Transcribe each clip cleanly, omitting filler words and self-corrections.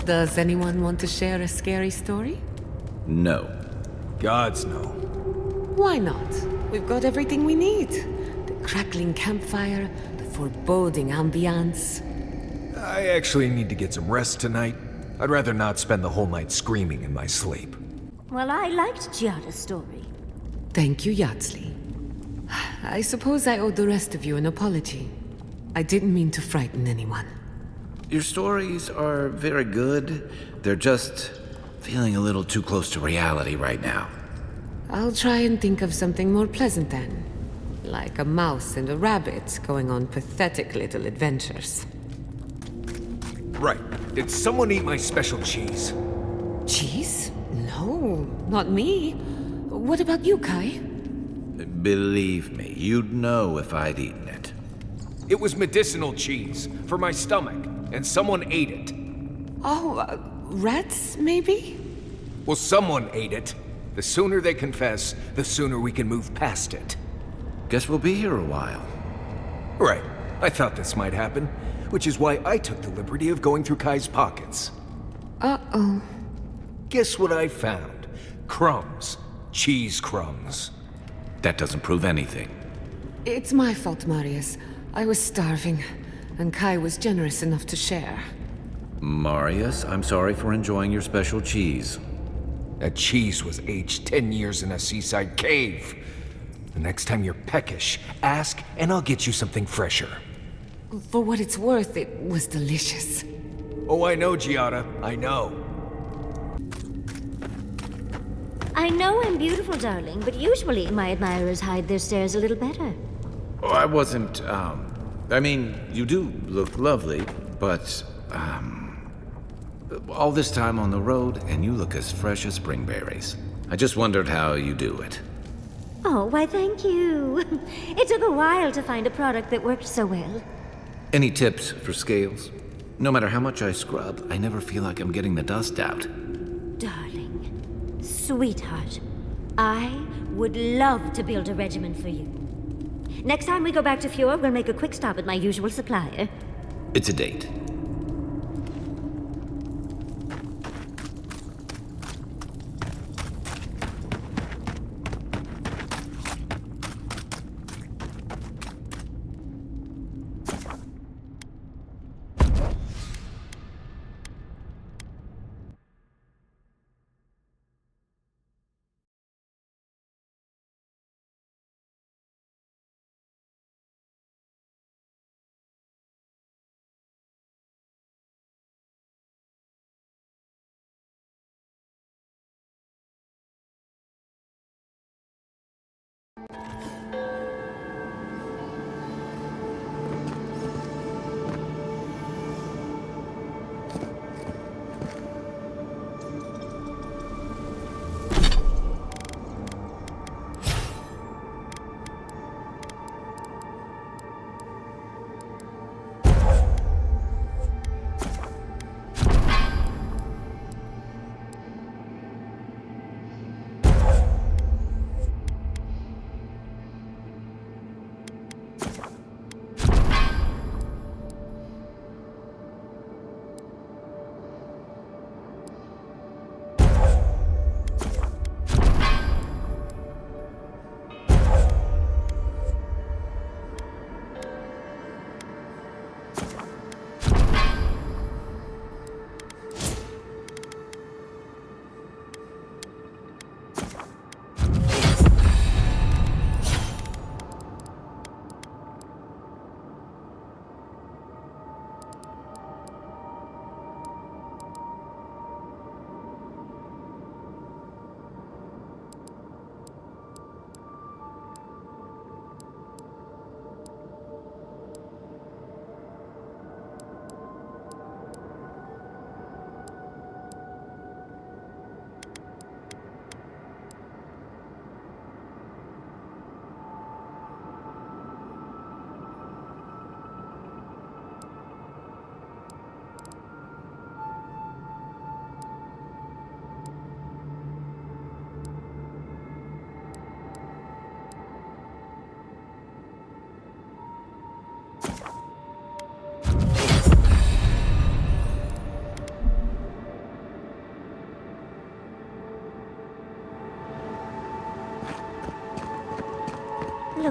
Does anyone want to share a scary story? No. Gods no. Why not? We've got everything we need. The crackling campfire, the foreboding ambiance. I actually need to get some rest tonight. I'd rather not spend the whole night screaming in my sleep. Well, I liked Giada's story. Thank you, Yardsley. I suppose I owe the rest of you an apology. I didn't mean to frighten anyone. Your stories are very good. They're just feeling a little too close to reality right now. I'll try and think of something more pleasant then. Like a mouse and a rabbit going on pathetic little adventures. Right. Did someone eat my special cheese? Cheese? No, not me. What about you, Kai? Believe me, you'd know if I'd eaten it. It was medicinal cheese for my stomach, and someone ate it. Oh, rats, maybe? Well, someone ate it. The sooner they confess, the sooner we can move past it. Guess we'll be here a while. Right. I thought this might happen, which is why I took the liberty of going through Kai's pockets. Uh-oh. Guess what I found? Crumbs. Cheese crumbs. That doesn't prove anything. It's my fault, Marius. I was starving, and Kai was generous enough to share. Marius, I'm sorry for enjoying your special cheese. That cheese was aged 10 years in a seaside cave. The next time you're peckish, ask and I'll get you something fresher. For what it's worth, it was delicious. Oh, I know, Giada. I know. I know I'm beautiful, darling, but usually my admirers hide their stares a little better. Oh, I wasn't, I mean, you do look lovely, but, all this time on the road, and you look as fresh as spring berries. I just wondered how you do it. Oh, why thank you. It took a while to find a product that worked so well. Any tips for scales? No matter how much I scrub, I never feel like I'm getting the dust out. Darling, sweetheart, I would love to build a regimen for you. Next time we go back to Fjord, we'll make a quick stop at my usual supplier. It's a date.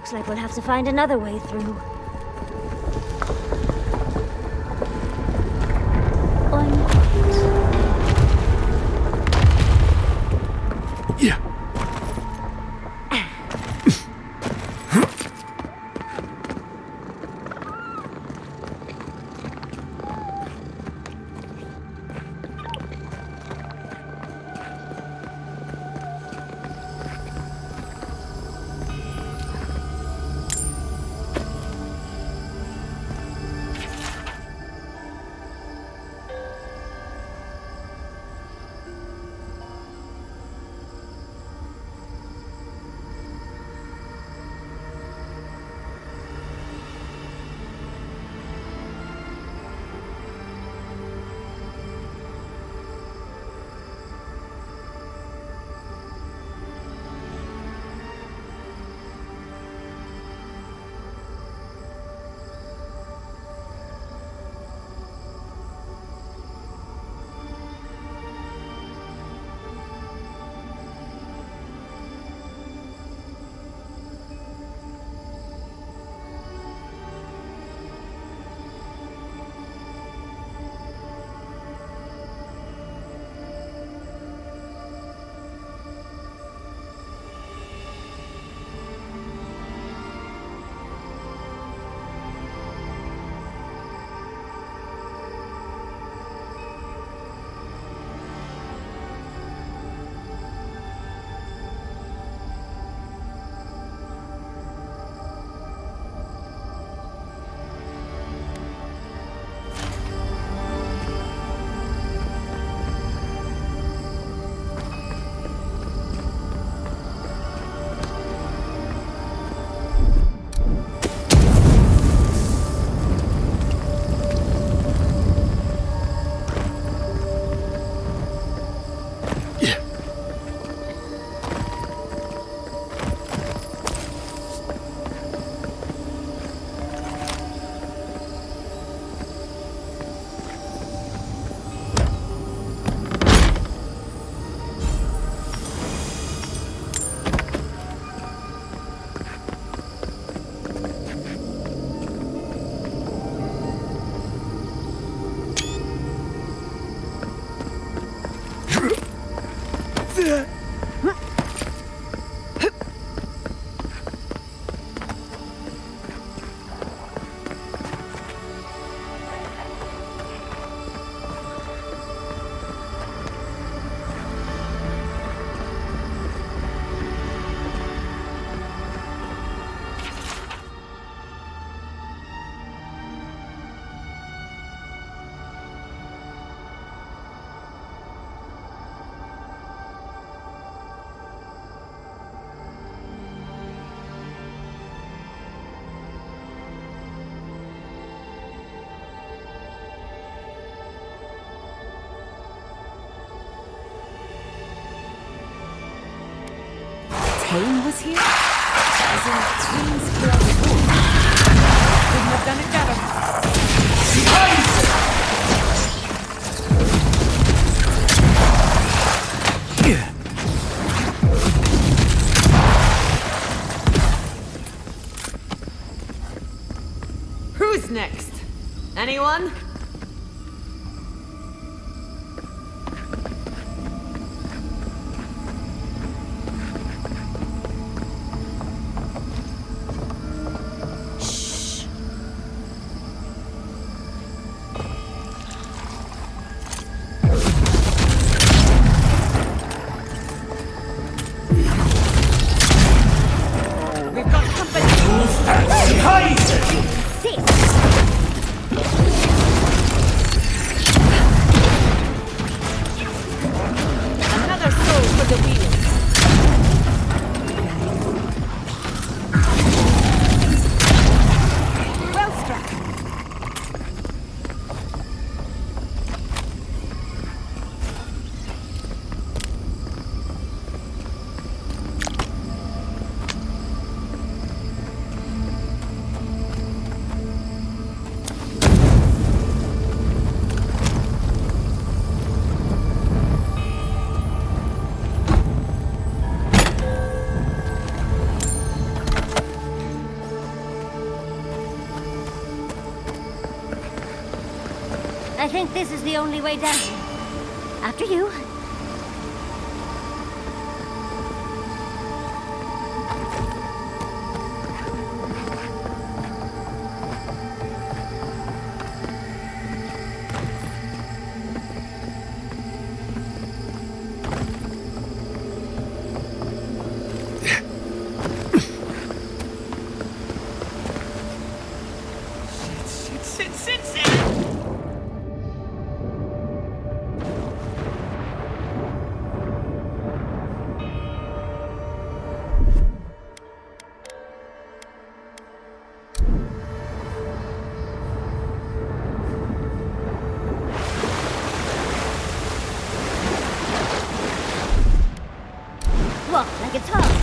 Looks like we'll have to find another way through. Or not. Yeah. Kane was here? As in Kane's blood wolf. Couldn't have done it better. Who's next? Anyone? I think this is the only way down. After you. Walk like it's hard.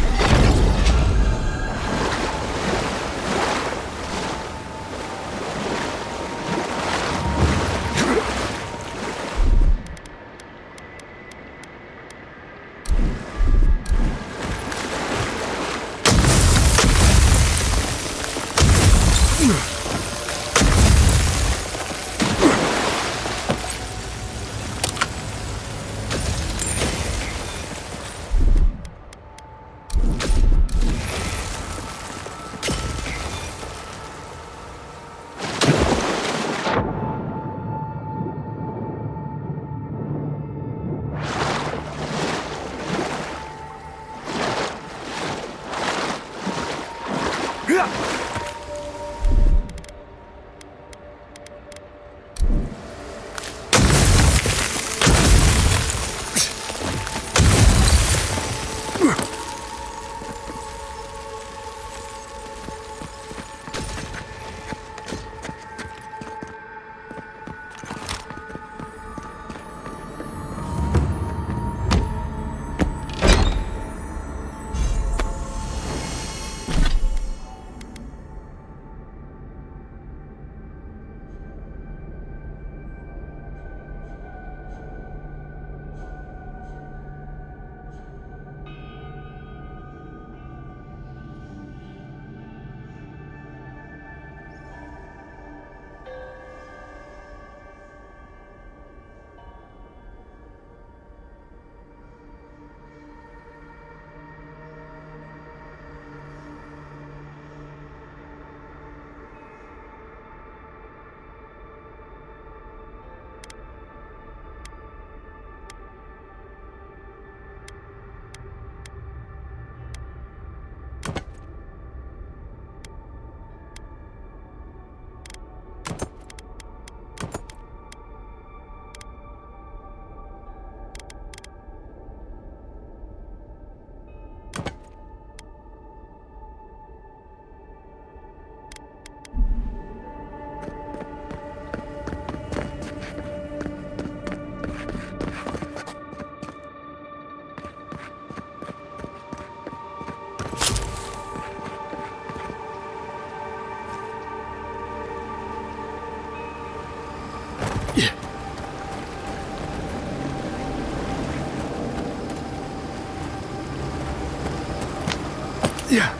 Yeah.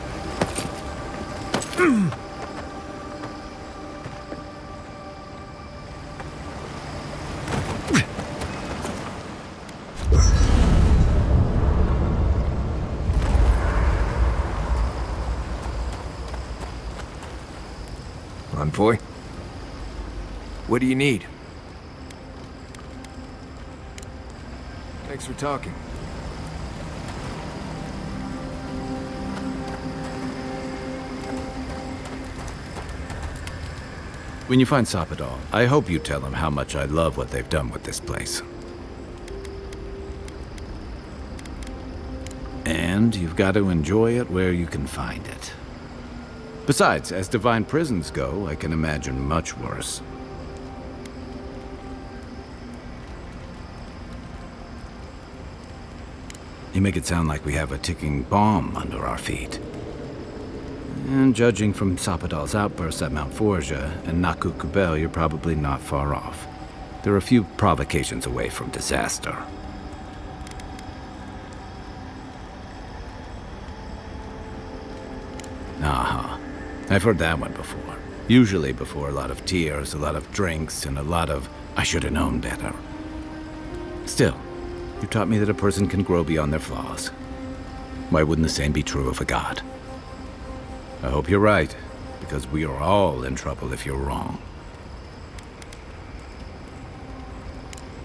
Envoy? What do you need? Thanks for talking. When you find Sapadal, I hope you tell him how much I love what they've done with this place. And you've got to enjoy it where you can find it. Besides, as divine prisons go, I can imagine much worse. You make it sound like we have a ticking bomb under our feet. And judging from Sapadal's outbursts at Mount Forja and Nakut Kubel, you're probably not far off. They're a few provocations away from disaster. Aha. I've heard that one before. Usually before a lot of tears, a lot of drinks, and a lot of I should have known better. Still, you taught me that a person can grow beyond their flaws. Why wouldn't the same be true of a god? I hope you're right, because we are all in trouble if you're wrong.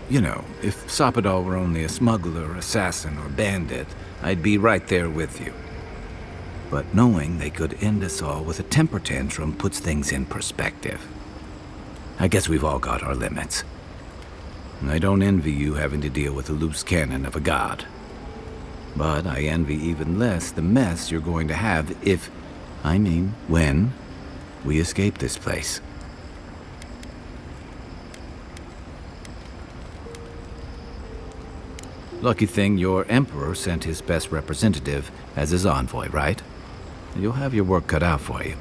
You know, if Sapadal were only a smuggler, assassin, or bandit, I'd be right there with you. But knowing they could end us all with a temper tantrum puts things in perspective. I guess we've all got our limits. And I don't envy you having to deal with the loose cannon of a god. But I envy even less the mess you're going to have when, we escape this place. Lucky thing your emperor sent his best representative as his envoy, right? You'll have your work cut out for you.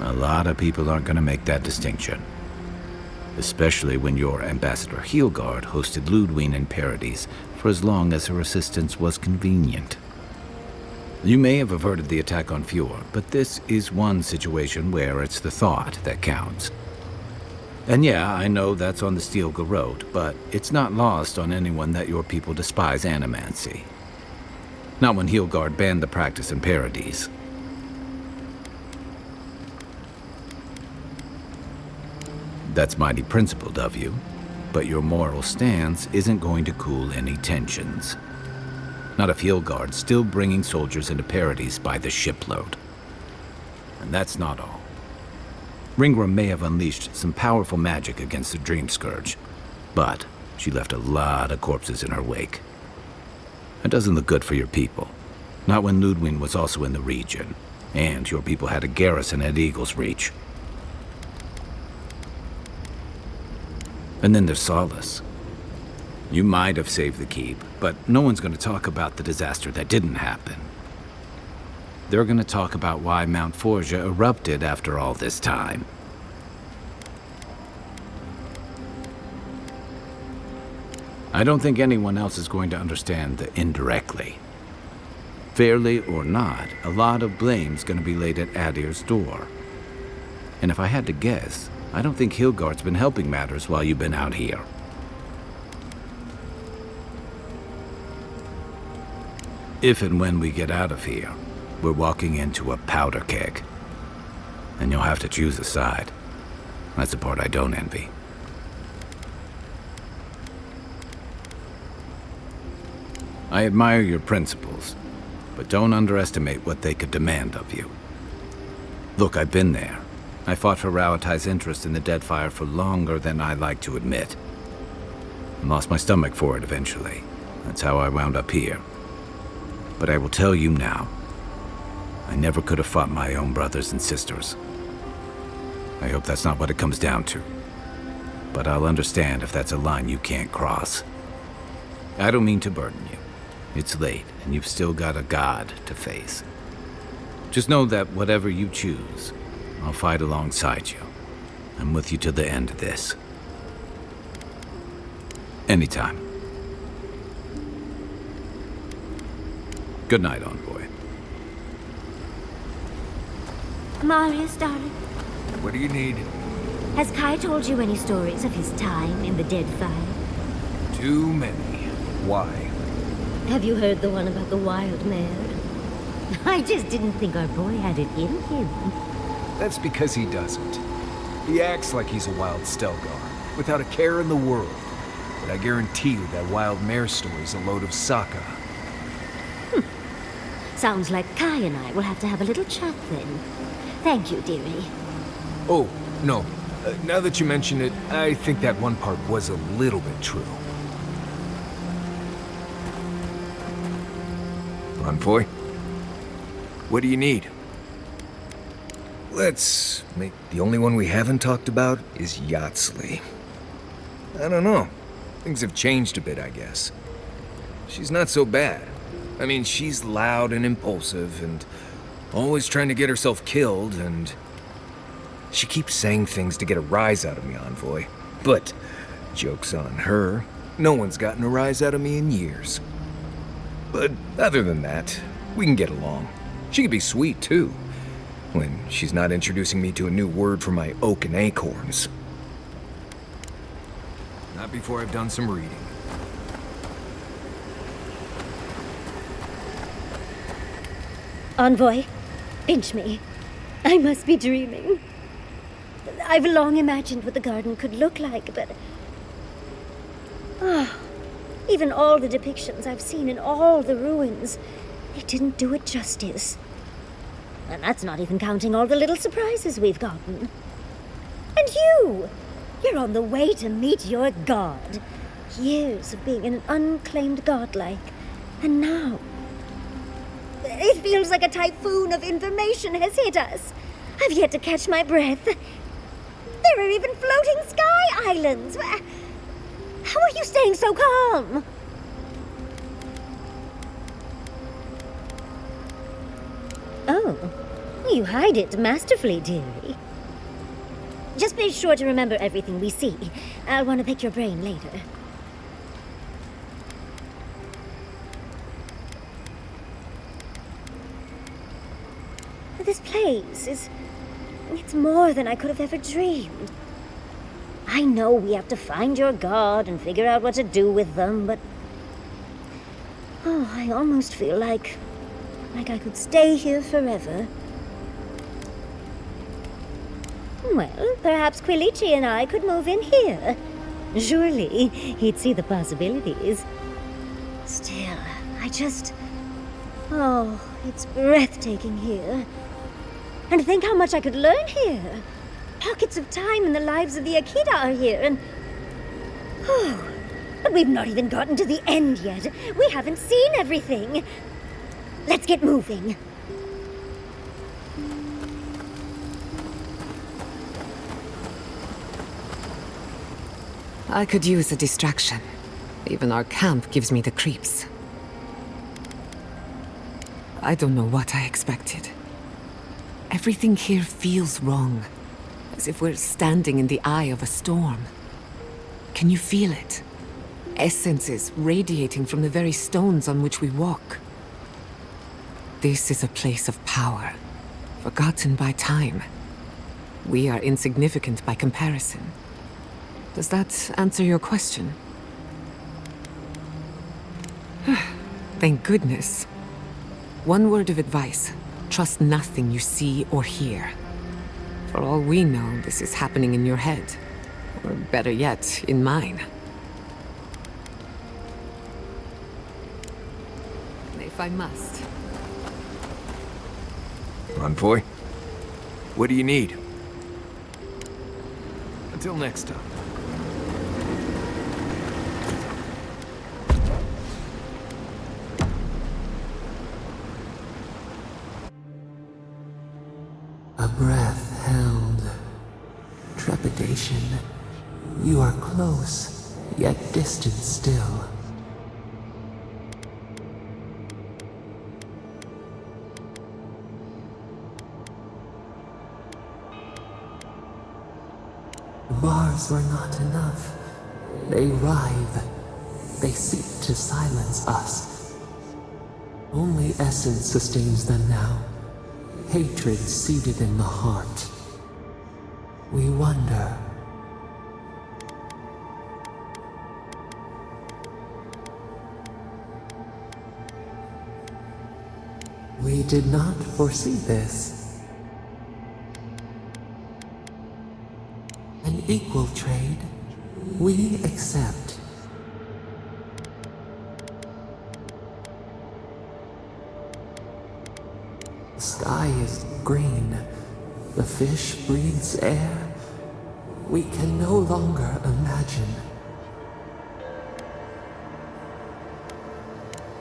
A lot of people aren't going to make that distinction. Especially when your Ambassador Heelguard hosted Lodwyn in Paradis for as long as her assistance was convenient. You may have averted the attack on Fjord, but this is one situation where it's the thought that counts. And yeah, I know that's on the Steel Garrote, but it's not lost on anyone that your people despise animancy. Not when Heelguard banned the practice in Paradis. That's mighty principled of you, but your moral stance isn't going to cool any tensions. Not if Heelguard's still bringing soldiers into Paradis by the shipload. And that's not all. Ringra may have unleashed some powerful magic against the Dream Scourge, but she left a lot of corpses in her wake. It doesn't look good for your people. Not when Lodwyn was also in the region, and your people had a garrison at Eagle's Reach. And then there's Solace. You might have saved the keep, but no one's going to talk about the disaster that didn't happen. They're going to talk about why Mount Forja erupted after all this time. I don't think anyone else is going to understand the indirectly. Fairly or not, a lot of blame's going to be laid at Adir's door. And if I had to guess, I don't think Heelguard's been helping matters while you've been out here. If and when we get out of here, we're walking into a powder keg. And you'll have to choose a side. That's the part I don't envy. I admire your principles, but don't underestimate what they could demand of you. Look, I've been there. I fought for Rauatai's interest in the Deadfire for longer than I like to admit. And lost my stomach for it eventually. That's how I wound up here. But I will tell you now, I never could have fought my own brothers and sisters. I hope that's not what it comes down to. But I'll understand if that's a line you can't cross. I don't mean to burden you. It's late, and you've still got a god to face. Just know that whatever you choose, I'll fight alongside you. I'm with you to the end of this. Anytime. Good night, Envoy. Marius, darling, What do you need? has Kai told you any stories of his time in the Deadfire? Too many. Why? Have you heard the one about the wild mare? I just didn't think our boy had it in him. That's because he doesn't. He acts like he's a wild Stelgar, without a care in the world. But I guarantee you that wild mare story's a load of Sokka. Sounds like Kai and I will have to have a little chat then. Thank you, dearie. Oh, no. Now that you mention it, I think that one part was a little bit true. Envoy? What do you need? The only one we haven't talked about is Yatsley. I don't know. Things have changed a bit, I guess. She's not so bad. I mean, she's loud and impulsive and always trying to get herself killed, and she keeps saying things to get a rise out of me, Envoy. But joke's on her. No one's gotten a rise out of me in years. But other than that, we can get along. She could be sweet, too, when she's not introducing me to a new word for my oak and acorns. Not before I've done some reading. Envoy, pinch me. I must be dreaming. I've long imagined what the garden could look like, but... even all the depictions I've seen in all the ruins, they didn't do it justice. And that's not even counting all the little surprises we've gotten. And you're on the way to meet your god. Years of being an unclaimed godlike, and now... it feels like a typhoon of information has hit us. I've yet to catch my breath. There are even floating sky islands. How are you staying so calm? Oh, you hide it masterfully, dearie. Just be sure to remember everything we see. I'll want to pick your brain later. This place it's more than I could have ever dreamed. I know we have to find your god and figure out what to do with them, but... I almost feel like I could stay here forever. Well, perhaps Quilici and I could move in here. Surely, he'd see the possibilities. Still, it's breathtaking here. And think how much I could learn here. Pockets of time in the lives of the Akita are here, and... but we've not even gotten to the end yet. We haven't seen everything. Let's get moving. I could use a distraction. Even our camp gives me the creeps. I don't know what I expected. Everything here feels wrong, as if we're standing in the eye of a storm. Can you feel it? Essences radiating from the very stones on which we walk. This is a place of power, forgotten by time. We are insignificant by comparison. Does that answer your question? Thank goodness. One word of advice. Trust nothing you see or hear. For all we know, this is happening in your head. Or better yet, in mine. If I must. Envoy, what do you need? Until next time. A breath held. Trepidation. You are close, yet distant still. Bars were not enough. They writhe. They seek to silence us. Only essence sustains them now. Hatred seated in the heart. We wonder. We did not foresee this. An equal trade, we accept. The sky is green. The fish breathes air. We can no longer imagine.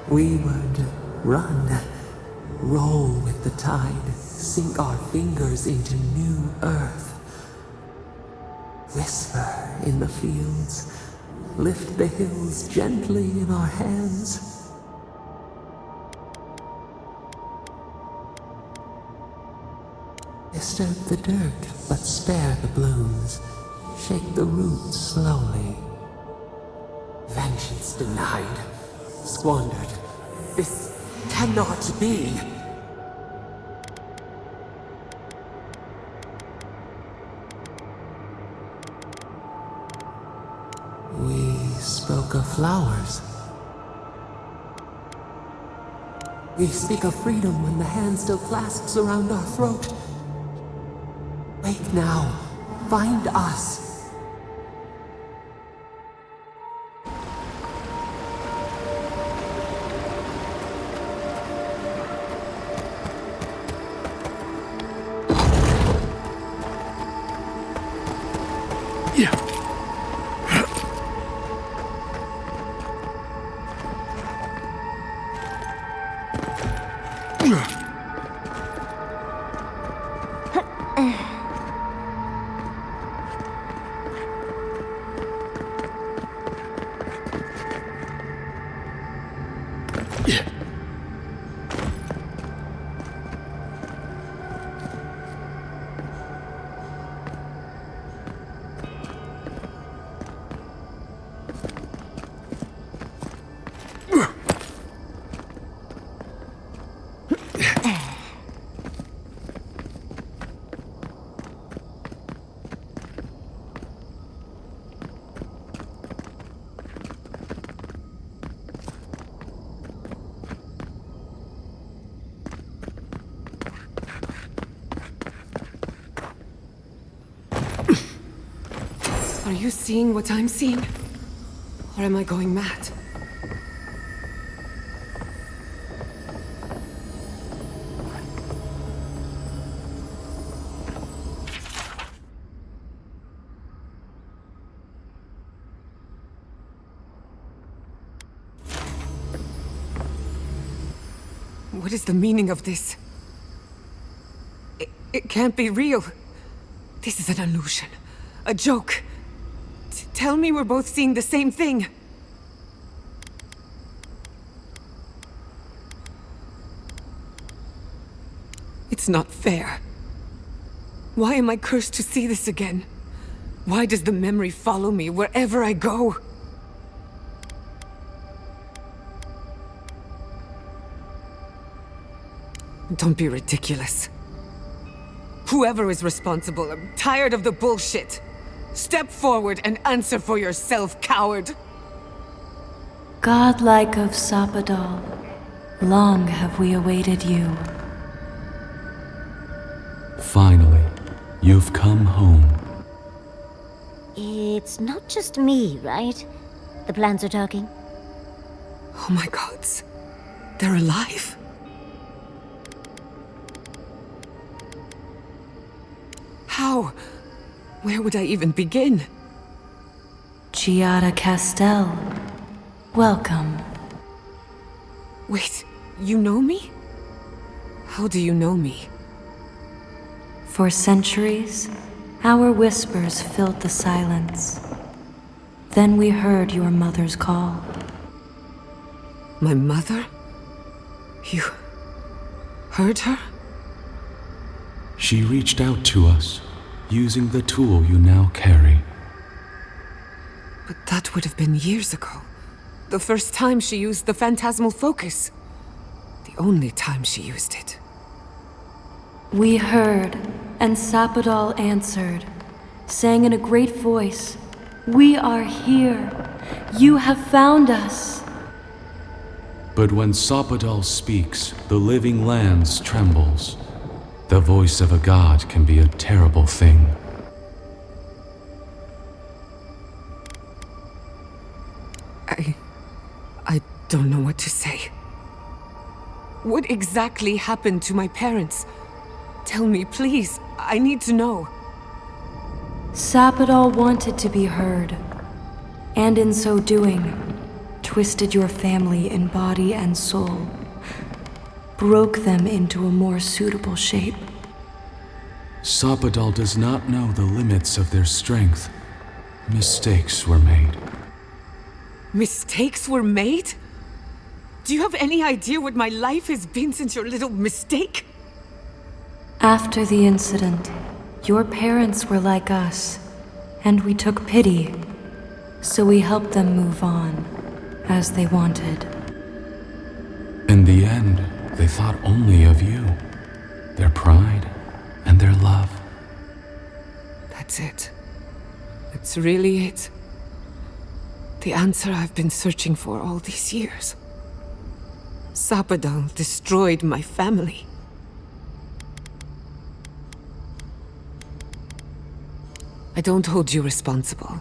We would run, roll with the tide, sink our fingers into new earth. Whisper in the fields, lift the hills gently in our hands. Disturb the dirt, but spare the blooms. Shake the roots slowly. Vengeance denied. Squandered. This cannot be. We spoke of flowers. We speak of freedom when the hand still clasps around our throat. Wake now. Find us. Are you seeing what I'm seeing? Or am I going mad? What is the meaning of this? It can't be real. This is an illusion. A joke. Tell me we're both seeing the same thing. It's not fair. Why am I cursed to see this again? Why does the memory follow me wherever I go? Don't be ridiculous. Whoever is responsible, I'm tired of the bullshit. Step forward and answer for yourself, coward! Godlike of Sapadal, long have we awaited you. Finally, you've come home. It's not just me, right? The plants are talking. Oh my gods. They're alive? How? Where would I even begin? Giada Castel, welcome. Wait, you know me? How do you know me? For centuries, our whispers filled the silence. Then we heard your mother's call. My mother? You heard her? She reached out to us, using the tool you now carry. But that would have been years ago. The first time she used the phantasmal focus. The only time she used it. We heard, and Sapadal answered, saying in a great voice, "We are here. You have found us." But when Sapadal speaks, the living lands trembles. The voice of a god can be a terrible thing. I don't know what to say. What exactly happened to my parents? Tell me, please. I need to know. Sapadal wanted to be heard, and in so doing, twisted your family in body and soul, broke them into a more suitable shape. Sapadal does not know the limits of their strength. Mistakes were made. Mistakes were made? Do you have any idea what my life has been since your little mistake? After the incident, your parents were like us, and we took pity. So we helped them move on, as they wanted. In the end, they thought only of you, their pride and their love. That's it. It's really it. The answer I've been searching for all these years. Sapadal destroyed my family. I don't hold you responsible.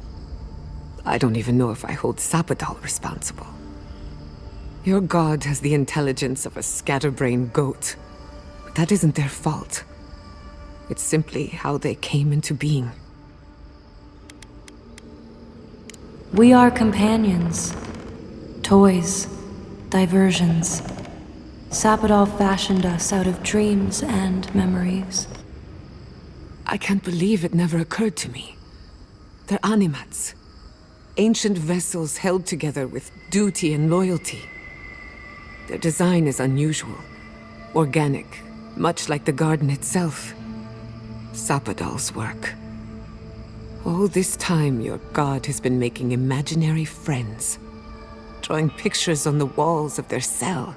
I don't even know if I hold Sapadal responsible. Your god has the intelligence of a scatterbrained goat, but that isn't their fault. It's simply how they came into being. We are companions, toys, diversions. Sapadal fashioned us out of dreams and memories. I can't believe it never occurred to me. They're animats. Ancient vessels held together with duty and loyalty. Their design is unusual, organic, much like the garden itself. Sapadal's work. All this time, your god has been making imaginary friends, drawing pictures on the walls of their cell.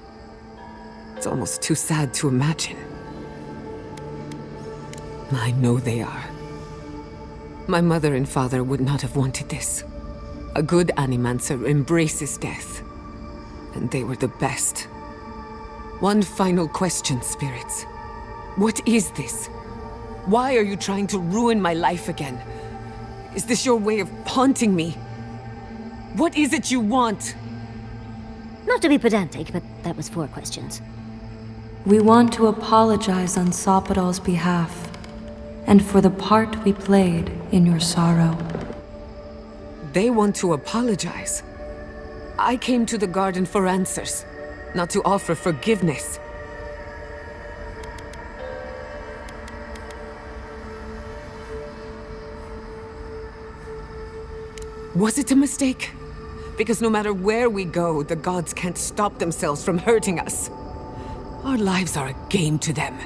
It's almost too sad to imagine. I know they are. My mother and father would not have wanted this. A good animancer embraces death, and they were the best. One final question, spirits. What is this? Why are you trying to ruin my life again? Is this your way of haunting me? What is it you want? Not to be pedantic, but that was 4 questions. We want to apologize on Sapadal's behalf, and for the part we played in your sorrow. They want to apologize. I came to the garden for answers, not to offer forgiveness. Was it a mistake? Because no matter where we go, the gods can't stop themselves from hurting us. Our lives are a game to them.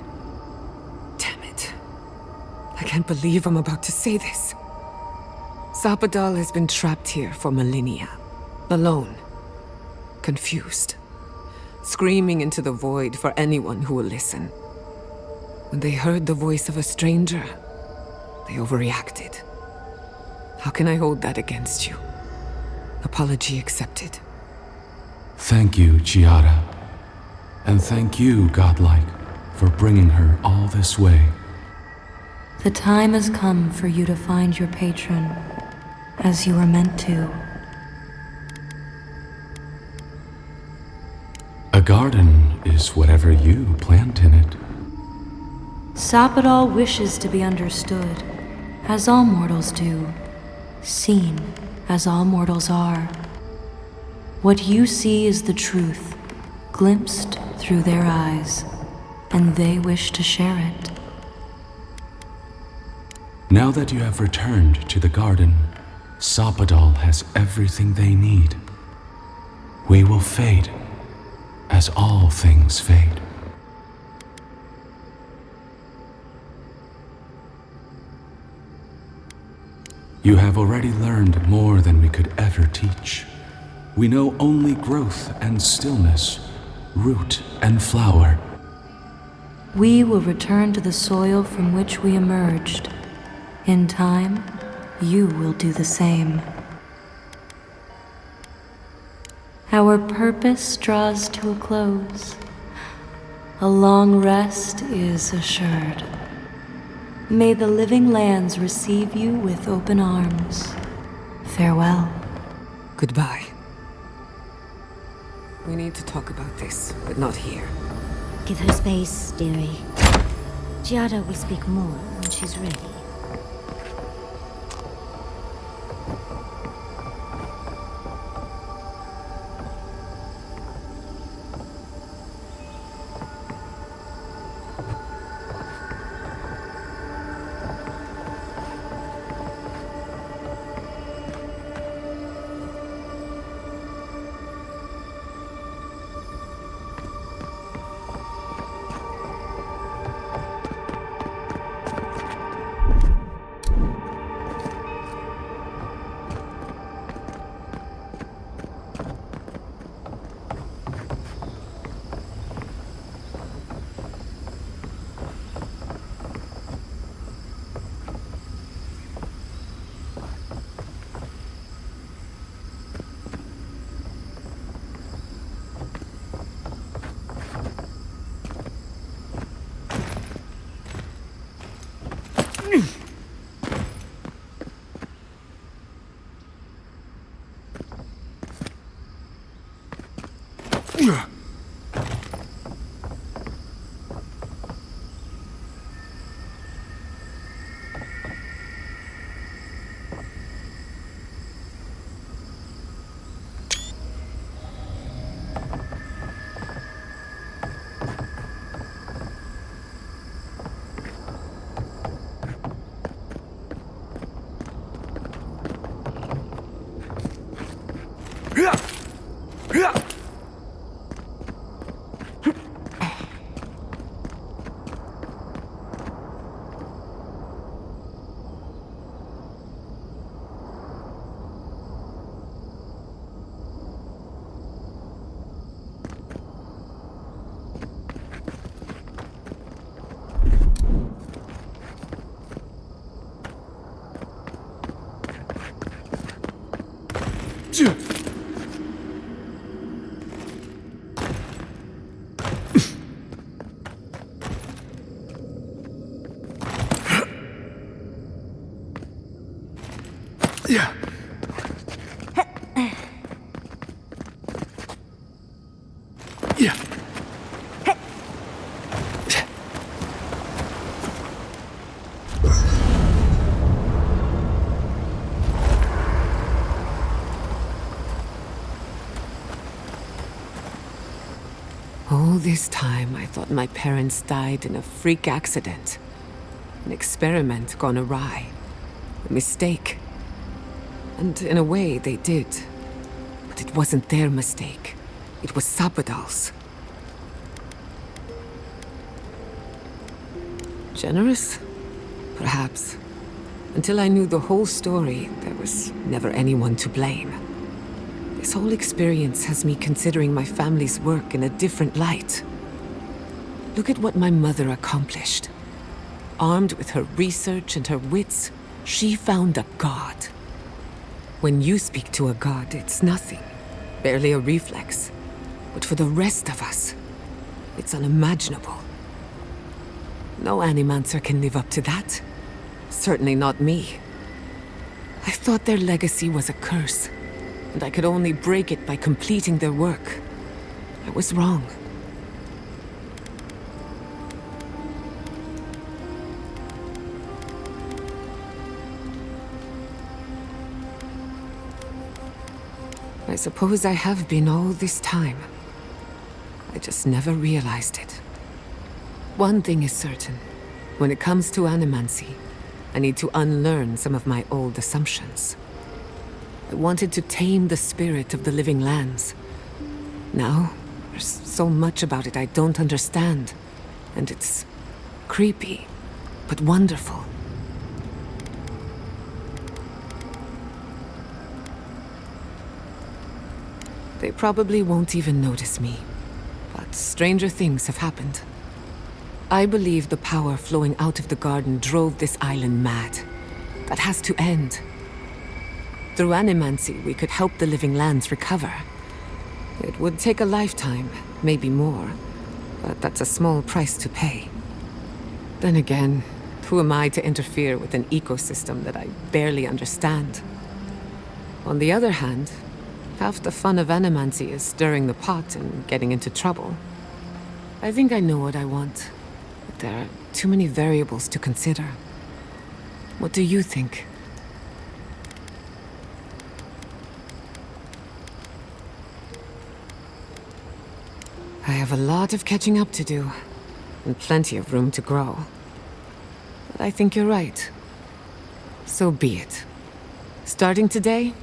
Damn it. I can't believe I'm about to say this. Sapadal has been trapped here for millennia. Alone. Confused. Screaming into the void for anyone who will listen. When they heard the voice of a stranger, they overreacted. How can I hold that against you? Apology accepted. Thank you, Chiara. And thank you, Godlike, for bringing her all this way. The time has come for you to find your patron, as you were meant to. A garden is whatever you plant in it. Sapadal wishes to be understood, as all mortals do. Seen, as all mortals are. What you see is the truth, glimpsed through their eyes, and they wish to share it. Now that you have returned to the garden, Sapadal has everything they need. We will fade, as all things fade. You have already learned more than we could ever teach. We know only growth and stillness, root and flower. We will return to the soil from which we emerged. In time, you will do the same. Our purpose draws to a close. A long rest is assured. May the living lands receive you with open arms. Farewell. Goodbye. We need to talk about this, but not here. Give her space, dearie. Giada will speak more when she's ready. Yeah. Yeah. All this time, I thought my parents died in a freak accident. An experiment gone awry. A mistake. And in a way, they did. But it wasn't their mistake. It was Sapodal's. Generous? Perhaps. Until I knew the whole story, there was never anyone to blame. This whole experience has me considering my family's work in a different light. Look at what my mother accomplished. Armed with her research and her wits, she found a god. When you speak to a god, it's nothing. Barely a reflex. But for the rest of us, it's unimaginable. No animancer can live up to that. Certainly not me. I thought their legacy was a curse, and I could only break it by completing their work. I was wrong. I suppose I have been all this time. I just never realized it. One thing is certain. When it comes to animancy, I need to unlearn some of my old assumptions. I wanted to tame the spirit of the living lands. Now, there's so much about it I don't understand. And it's creepy, but wonderful. They probably won't even notice me. But stranger things have happened. I believe the power flowing out of the garden drove this island mad. That has to end. Through animancy, we could help the living lands recover. It would take a lifetime, maybe more, but that's a small price to pay. Then again, who am I to interfere with an ecosystem that I barely understand? On the other hand, half the fun of animancy is stirring the pot and getting into trouble. I think I know what I want, but there are too many variables to consider. What do you think? I have a lot of catching up to do, and plenty of room to grow. But I think you're right. So be it. Starting today,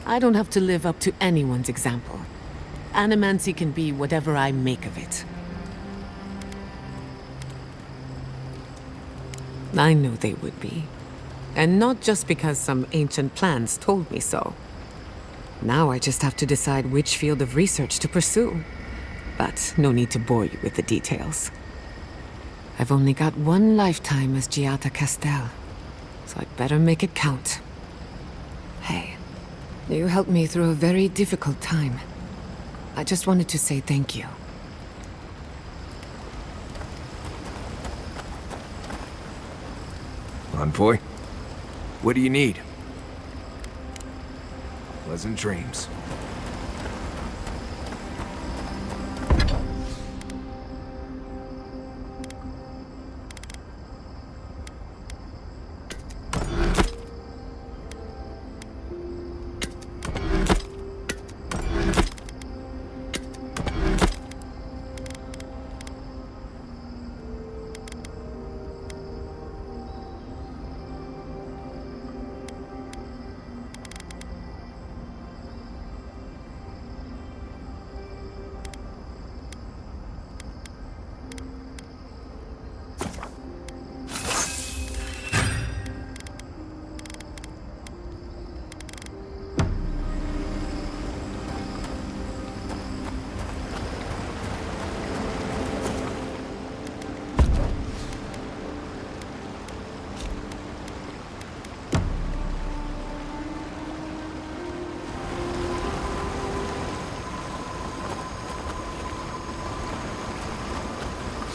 I don't have to live up to anyone's example. Animancy can be whatever I make of it. I know they would be. And not just because some ancient plans told me so. Now I just have to decide which field of research to pursue. But no need to bore you with the details. I've only got one lifetime as Giata Castel, so I'd better make it count. Hey, you helped me through a very difficult time. I just wanted to say thank you. Envoy, what do you need? Pleasant dreams.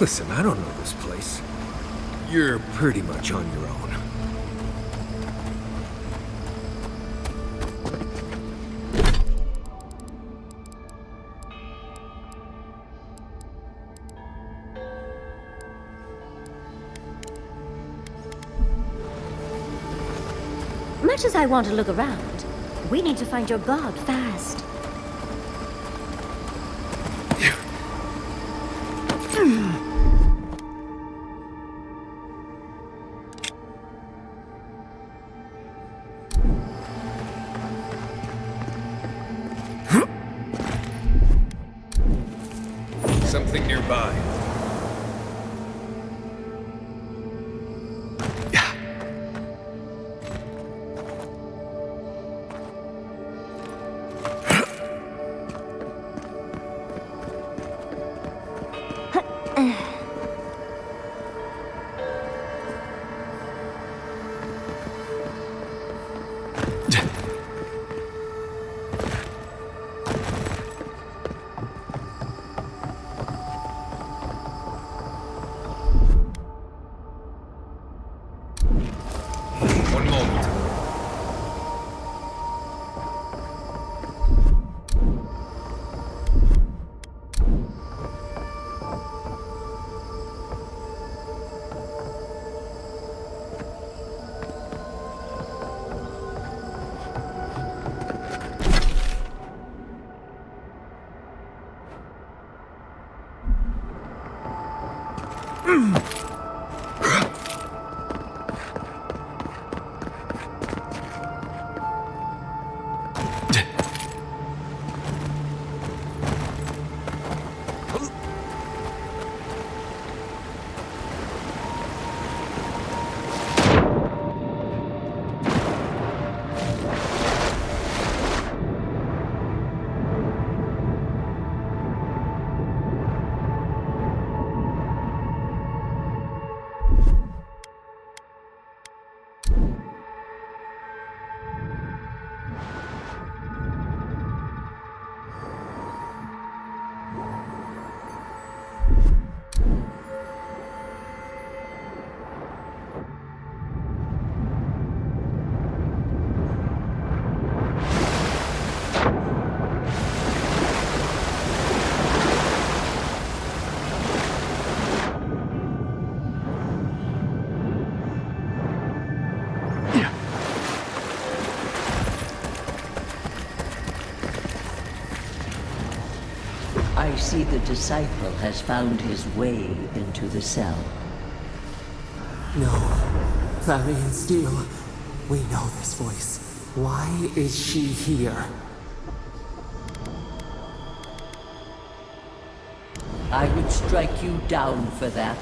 Listen, I don't know this place. You're pretty much on your own. Much as I want to look around, we need to find your god fast. Something nearby. One moment. I see the disciple has found his way into the cell. No. Clarion Steel. We know this voice. Why is she here? I would strike you down for that.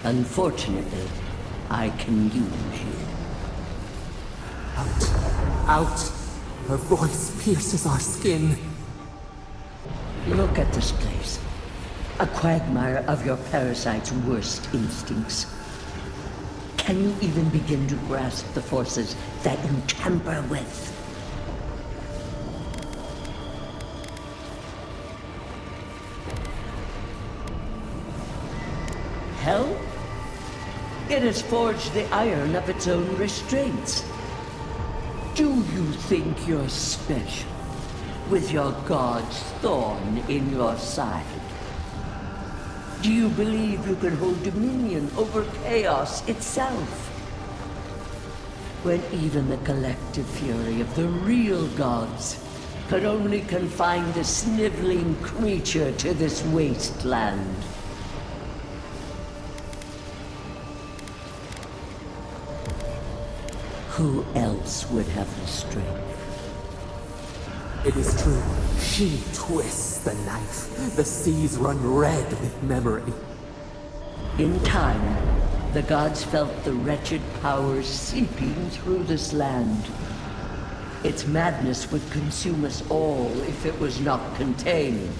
Unfortunately, I can use you. Out. Out. Her voice pierces our skin. Look at this place. A quagmire of your parasite's worst instincts. Can you even begin to grasp the forces that you tamper with? Hell? It has forged the iron of its own restraints. Do you think you're special, with your god's thorn in your side? Do you believe you can hold dominion over chaos itself? When even the collective fury of the real gods could only confine the sniveling creature to this wasteland. Who else would have the strength? It is true. She twists the knife. The seas run red with memory. In time, the gods felt the wretched powers seeping through this land. Its madness would consume us all if it was not contained.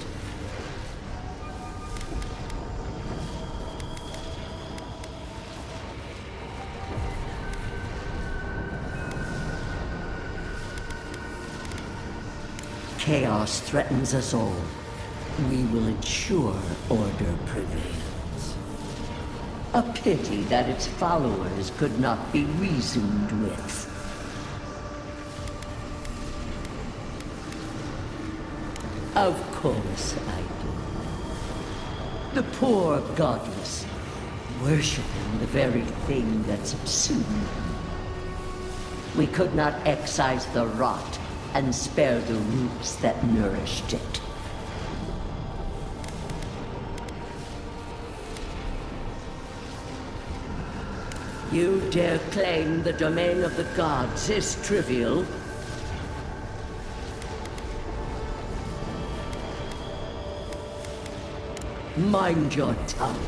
Chaos threatens us all. We will ensure order prevails. A pity that its followers could not be reasoned with. Of course I do. The poor godless, worshipping the very thing that subsumed them. We could not excise the rot and spare the roots that nourished it. You dare claim the domain of the gods is trivial? Mind your tongue.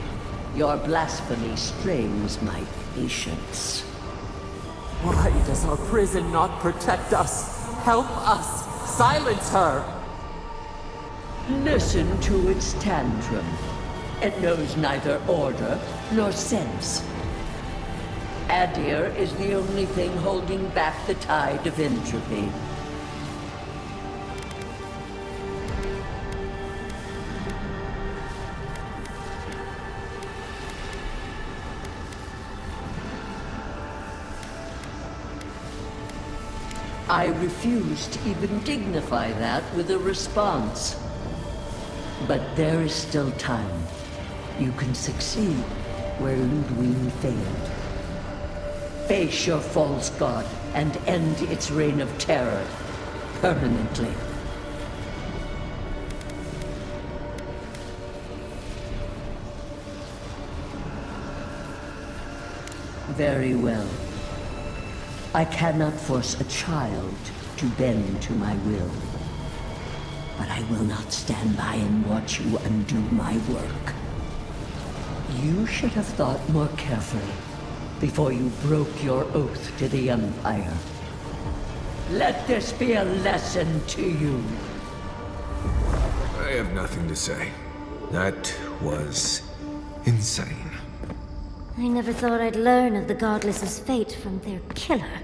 Your blasphemy strains my patience. Why does our prison not protect us? Help us! Silence her! Listen to its tantrum. It knows neither order nor sense. Adir is the only thing holding back the tide of entropy. I refuse to even dignify that with a response. But there is still time. You can succeed where Lodwyn failed. Face your false god and end its reign of terror permanently. Very well. I cannot force a child to bend to my will. But I will not stand by and watch you undo my work. You should have thought more carefully before you broke your oath to the Empire. Let this be a lesson to you. I have nothing to say. That was insane. I never thought I'd learn of the Godless's fate from their killer.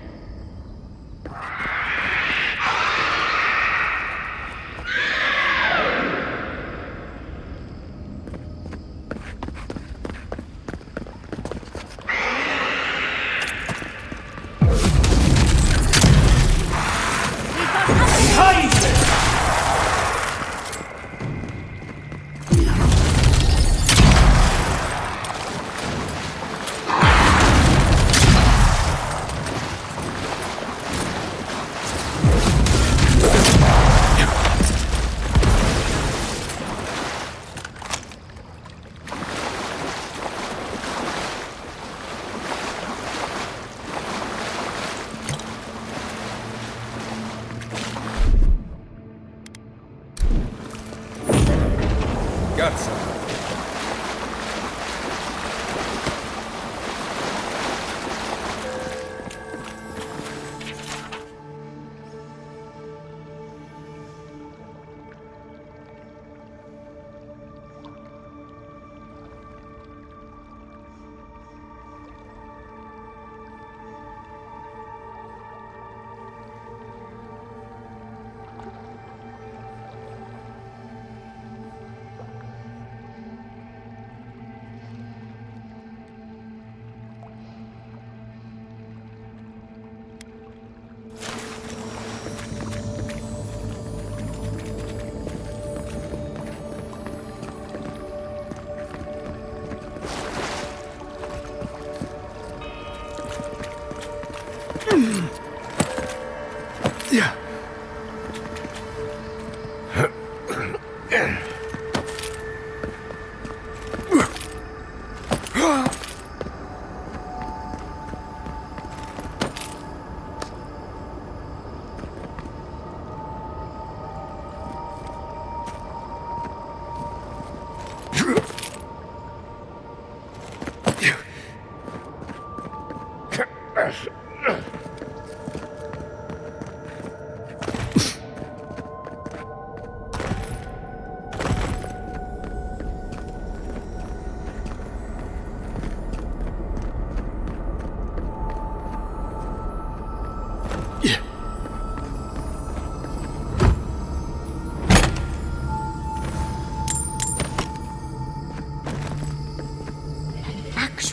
Got some.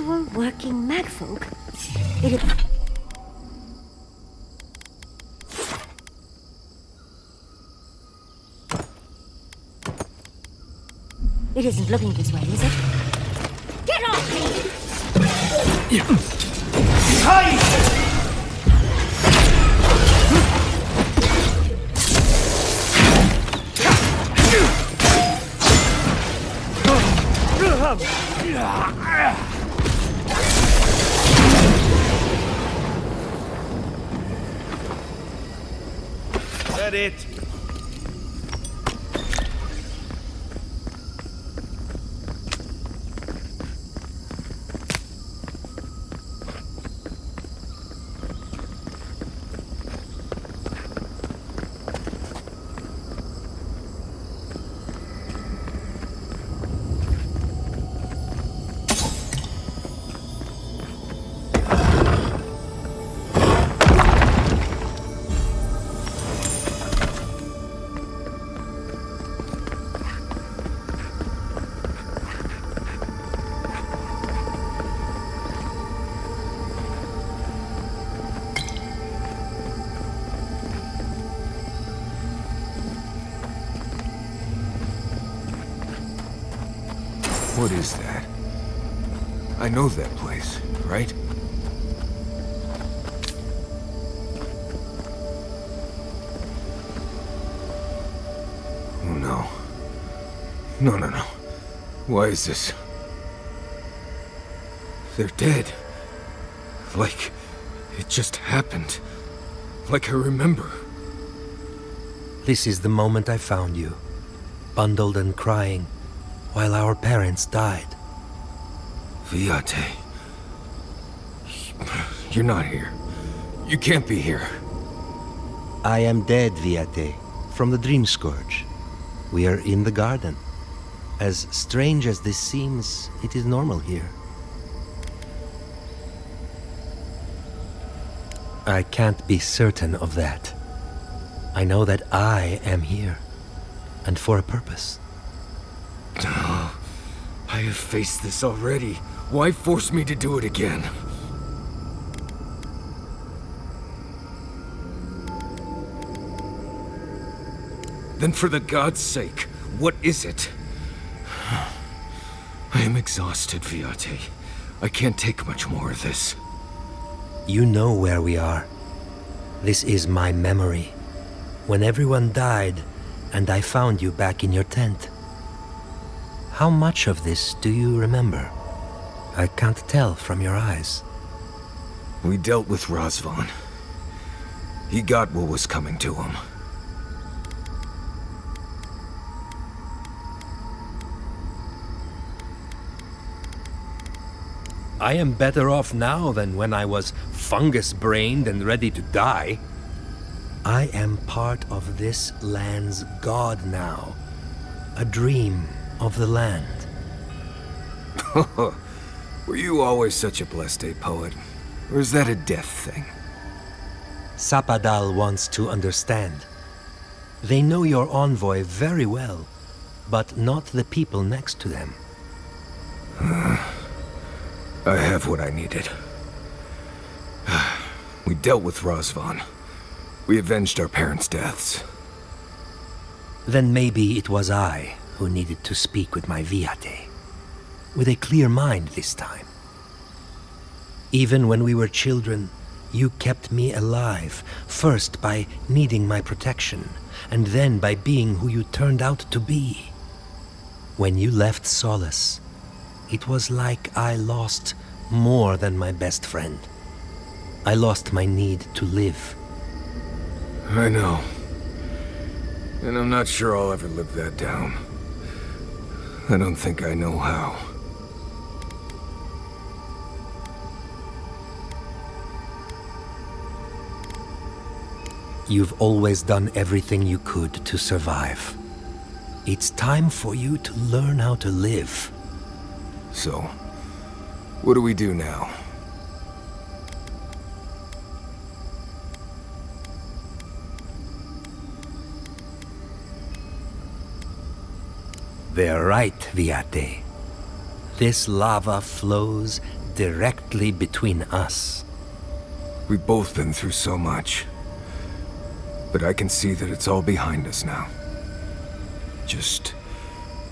All working magfolk. It isn't looking this way, is it? Get off me! That it? What is that? I know that place, right? Oh no. No. Why is this? They're dead. Like it just happened. Like I remember. This is the moment I found you, bundled and crying, while our parents died. Viate. You're not here. You can't be here. I am dead, Viate, from the Dream Scourge. We are in the garden. As strange as this seems, it is normal here. I can't be certain of that. I know that I am here, and for a purpose. I have faced this already. Why force me to do it again? Then for the god's sake, what is it? I am exhausted, Viate. I can't take much more of this. You know where we are. This is my memory. When everyone died, and I found you back in your tent. How much of this do you remember? I can't tell from your eyes. We dealt with Razvan. He got what was coming to him. I am better off now than when I was fungus-brained and ready to die. I am part of this land's god now. A dream of the land. Were you always such a blessed day poet? Or is that a death thing? Sapadal wants to understand. They know your envoy very well, but not the people next to them. I have what I needed. We dealt with Razvan. We avenged our parents' deaths. Then maybe it was I who needed to speak with my Viate. With a clear mind this time. Even when we were children, you kept me alive, first by needing my protection, and then by being who you turned out to be. When you left Solace, it was like I lost more than my best friend. I lost my need to live. I know. And I'm not sure I'll ever live that down. I don't think I know how. You've always done everything you could to survive. It's time for you to learn how to live. So, what do we do now? They're right, Viate. This lava flows directly between us. We've both been through so much. But I can see that it's all behind us now. Just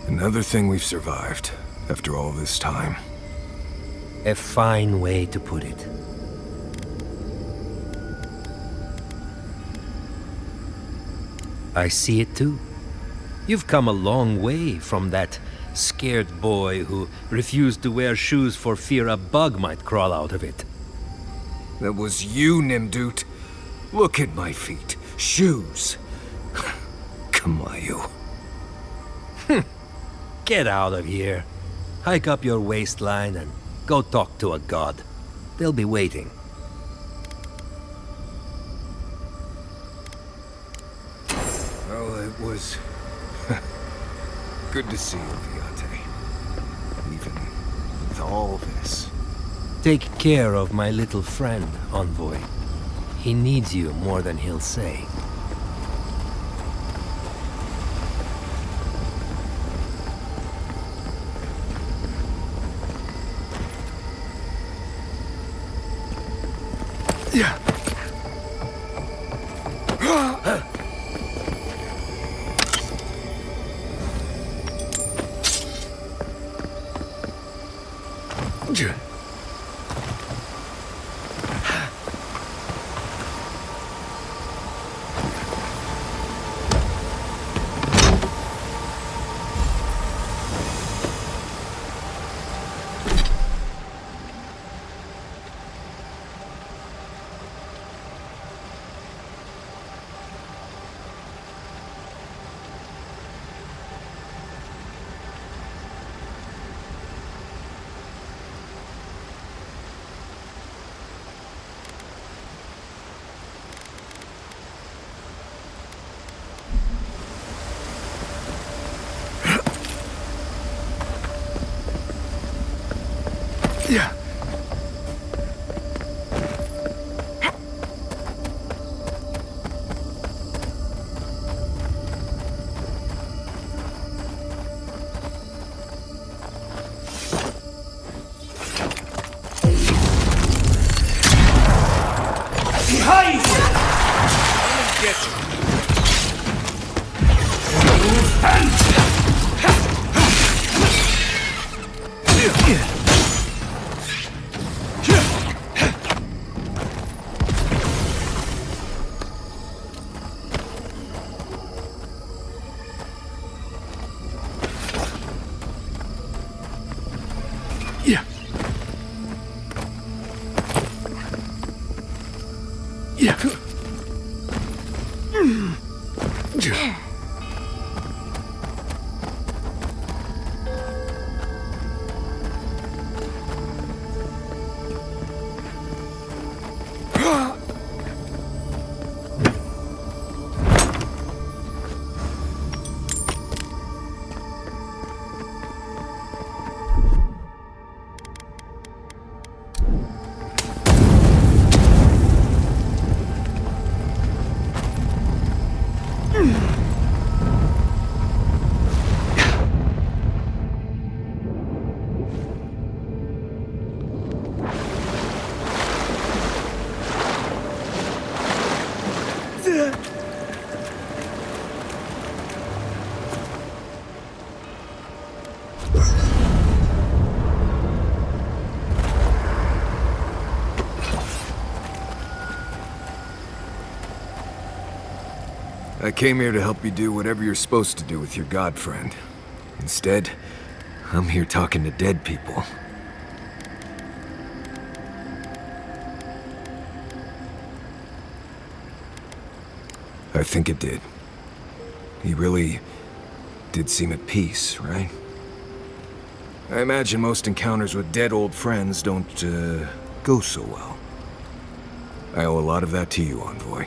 another thing we've survived after all this time. A fine way to put it. I see it too. You've come a long way from that scared boy who refused to wear shoes for fear a bug might crawl out of it. That was you, Nimdut. Look at my feet. Shoes. Kamayu. Get out of here. Hike up your waistline and go talk to a god. They'll be waiting. Well, it was good to see you, Viate. Even with all this. Take care of my little friend, Envoy. He needs you more than he'll say. Yeah. Yeah. Behind! Get Yeah. Yeah. I came here to help you do whatever you're supposed to do with your god friend. Instead, I'm here talking to dead people. I think it did. He really did seem at peace, right? I imagine most encounters with dead old friends don't, go so well. I owe a lot of that to you, Envoy.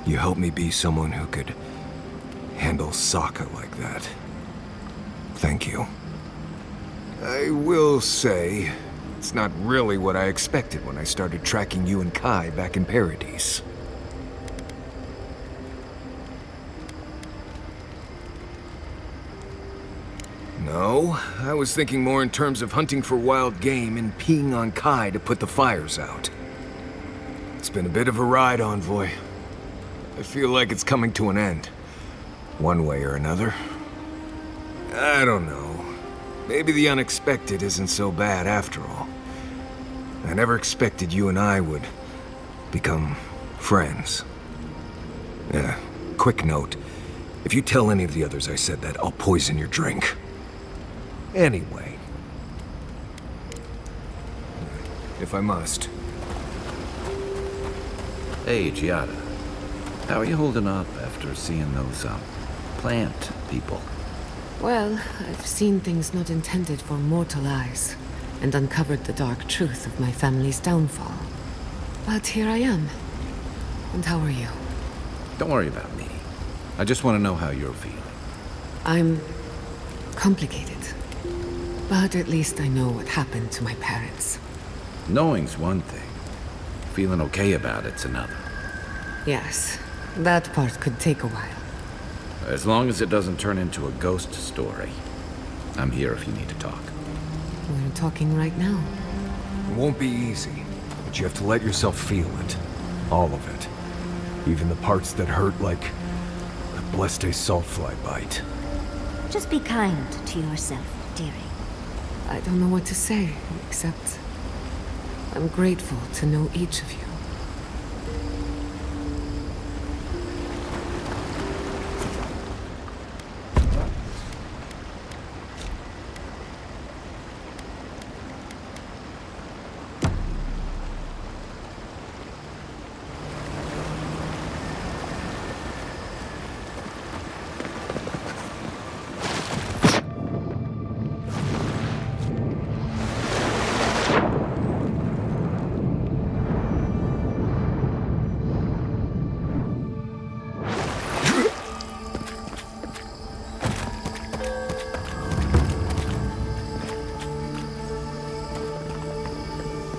You helped me be someone who could handle Sokka like that. Thank you. I will say, it's not really what I expected when I started tracking you and Kai back in Paradis. No, I was thinking more in terms of hunting for wild game and peeing on Kai to put the fires out. It's been a bit of a ride, Envoy. I feel like it's coming to an end. One way or another. I don't know. Maybe the unexpected isn't so bad after all. I never expected you and I would become friends. Yeah, quick note. If you tell any of the others I said that, I'll poison your drink. Anyway. If I must. Hey, Giada. How are you holding up after seeing those, plant people? Well, I've seen things not intended for mortal eyes, and uncovered the dark truth of my family's downfall. But here I am. And how are you? Don't worry about me. I just want to know how you're feeling. I'm complicated. But at least I know what happened to my parents. Knowing's one thing. Feeling okay about it's another. Yes, that part could take a while. As long as it doesn't turn into a ghost story. I'm here if you need to talk. We're talking right now. It won't be easy, but you have to let yourself feel it. All of it. Even the parts that hurt like a blessed sawfly bite. Just be kind to yourself, dearie. I don't know what to say, except I'm grateful to know each of you.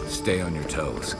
Stay on your toes.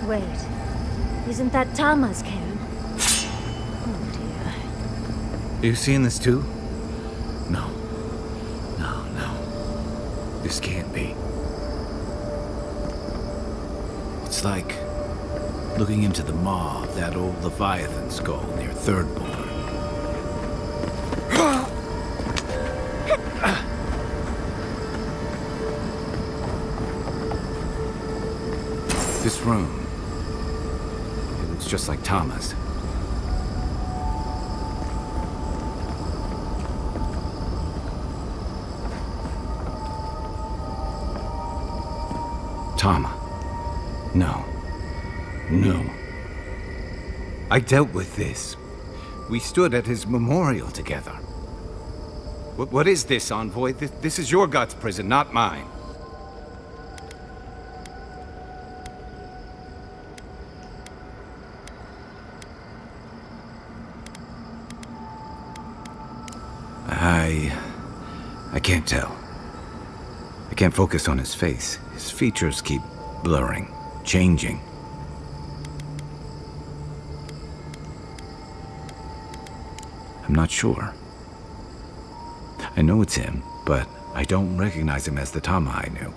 Wait. Isn't that Tama's cairn? Oh dear. You seeing this too? No. No. This can't be. It's like looking into the maw of that old Leviathan skull near Thirdborn. This room. It looks just like Tama's. Tama. No. No. I dealt with this. We stood at his memorial together. What is this, Envoy? This is your God's prison, not mine. I can't tell. I can't focus on his face. His features keep blurring, changing. I'm not sure. I know it's him, but I don't recognize him as the Tama I knew.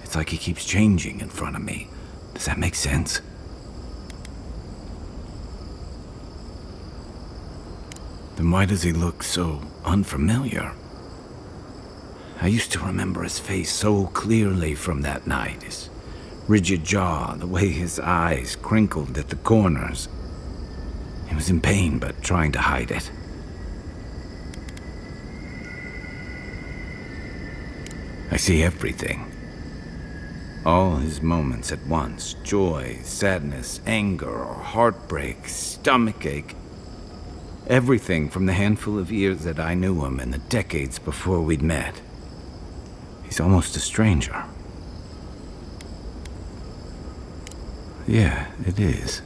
It's like he keeps changing in front of me. Does that make sense? Then why does he look so unfamiliar? I used to remember his face so clearly from that night. His rigid jaw, the way his eyes crinkled at the corners. He was in pain, but trying to hide it. I see everything. All his moments at once. Joy, sadness, anger, heartbreak, stomachache. Everything from the handful of years that I knew him and the decades before we'd met. He's almost a stranger. Yeah, it is.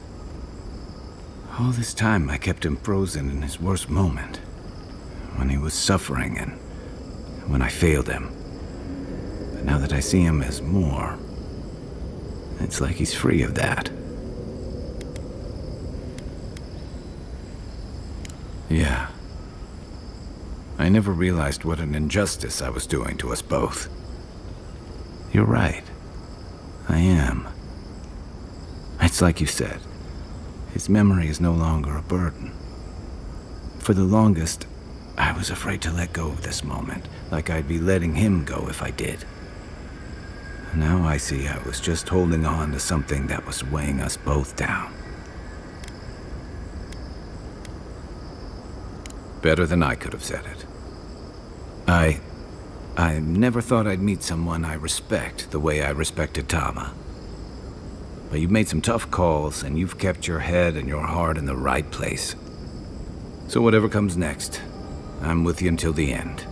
All this time I kept him frozen in his worst moment. When he was suffering and when I failed him. But now that I see him as more, it's like he's free of that. Yeah. I never realized what an injustice I was doing to us both. You're right. I am. It's like you said. His memory is no longer a burden. For the longest, I was afraid to let go of this moment, like I'd be letting him go if I did. Now I see I was just holding on to something that was weighing us both down. Better than I could have said it. I never thought I'd meet someone I respect the way I respected Tama. But you've made some tough calls, and you've kept your head and your heart in the right place. So whatever comes next, I'm with you until the end.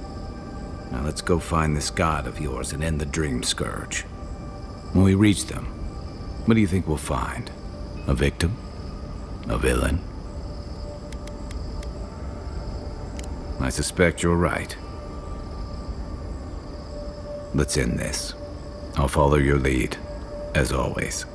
Now let's go find this god of yours and end the dream scourge. When we reach them, what do you think we'll find? A victim? A villain? I suspect you're right. Let's end this. I'll follow your lead, as always.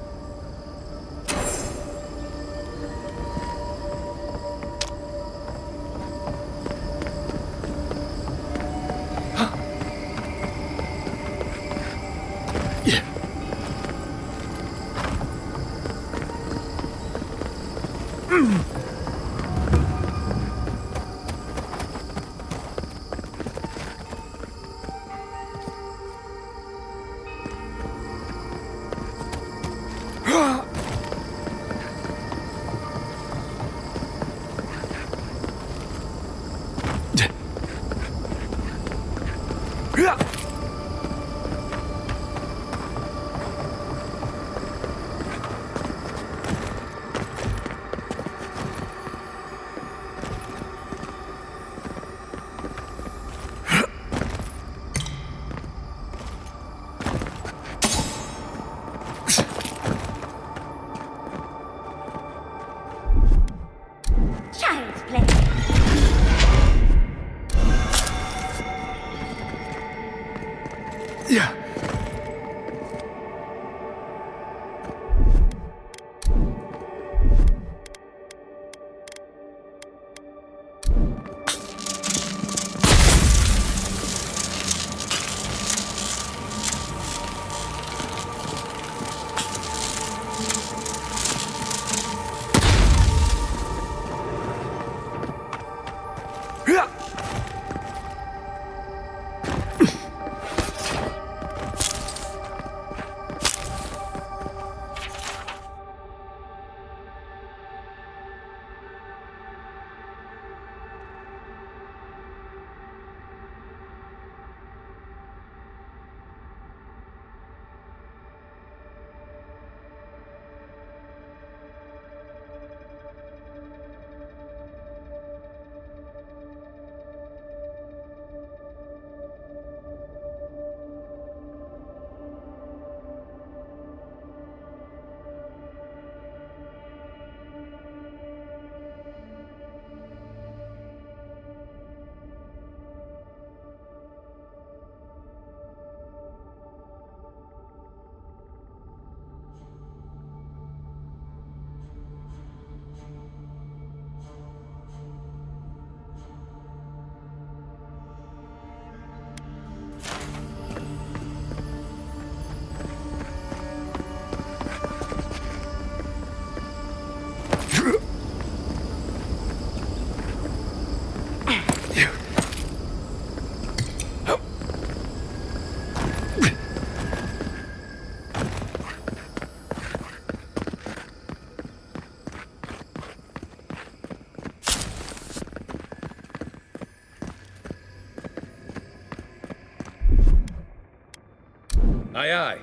Aye, aye.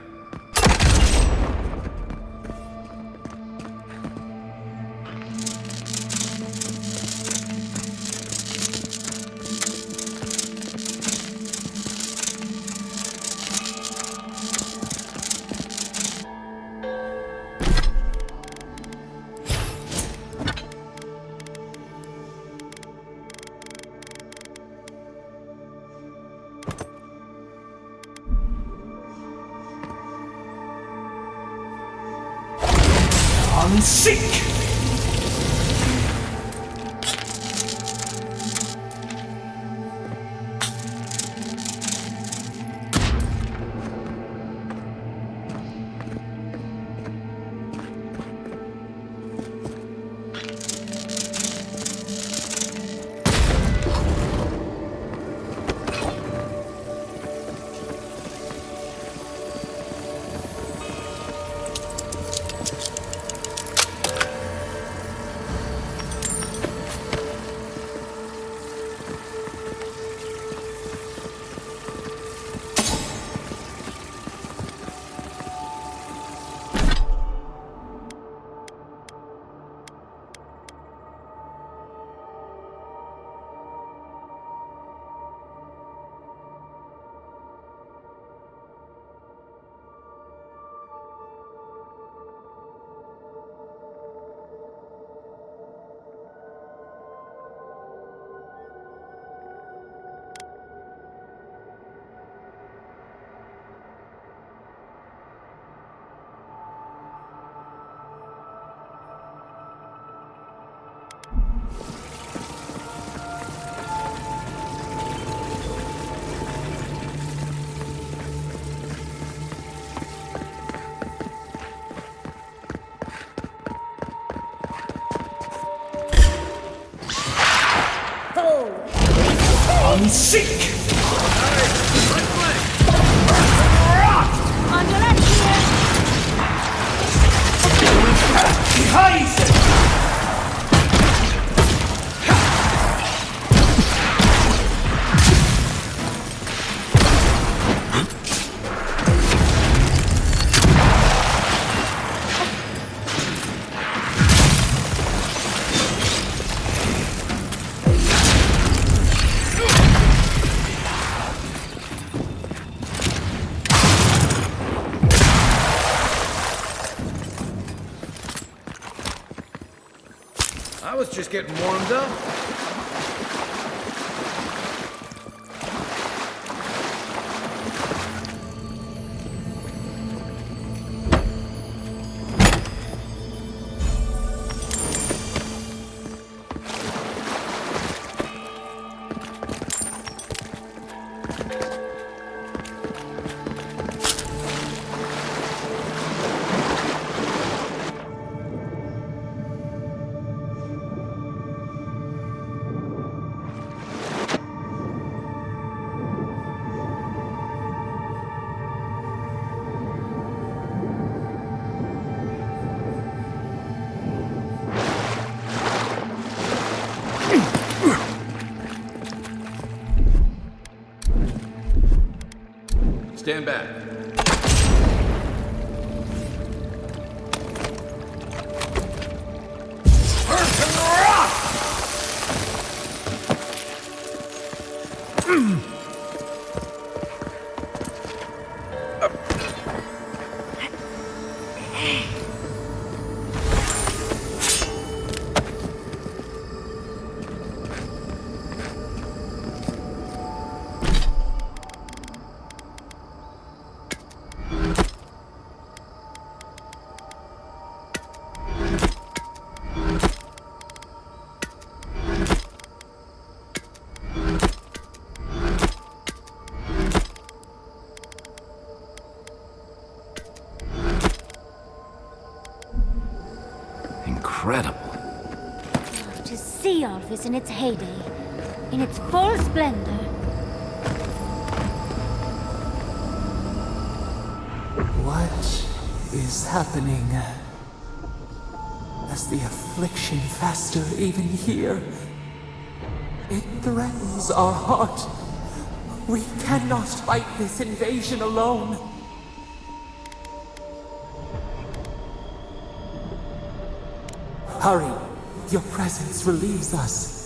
Seek! Seek! On your left here! Behind! I was just getting warmed up. Stand back. Incredible. To see all this in its heyday, in its full splendor. What is happening? As the affliction fester even here, it threatens our heart. We cannot fight this invasion alone. Hurry! Your presence relieves us.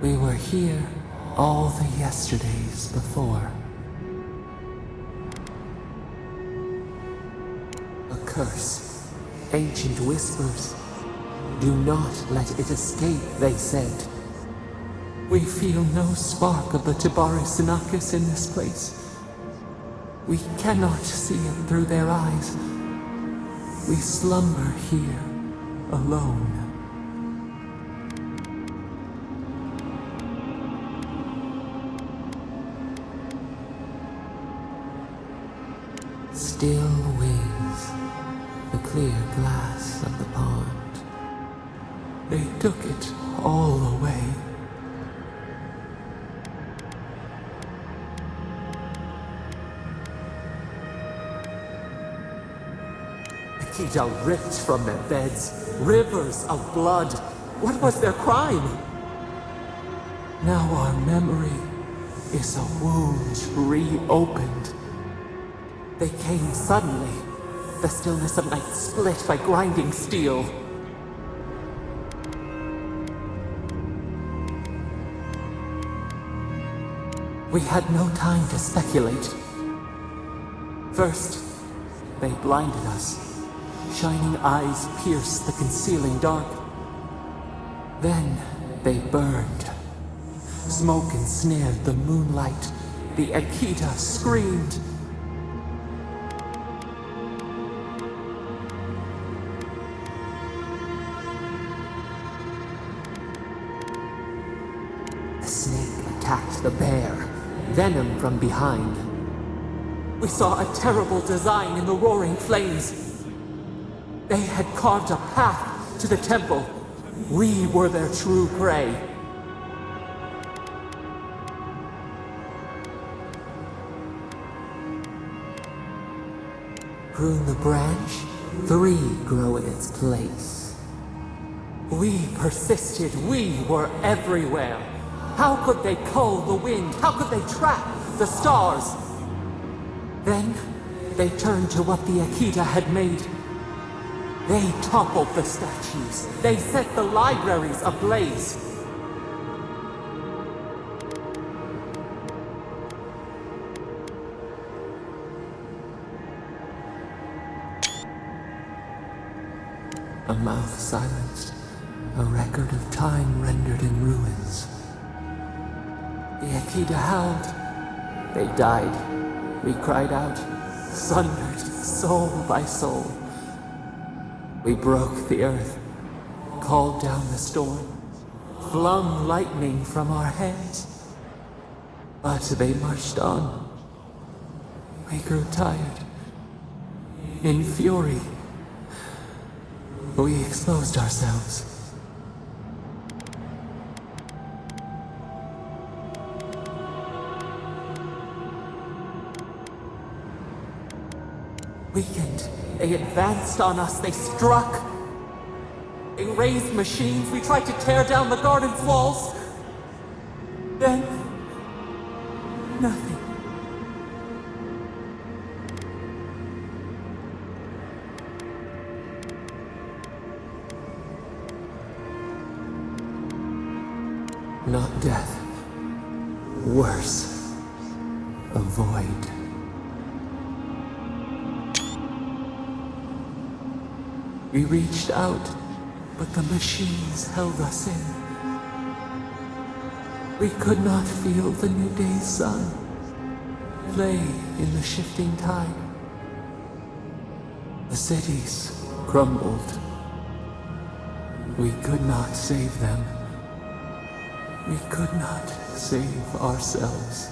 We were here all the yesterdays before. A curse. Ancient whispers. Do not let it escape, they said. We feel no spark of the Tibaris Inachus in this place. We cannot see it through their eyes. We slumber here, alone. Still wings, the clear glass of the pond. They took it all away. Akita ripped from their beds, rivers of blood. What was their crime? Now our memory is a wound reopened. They came suddenly, the stillness of night split by grinding steel. We had no time to speculate. First, they blinded us. Shining eyes pierced the concealing dark. Then they burned. Smoke ensnared the moonlight. The Akita screamed. The snake attacked the bear, venom from behind. We saw a terrible design in the roaring flames. They had carved a path to the temple. We were their true prey. Prune the branch, 3 grow in its place. We persisted, we were everywhere. How could they cull the wind? How could they trap the stars? Then, they turned to what the Akita had made. They toppled the statues. They set the libraries ablaze. A mouth silenced, a record of time rendered in ruins. The Akita howled. They died. We cried out, sundered soul by soul. We broke the earth, called down the storm, flung lightning from our hands. But they marched on. We grew tired. In fury, we exposed ourselves. Weakened, they advanced on us, they struck. They raised machines, we tried to tear down the garden's walls. Then, nothing. Not death. Worse. A void. We reached out, but the machines held us in. We could not feel the new day's sun. Lay in the shifting tide. The cities crumbled. We could not save them. We could not save ourselves.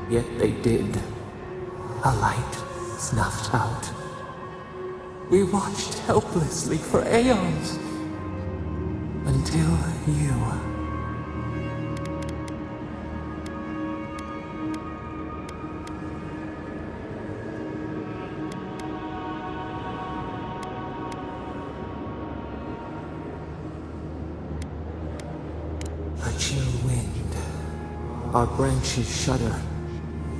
Yet they did. A light snuffed out. We watched helplessly for aeons. Until you. A chill wind. Our branches shudder.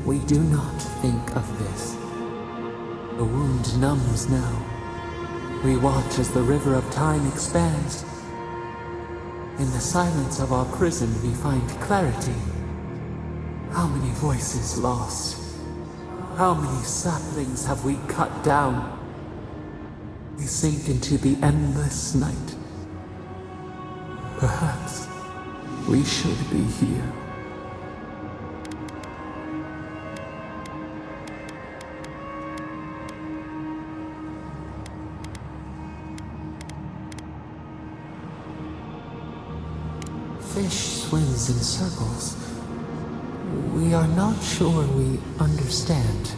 We do not think of this. The wound numbs now. We watch as the river of time expands. In the silence of our prison, we find clarity. How many voices lost? How many saplings have we cut down? We sink into the endless night. Perhaps we should be here. Fish swims in circles. We are not sure we understand.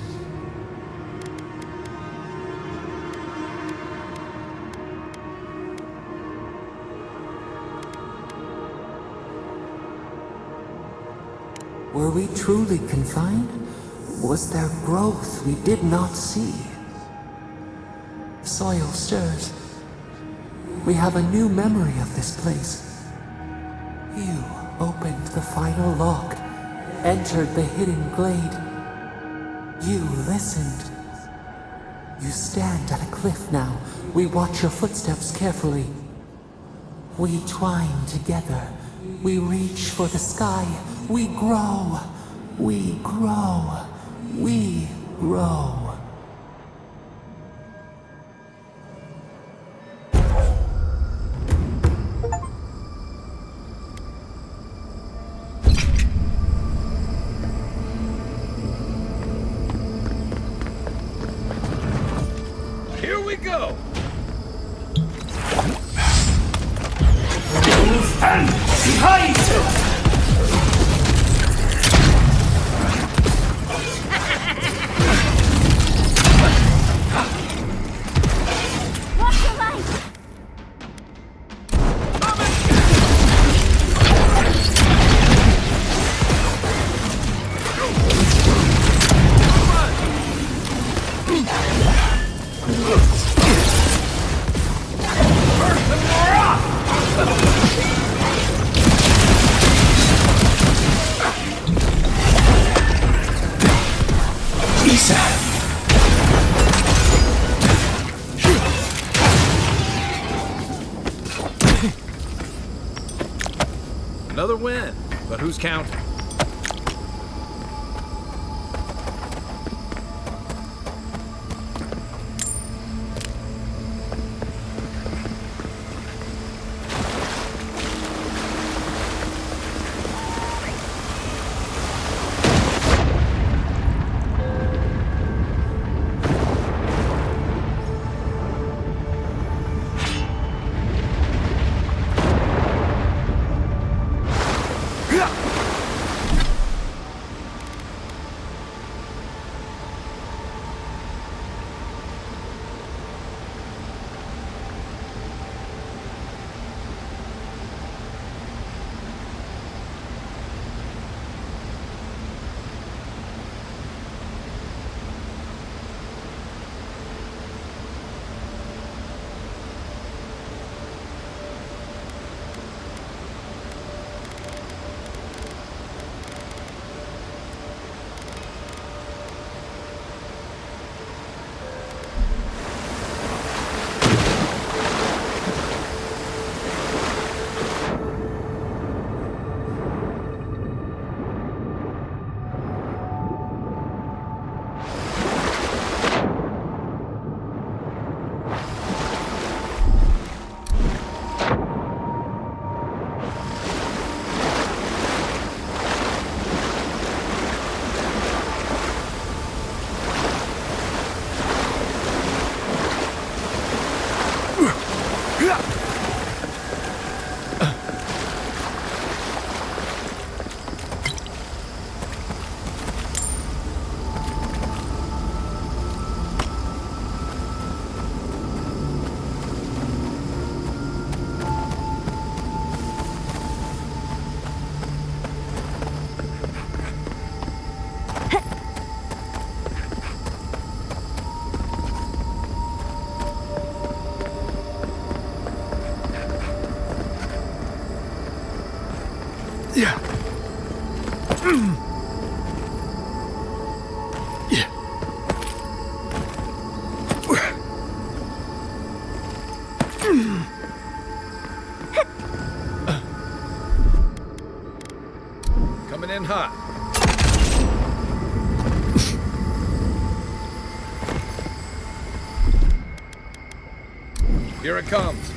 Were we truly confined? Was there growth we did not see? The soil stirs. We have a new memory of this place. You opened the final lock, entered the hidden glade. You listened. You stand at a cliff now. We watch your footsteps carefully. We twine together. We reach for the sky. We grow. We grow. We grow. Here we go! Stand behind! Watch your right! Another win, but who's counting? Here it comes.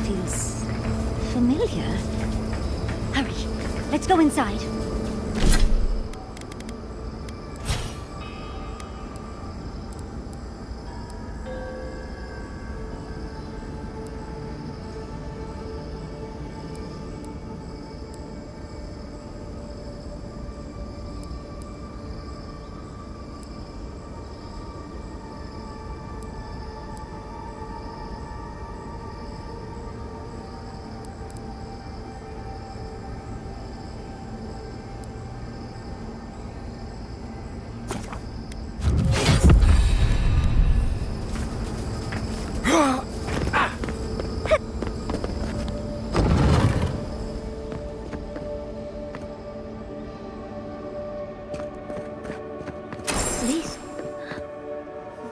feels familiar. Hurry, let's go inside.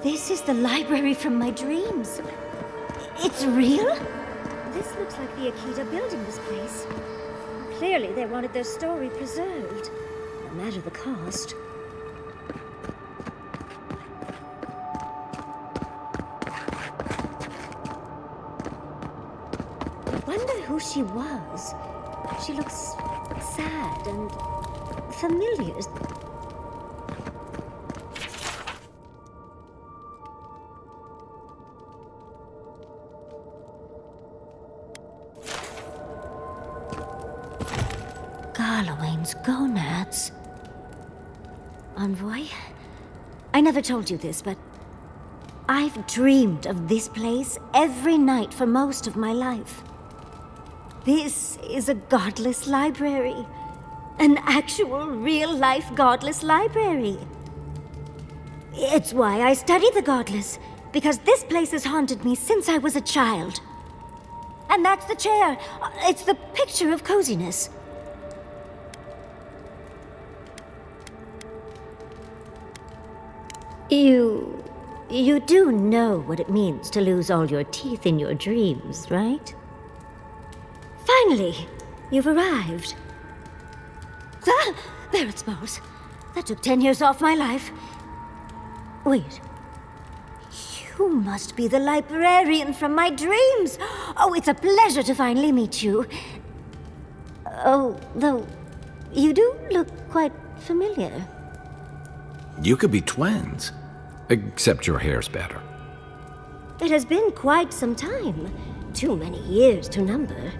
This is the library from my dreams. It's real? This looks like the Akita building this place. Clearly they wanted their story preserved, no matter the cost. I wonder who she was. She looks sad and familiar. Garlowayne's gonads. Envoy? I never told you this, but I've dreamed of this place every night for most of my life. This is a godless library. An actual, real-life godless library. It's why I study the godless, because this place has haunted me since I was a child. And that's the chair. It's the picture of coziness. You do know what it means to lose all your teeth in your dreams, right? Finally, you've arrived. Ah, there it smells. That took 10 years off my life. Wait. You must be the librarian from my dreams. Oh, it's a pleasure to finally meet you. Oh, though, you do look quite familiar. You could be twins. Except your hair's better. It has been quite some time. Too many years to number.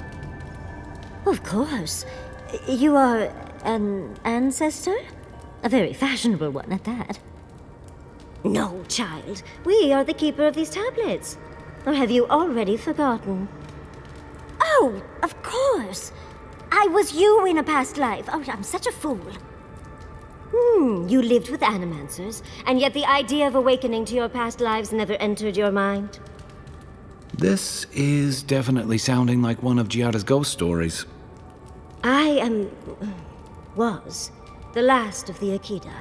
Of course. You are an ancestor? A very fashionable one at that. No, child. We are the keeper of these tablets. Or have you already forgotten? Oh, of course. I was you in a past life. Oh, I'm such a fool. You lived with animancers, and yet the idea of awakening to your past lives never entered your mind? This is definitely sounding like one of Giada's ghost stories. Was the last of the Akita.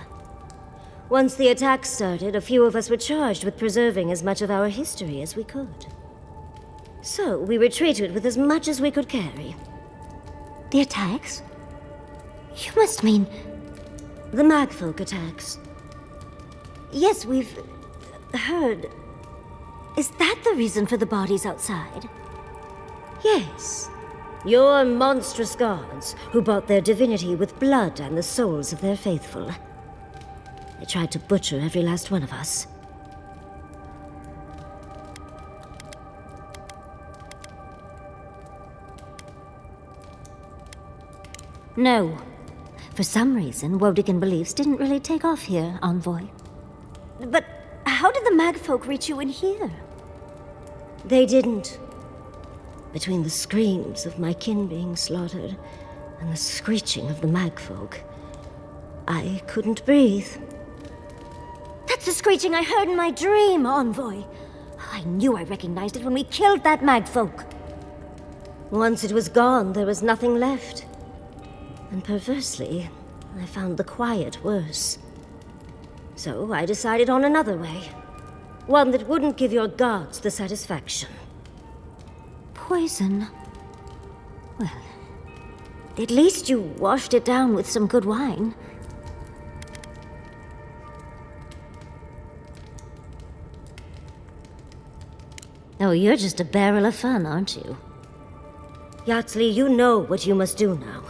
Once the attack started, a few of us were charged with preserving as much of our history as we could. So we retreated with as much as we could carry. The attacks? You must mean the Magfolk attacks. Yes, we've heard. Is that the reason for the bodies outside? Yes. Your monstrous gods, who bought their divinity with blood and the souls of their faithful. They tried to butcher every last one of us. No. For some reason, Wodigan beliefs didn't really take off here, Envoy. But how did the Magfolk reach you in here? They didn't. Between the screams of my kin being slaughtered and the screeching of the Magfolk, I couldn't breathe. That's the screeching I heard in my dream, Envoy. I knew I recognized it when we killed that Magfolk. Once it was gone, there was nothing left. And perversely, I found the quiet worse. So I decided on another way. One that wouldn't give your gods the satisfaction. Poison? Well, at least you washed it down with some good wine. Oh, you're just a barrel of fun, aren't you? Yardley, you know what you must do now.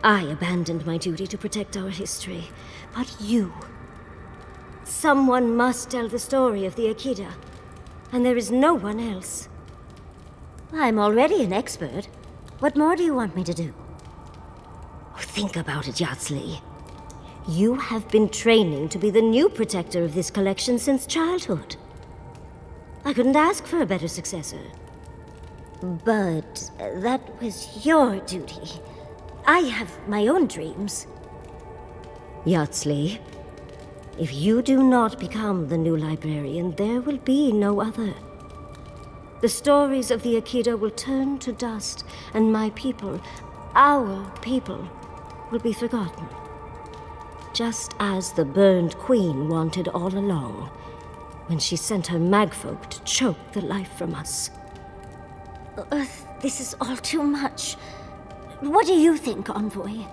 I abandoned my duty to protect our history, but you... Someone must tell the story of the Akida, and there is no one else. I'm already an expert. What more do you want me to do? Think about it, Yardley. You have been training to be the new protector of this collection since childhood. I couldn't ask for a better successor. But that was your duty. I have my own dreams. Yardley, if you do not become the new librarian, there will be no other. The stories of the Akida will turn to dust, and my people, our people, will be forgotten. Just as the burned queen wanted all along, when she sent her magfolk to choke the life from us. This is all too much. What do you think, Envoy?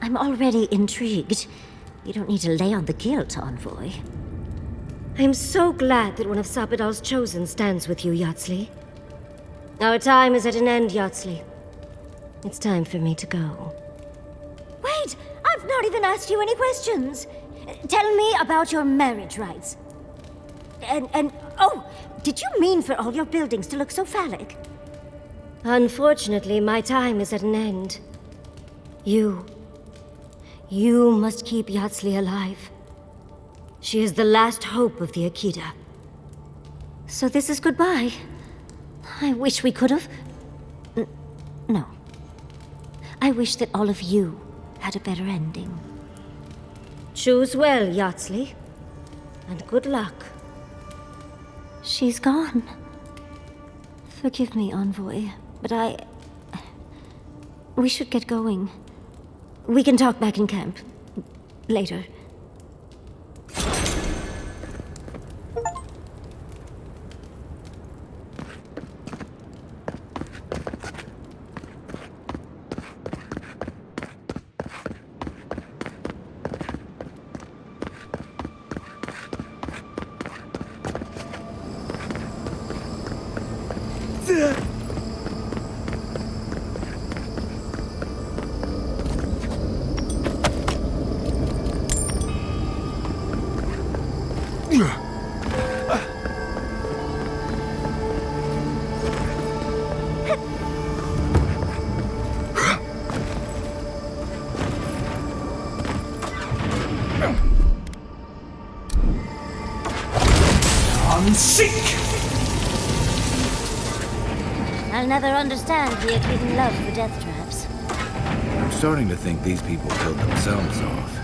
I'm already intrigued. You don't need to lay on the guilt, Envoy. I'm so glad that one of Sapadal's chosen stands with you, Yardley. Our time is at an end, Yardley. It's time for me to go. Wait! I've not even asked you any questions! Tell me about your marriage rites. Oh, did you mean for all your buildings to look so phallic? Unfortunately, my time is at an end. You must keep Yardley alive. She is the last hope of the Akida. So this is goodbye. I wish we could have... No. I wish that all of you had a better ending. Choose well, Yardley. And good luck. She's gone. Forgive me, Envoy, but we should get going. We can talk back in camp. Later. I'll never understand the Akidan love for death traps. I'm starting to think these people killed themselves off.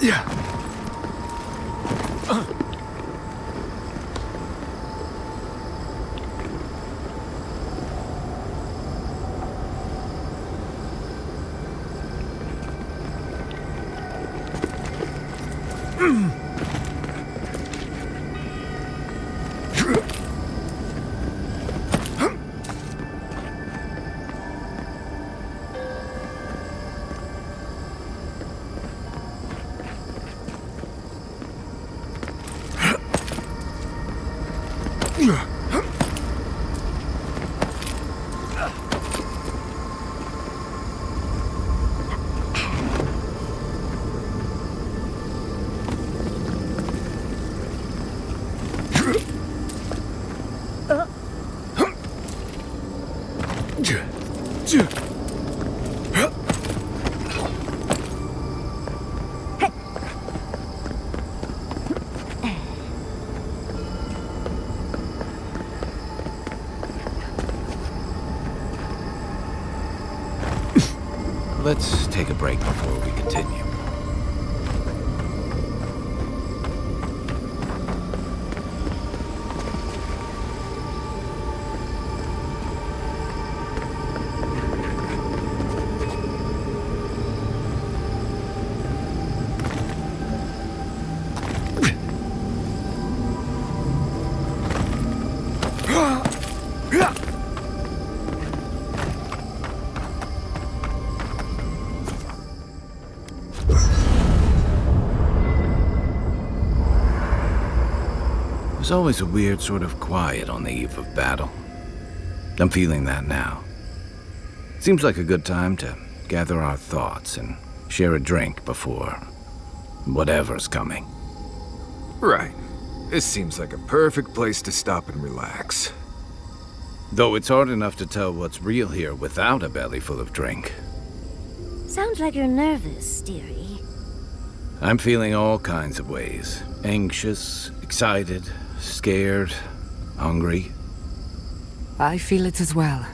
Yeah. Let's take a break before we continue. There's always a weird sort of quiet on the eve of battle. I'm feeling that now. Seems like a good time to gather our thoughts and share a drink before whatever's coming. Right. This seems like a perfect place to stop and relax. Though it's hard enough to tell what's real here without a belly full of drink. Sounds like you're nervous, dearie. I'm feeling all kinds of ways. Anxious, excited, scared, hungry. I feel it as well.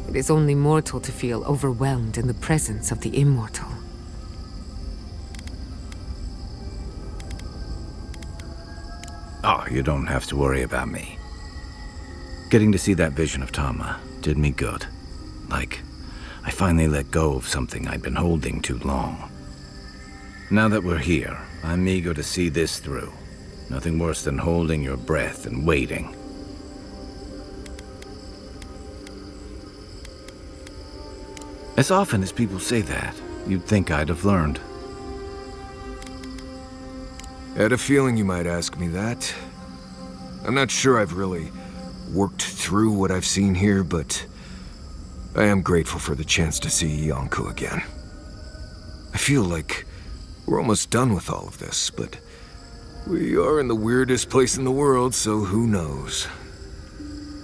It is only mortal to feel overwhelmed in the presence of the immortal. Oh, you don't have to worry about me. Getting to see that vision of Tama did me good. Like, I finally let go of something I'd been holding too long. Now that we're here, I'm eager to see this through. Nothing worse than holding your breath and waiting. As often as people say that, you'd think I'd have learned. I had a feeling you might ask me that. I'm not sure I've really worked through what I've seen here, but I am grateful for the chance to see Yonko again. I feel like we're almost done with all of this, but we are in the weirdest place in the world, so who knows?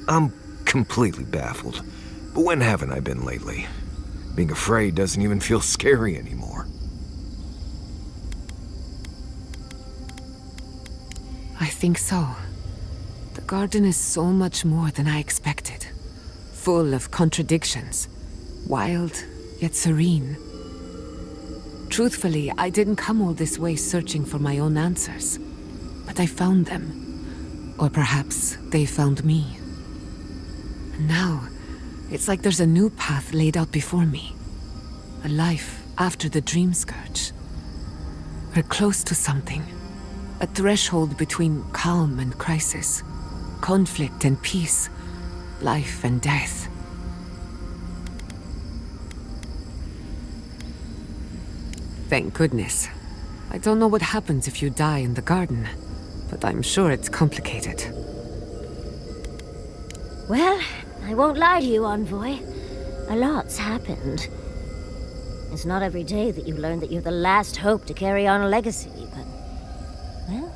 I'm completely baffled, but when haven't I been lately? Being afraid doesn't even feel scary anymore. I think so. The garden is so much more than I expected. Full of contradictions. Wild, yet serene. Truthfully, I didn't come all this way searching for my own answers. But I found them. Or perhaps they found me. And now, it's like there's a new path laid out before me. A life after the dream scourge. We're close to something. A threshold between calm and crisis. Conflict and peace. Life and death. Thank goodness. I don't know what happens if you die in the garden, but I'm sure it's complicated. Well, I won't lie to you, Envoy. A lot's happened. It's not every day that you learn that you're the last hope to carry on a legacy, but... well,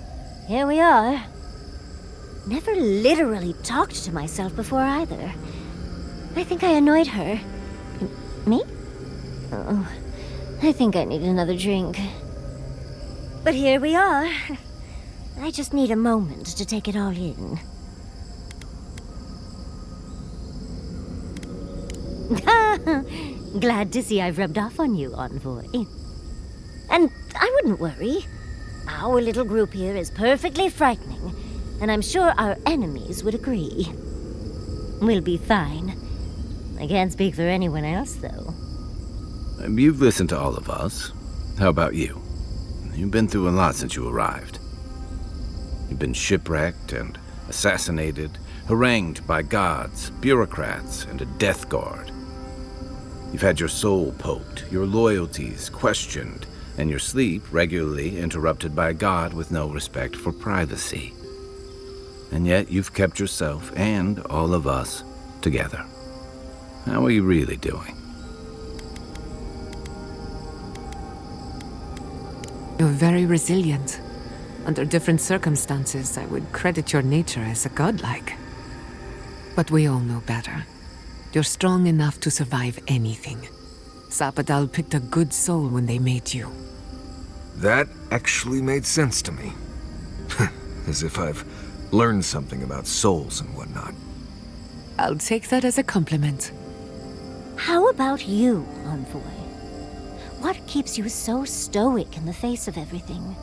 here we are. Never literally talked to myself before either. I think I annoyed her. Me? Oh, I think I need another drink. But here we are. I just need a moment to take it all in. Glad to see I've rubbed off on you, Envoy. And I wouldn't worry. Our little group here is perfectly frightening, and I'm sure our enemies would agree. We'll be fine. I can't speak for anyone else, though. You've listened to all of us. How about you? You've been through a lot since you arrived. You've been shipwrecked and assassinated, harangued by gods, bureaucrats, and a death guard. You've had your soul poked, your loyalties questioned, and your sleep regularly interrupted by a god with no respect for privacy. And yet you've kept yourself and all of us together. How are you really doing? You're very resilient. Under different circumstances, I would credit your nature as a godlike. But we all know better. You're strong enough to survive anything. Sapadal picked a good soul when they made you. That actually made sense to me. As if I've learned something about souls and whatnot. I'll take that as a compliment. How about you, Envoy? What keeps you so stoic in the face of everything?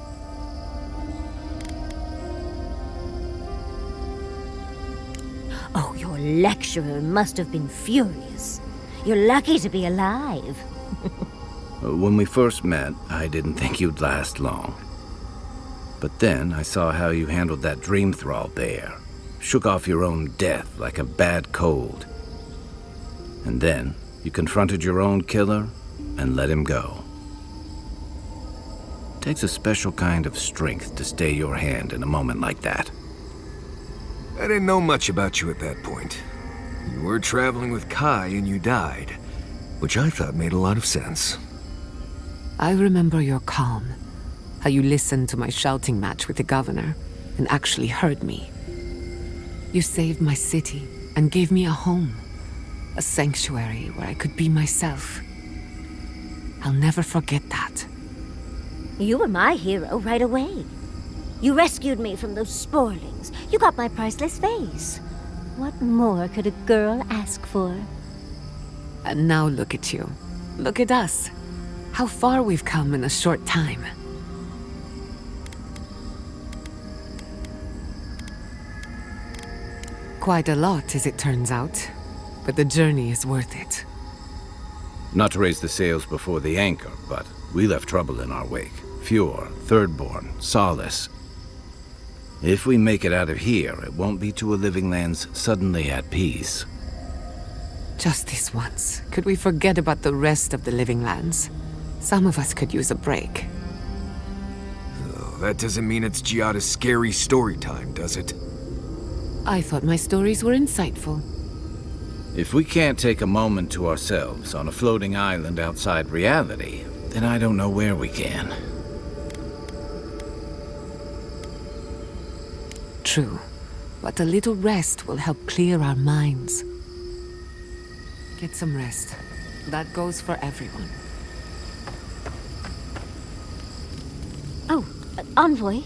Oh, your lecturer must have been furious. You're lucky to be alive. When we first met, I didn't think you'd last long. But then I saw how you handled that dream thrall bear. Shook off your own death like a bad cold. And then you confronted your own killer and let him go. It takes a special kind of strength to stay your hand in a moment like that. I didn't know much about you at that point. You were traveling with Kai and you died, which I thought made a lot of sense. I remember your calm. How you listened to my shouting match with the governor and actually heard me. You saved my city and gave me a home. A sanctuary where I could be myself. I'll never forget that. You were my hero right away. You rescued me from those sporlings. You got my priceless vase. What more could a girl ask for? And now look at you. Look at us. How far we've come in a short time. Quite a lot, as it turns out. But the journey is worth it. Not to raise the sails before the anchor, but we left trouble in our wake. Fjord, Thirdborn, Solace. If we make it out of here, it won't be to a living land's suddenly at peace. Just this once. Could we forget about the rest of the living lands? Some of us could use a break. Oh, that doesn't mean it's Giada's scary story time, does it? I thought my stories were insightful. If we can't take a moment to ourselves on a floating island outside reality, then I don't know where we can. True, but a little rest will help clear our minds. Get some rest. That goes for everyone. Oh, Envoy.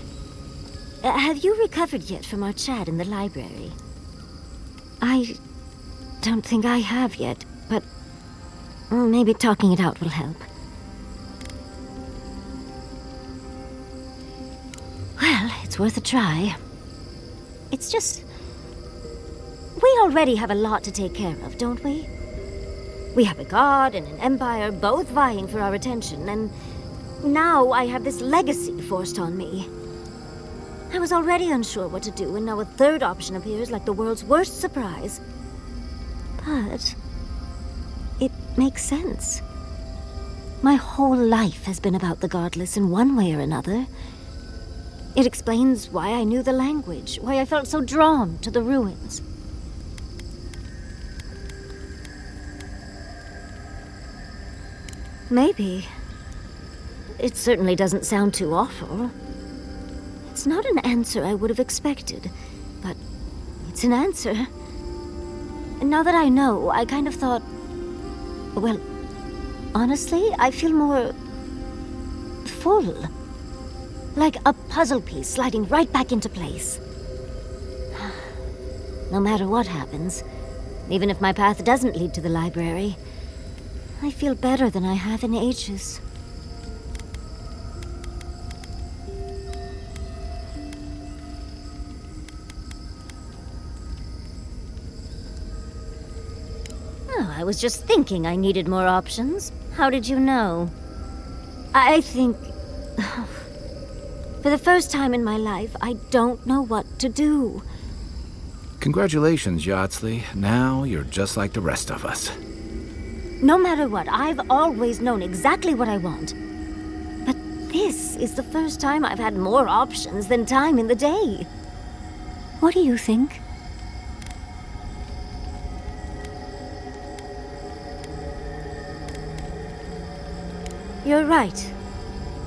Have you recovered yet from our chat in the library? I don't think I have yet, but maybe talking it out will help. Well, it's worth a try. It's just... we already have a lot to take care of, don't we? We have a god and an empire both vying for our attention, and now I have this legacy forced on me. I was already unsure what to do, and now a third option appears like the world's worst surprise. But it makes sense. My whole life has been about the godless in one way or another. It explains why I knew the language, why I felt so drawn to the ruins. Maybe. It certainly doesn't sound too awful. It's not an answer I would have expected, but it's an answer. And now that I know, I kind of thought... well, honestly, I feel more... full. Like a puzzle piece sliding right back into place. No matter what happens, even if my path doesn't lead to the library, I feel better than I have in ages. Oh, I was just thinking I needed more options. How did you know? I think... for the first time in my life, I don't know what to do. Congratulations, Yardsley. Now you're just like the rest of us. No matter what, I've always known exactly what I want. But this is the first time I've had more options than time in the day. What do you think? You're right.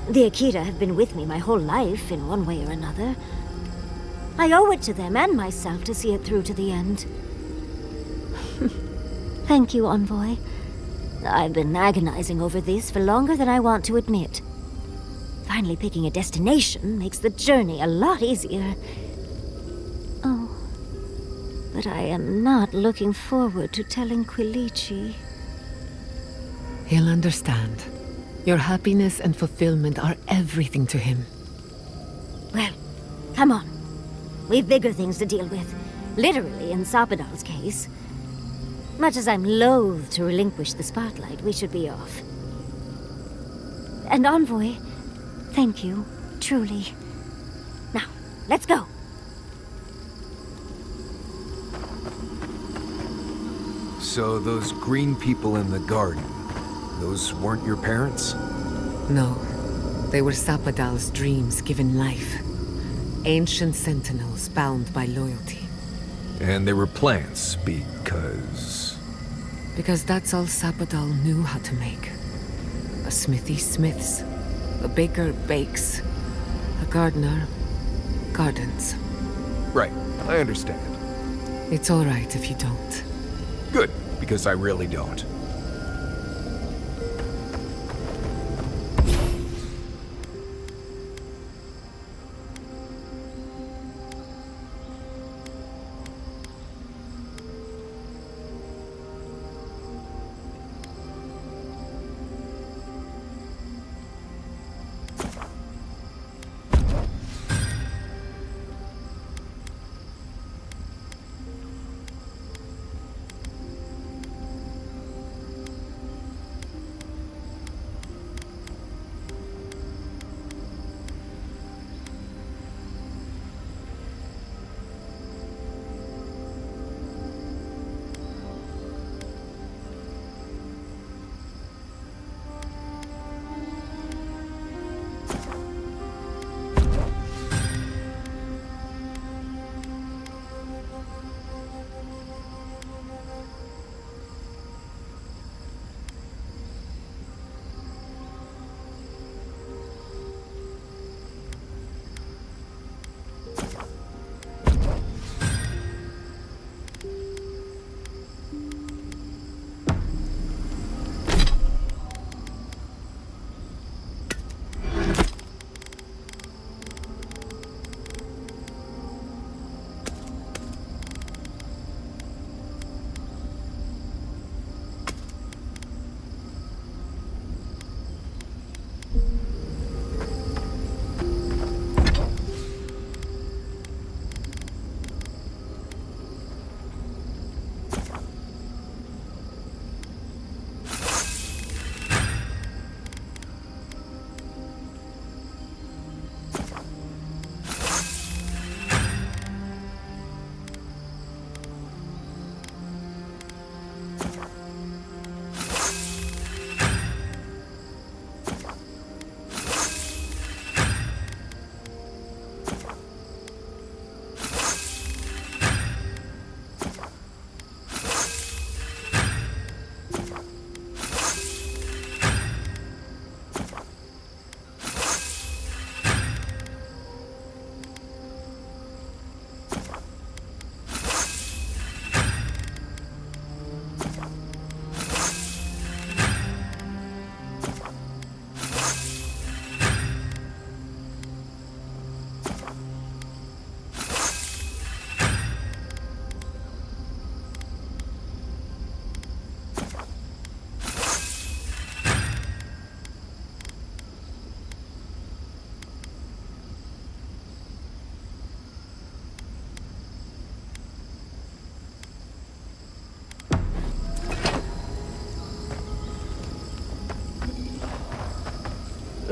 The Akira have been with me my whole life, in one way or another. I owe it to them and myself to see it through to the end. Thank you, Envoy. I've been agonizing over this for longer than I want to admit. Finally picking a destination makes the journey a lot easier. Oh, but I am not looking forward to telling Quilici. He'll understand. Your happiness and fulfillment are everything to him. Well, come on. We've bigger things to deal with. Literally, in Sapadal's case. Much as I'm loath to relinquish the spotlight, we should be off. And Envoy, thank you, truly. Now, let's go. So those green people in the garden, those weren't your parents? No. They were Sapadal's dreams given life. Ancient sentinels bound by loyalty. And they were plants because... Because that's all Sapadal knew how to make. A smithy smiths. A baker bakes. A gardener gardens. Right, I understand. It's all right if you don't. Good, because I really don't.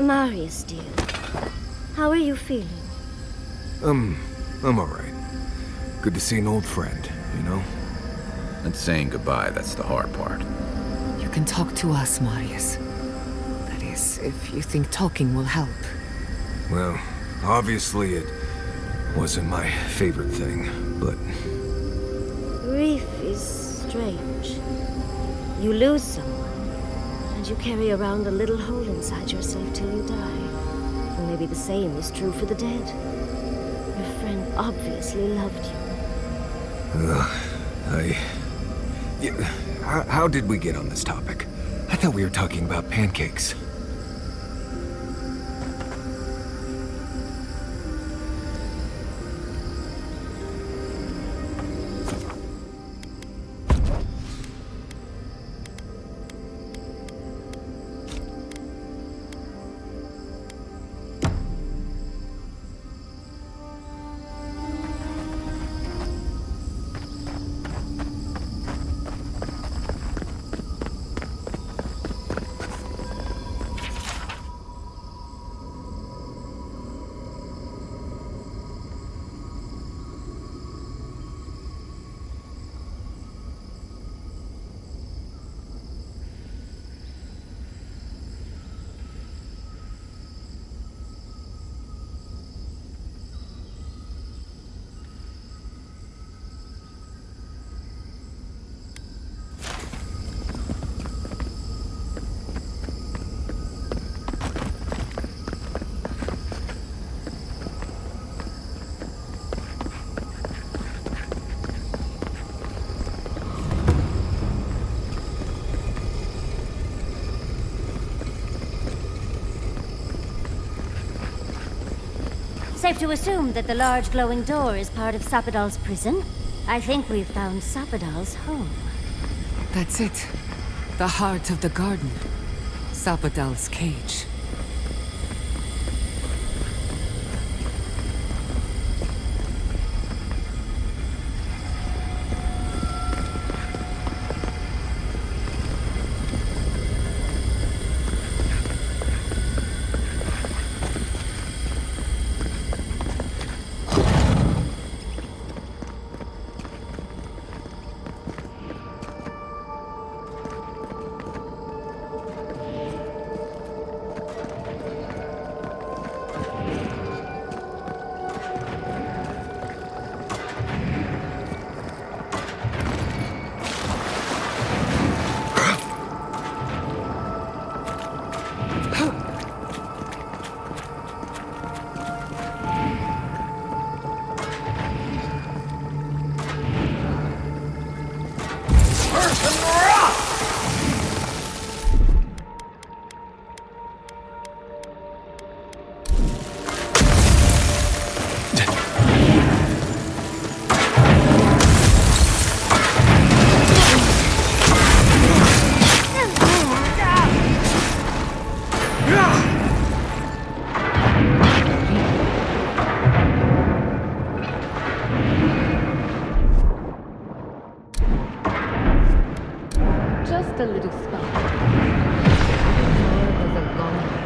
Marius, dear. How are you feeling? I'm alright. Good to see an old friend, you know? And saying goodbye, that's the hard part. You can talk to us, Marius. That is, if you think talking will help. Well, obviously it Wasn't my favorite thing, but... Grief is strange. You lose someone, and you carry around a little hole inside yourself till you die. And maybe the same is true for the dead. Your friend obviously loved you. How did we get on this topic? I thought we were talking about pancakes. Safe to assume that the large glowing door is part of Sapadal's prison? I think we've found Sapadal's home. That's it. The heart of the garden. Sapadal's cage. Just a little spot. More was a long way.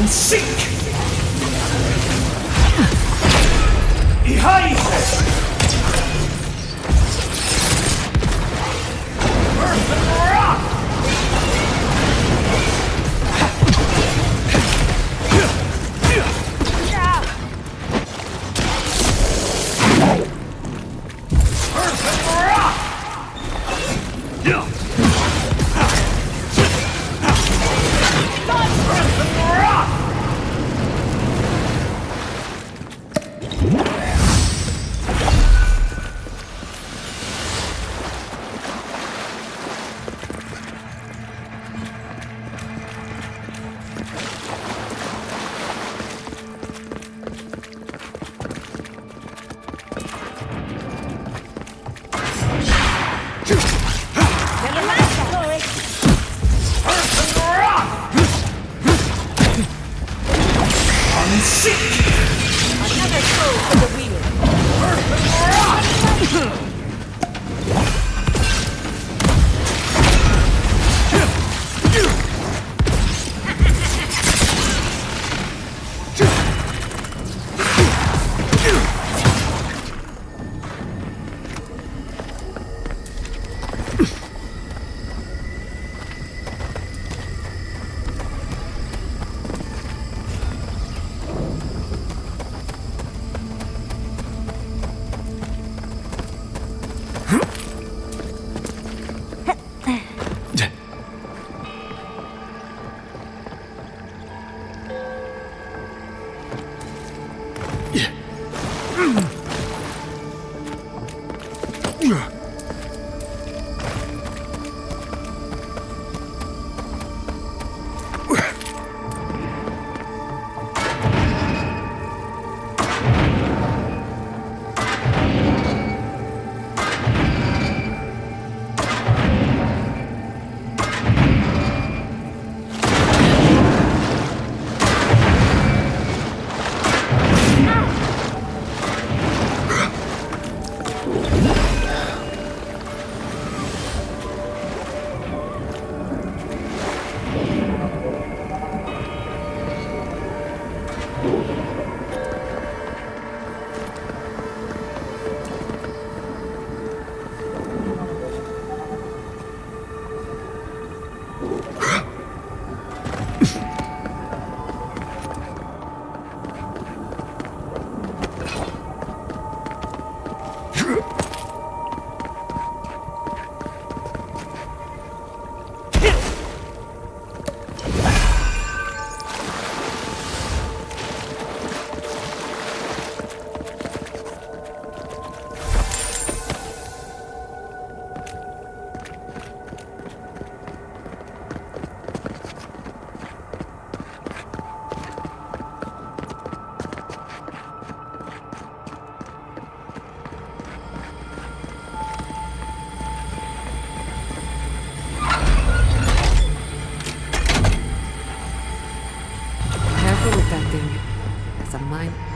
Seek! Behind! Earth and rock! Earth and rock! Earth and rock!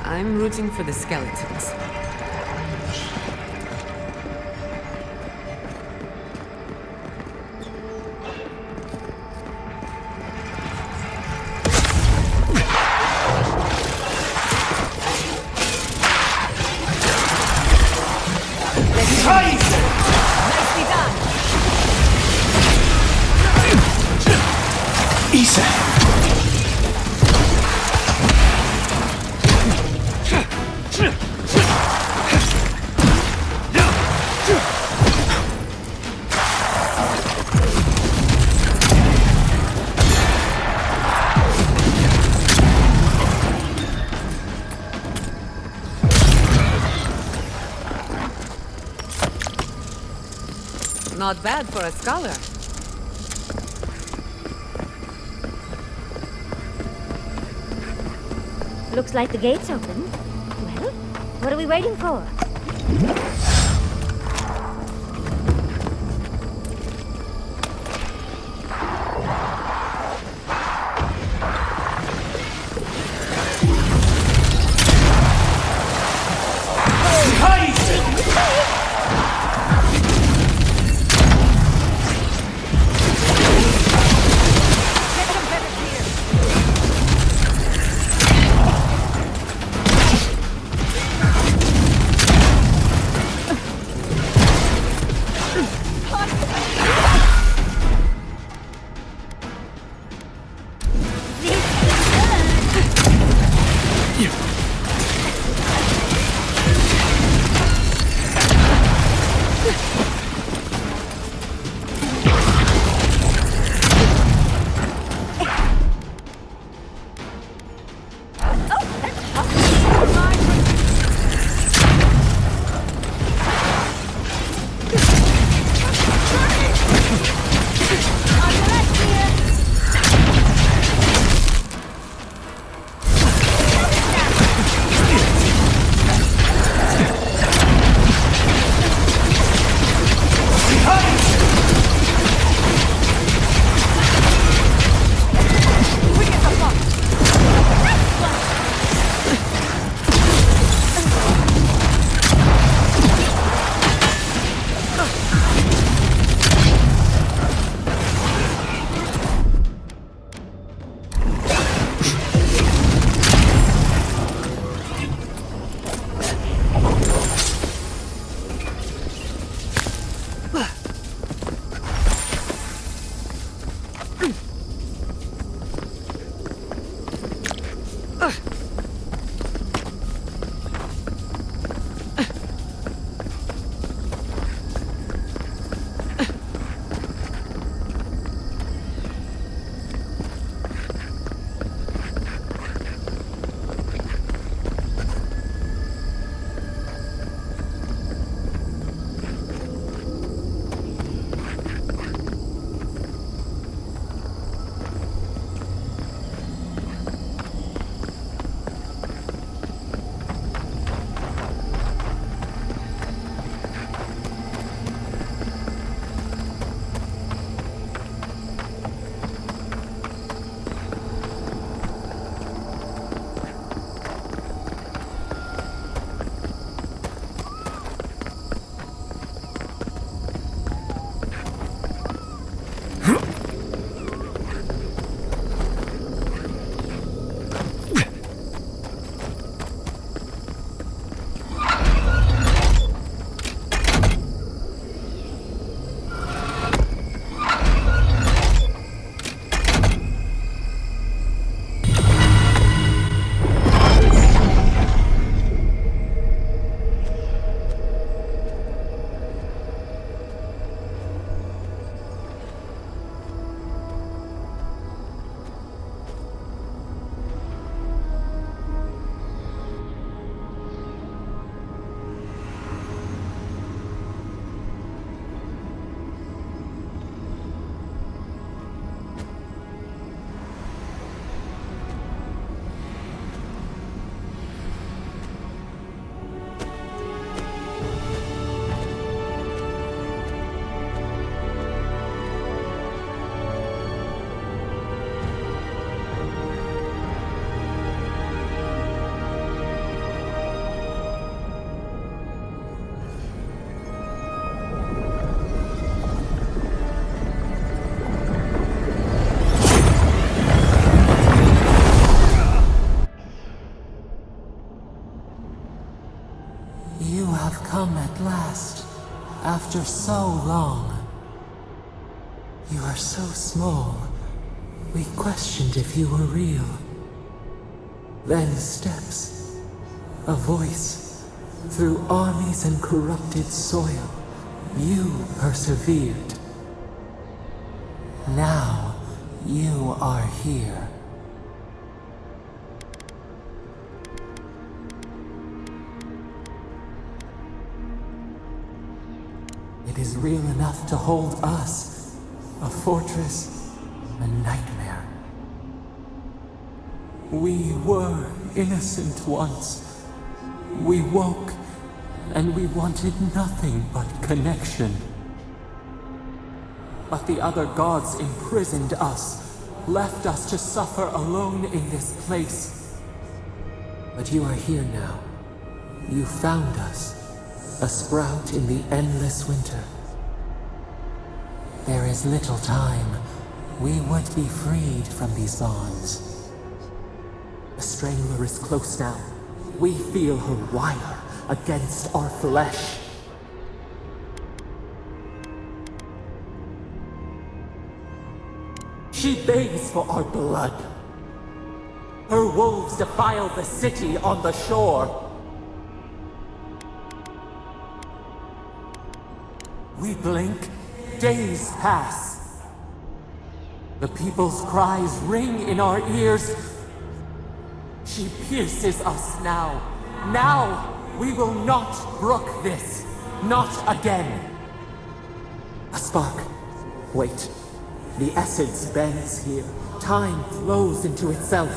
I'm rooting for the skeletons. Nicely done! Isa! Not bad for a scholar. Looks like the gate's open. Well, what are we waiting for? last, after so long. You are so small. We questioned if you were real. Then steps, a voice, through armies and corrupted soil. You persevered. Now, you are here. It is real enough to hold us, a fortress, a nightmare. We were innocent once. We woke, and we wanted nothing but connection. But the other gods imprisoned us, left us to suffer alone in this place. But you are here now. You found us, a sprout in the endless winter. There is little time. We would be freed from these bonds. The strangler is close now. We feel her wire against our flesh. She begs for our blood. Her wolves defile the city on the shore. We blink, days pass. The people's cries ring in our ears. She pierces us now. Now, we will not brook this. Not again. A spark. Wait. The essence bends here. Time flows into itself.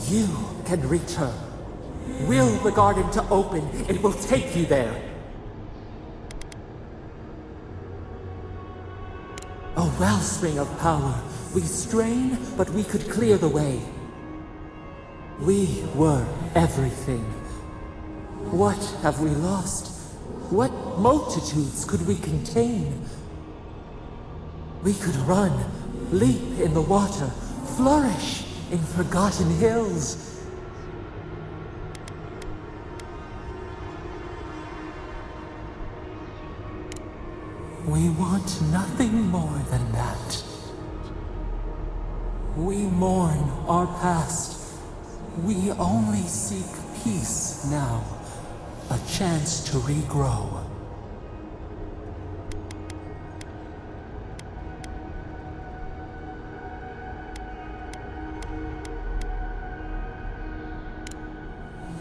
You can reach her. Will the garden to open. It will take you there. A wellspring of power. We strain, but we could clear the way. We were everything. What have we lost? What multitudes could we contain? We could run, leap in the water, flourish in forgotten hills. We want nothing more than that. We mourn our past. We only seek peace now, a chance to regrow.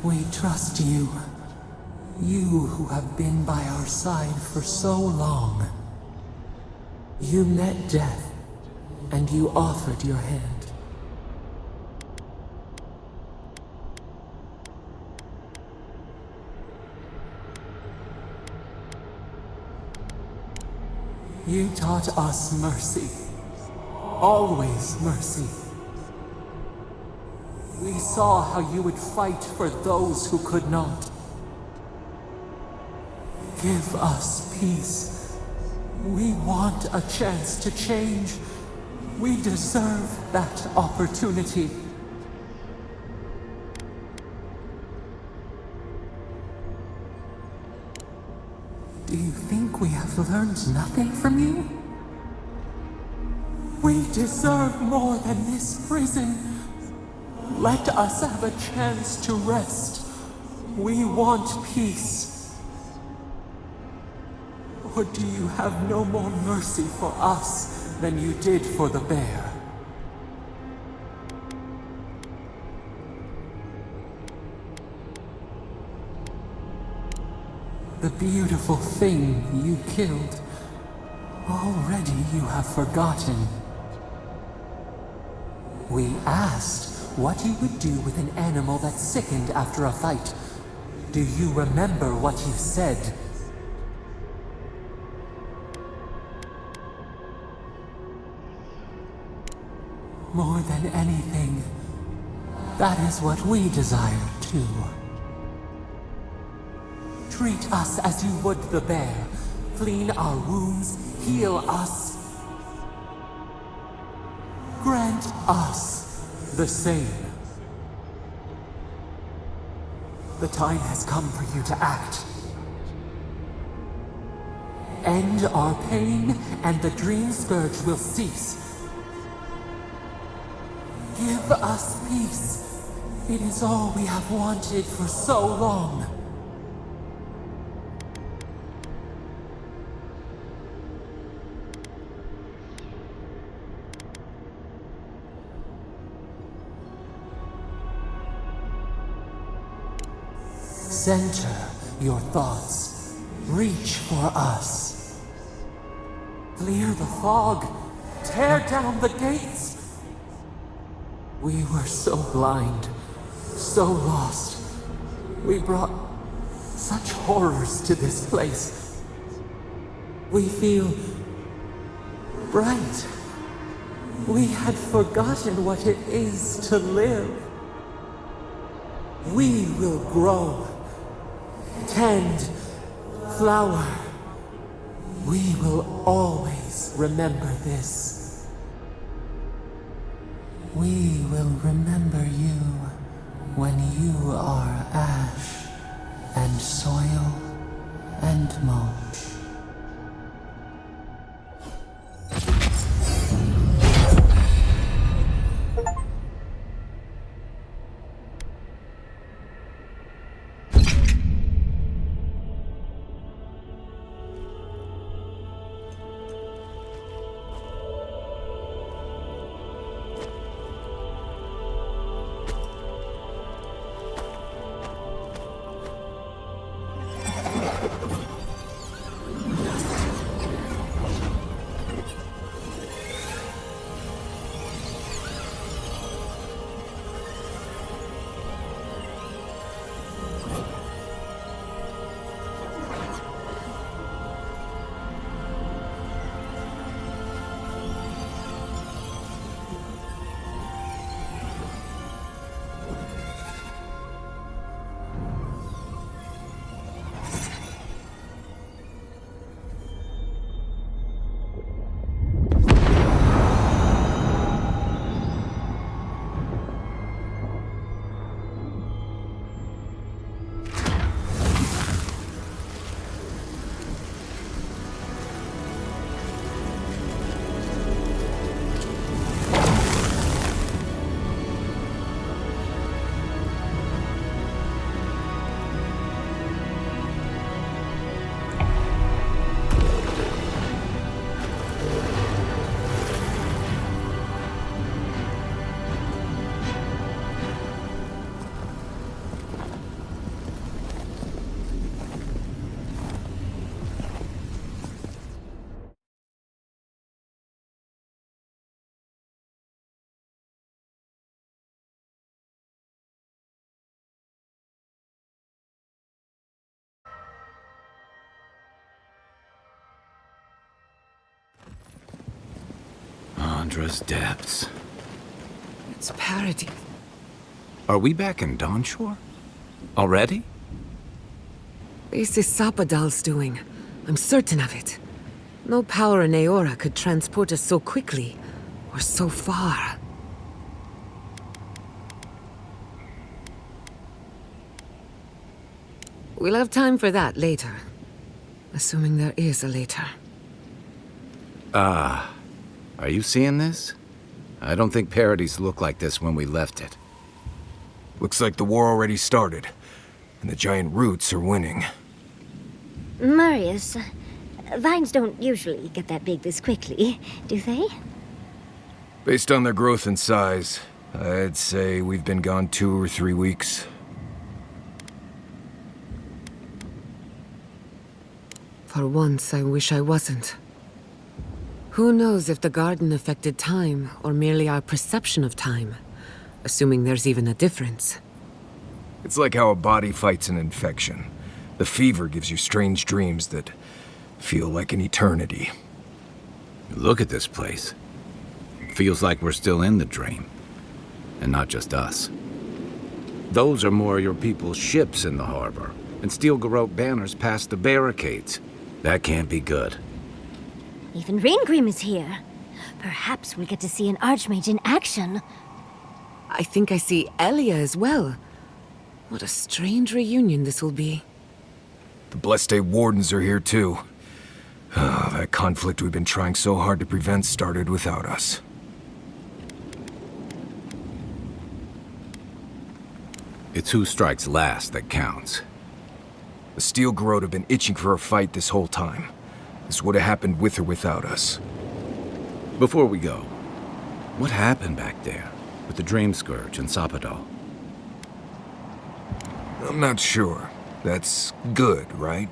We trust you. You who have been by our side for so long. You met death, and you offered your hand. You taught us mercy. Always mercy. We saw how you would fight for those who could not. Give us peace. We want a chance to change. We deserve that opportunity. Do you think we have learned nothing from you? We deserve more than this prison. Let us have a chance to rest. We want peace. Or do you have no more mercy for us than you did for the bear? The beautiful thing you killed, already you have forgotten. We asked what you would do with an animal that sickened after a fight. Do you remember what you said? More than anything, that is what we desire too. Treat us as you would the bear. Clean our wounds, heal us. Grant us the same. The time has come for you to act. end our pain, and the dream scourge will cease. Give us peace. It is all we have wanted for so long. Center your thoughts. Reach for us. Clear the fog. Tear down the gates. We were so blind, so lost. We brought such horrors to this place. We feel bright. We had forgotten what it is to live. We will grow. Tend, flower. We will always remember this. We will remember you when you are ash and soil and mulch. Andra's depths. It's Paradis. Are we back in Dawnshore? Already? This is Sapadal's doing. I'm certain of it. No power in Aora could transport us so quickly, or so far. We'll have time for that later. Assuming there is a later. Are you seeing this? I don't think Paradis looked like this when we left it. Looks like the war already started, and the giant roots are winning. Marius, vines don't usually get that big this quickly, do they? Based on their growth and size, I'd say we've been gone 2 or 3 weeks. For once, I wish I wasn't. Who knows if the garden affected time, or merely our perception of time? Assuming there's even a difference. It's like how a body fights an infection. The fever gives you strange dreams that feel like an eternity. Look at this place. It feels like we're still in the dream. And not just us. Those are more your people's ships in the harbor, and steel garrote banners past the barricades. That can't be good. Even Reingrim is here. Perhaps we'll get to see an Archmage in action. I think I see Elia as well. What a strange reunion this will be. The Blessed Wardens are here too. That conflict we've been trying so hard to prevent started without us. It's who strikes last that counts. The Steel Garrote have been itching for a fight this whole time. This would have happened with or without us. Before we go, what happened back there with the Dream Scourge and Sapadal? I'm not sure. That's good, right?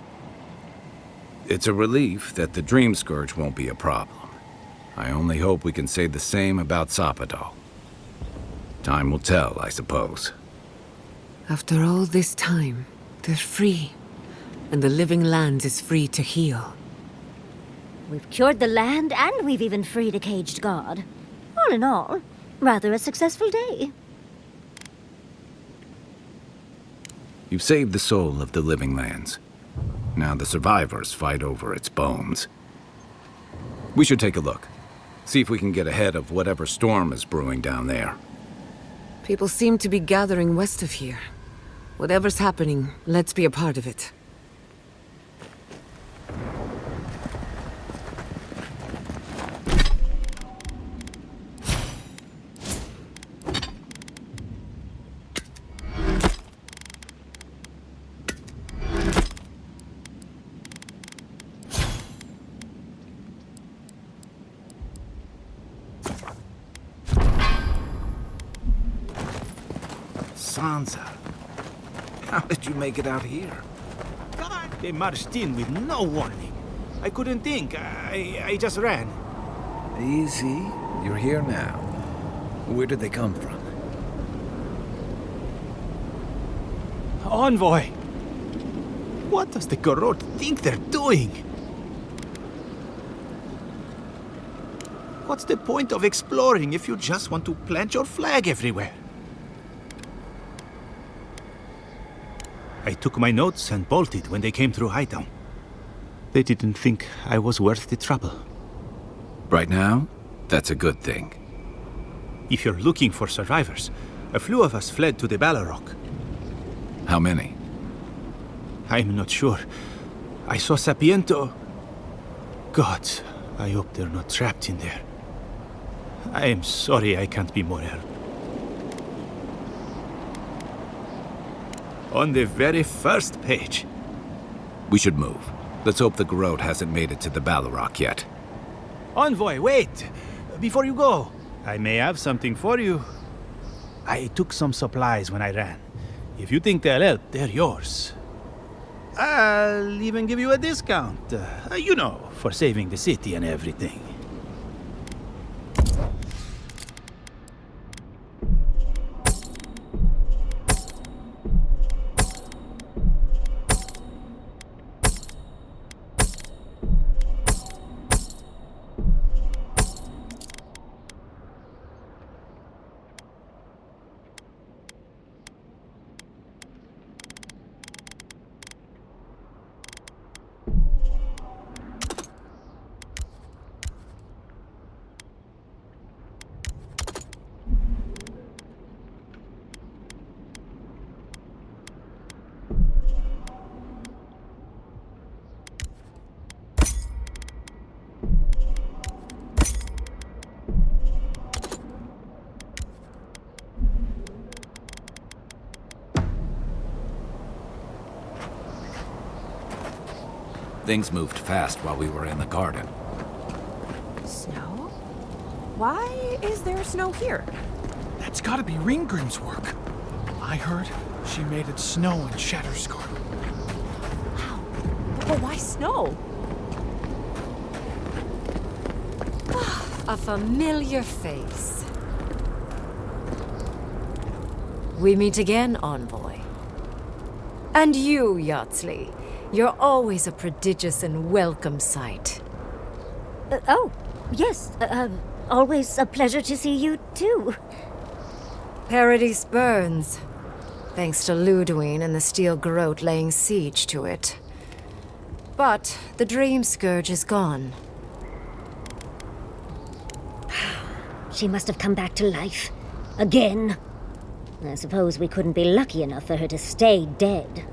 It's a relief that the Dream Scourge won't be a problem. I only hope we can say the same about Sapadal. Time will tell, I suppose. After all this time, they're free. And the living land is free to heal. We've cured the land, and we've even freed a caged god. All in all, rather a successful day. You've saved the soul of the living lands. Now the survivors fight over its bones. We should take a look. See if we can get ahead of whatever storm is brewing down there. People seem to be gathering west of here. Whatever's happening, let's be a part of it. Sansa, how did you make it out here? God, they marched in with no warning. I couldn't think. I just ran. Easy. You're here now. Where did they come from? Envoy! What does the Garrote think they're doing? What's the point of exploring if you just want to plant your flag everywhere? I took my notes and bolted when they came through Hightown. They didn't think I was worth the trouble. Right now, that's a good thing. If you're looking for survivors, a few of us fled to the Balrog. How many? I'm not sure. I saw Sapiento. God, I hope they're not trapped in there. I am sorry I can't be more help. On the very first page. We should move. Let's hope the Garrote hasn't made it to the Balrog yet. Envoy, wait! Before you go, I may have something for you. I took some supplies when I ran. If you think they'll help, they're yours. I'll even give you a discount. You know, for saving the city and everything. Things moved fast while we were in the garden. Snow? Why is there snow here? That's gotta be Ringgrim's work. I heard she made it snow in Shatterscar. Wow. But why snow? A familiar face. We meet again, Envoy. And you, Yardsley. You're always a prodigious and welcome sight. Oh, yes. Always a pleasure to see you, too. Paradis burns, thanks to Lodwyn and the Steel Garrote laying siege to it. But the Dream Scourge is gone. She must have come back to life. Again. I suppose we couldn't be lucky enough for her to stay dead.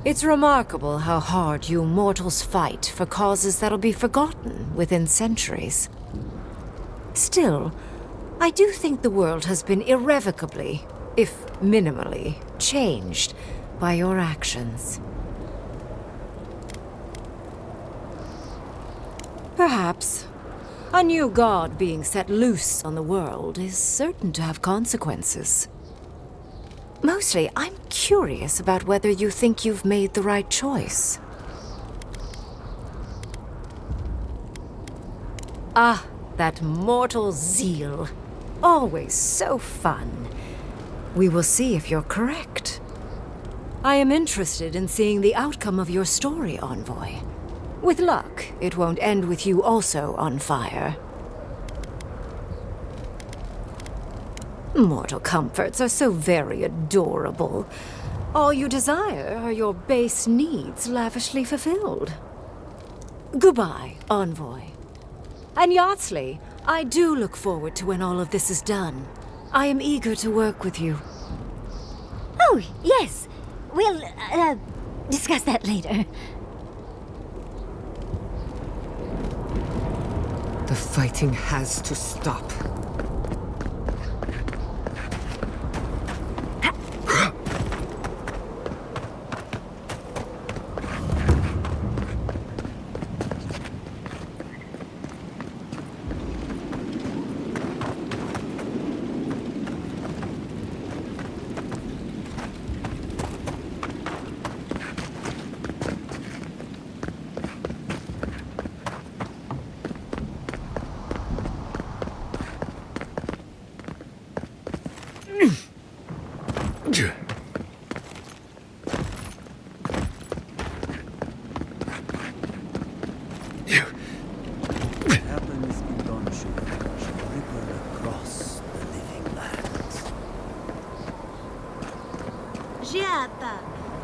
It's remarkable how hard you mortals fight for causes that'll be forgotten within centuries. Still, I do think the world has been irrevocably, if minimally, changed by your actions. Perhaps a new god being set loose on the world is certain to have consequences. Mostly, I'm curious about whether you think you've made the right choice. Ah, that mortal zeal. Always so fun. We will see if you're correct. I am interested in seeing the outcome of your story, Envoy. With luck, it won't end with you also on fire. Mortal comforts are so very adorable. All you desire are your base needs lavishly fulfilled. Goodbye, Envoy. And Yardsley, I do look forward to when all of this is done. I am eager to work with you. Oh, yes. We'll, discuss that later. The fighting has to stop.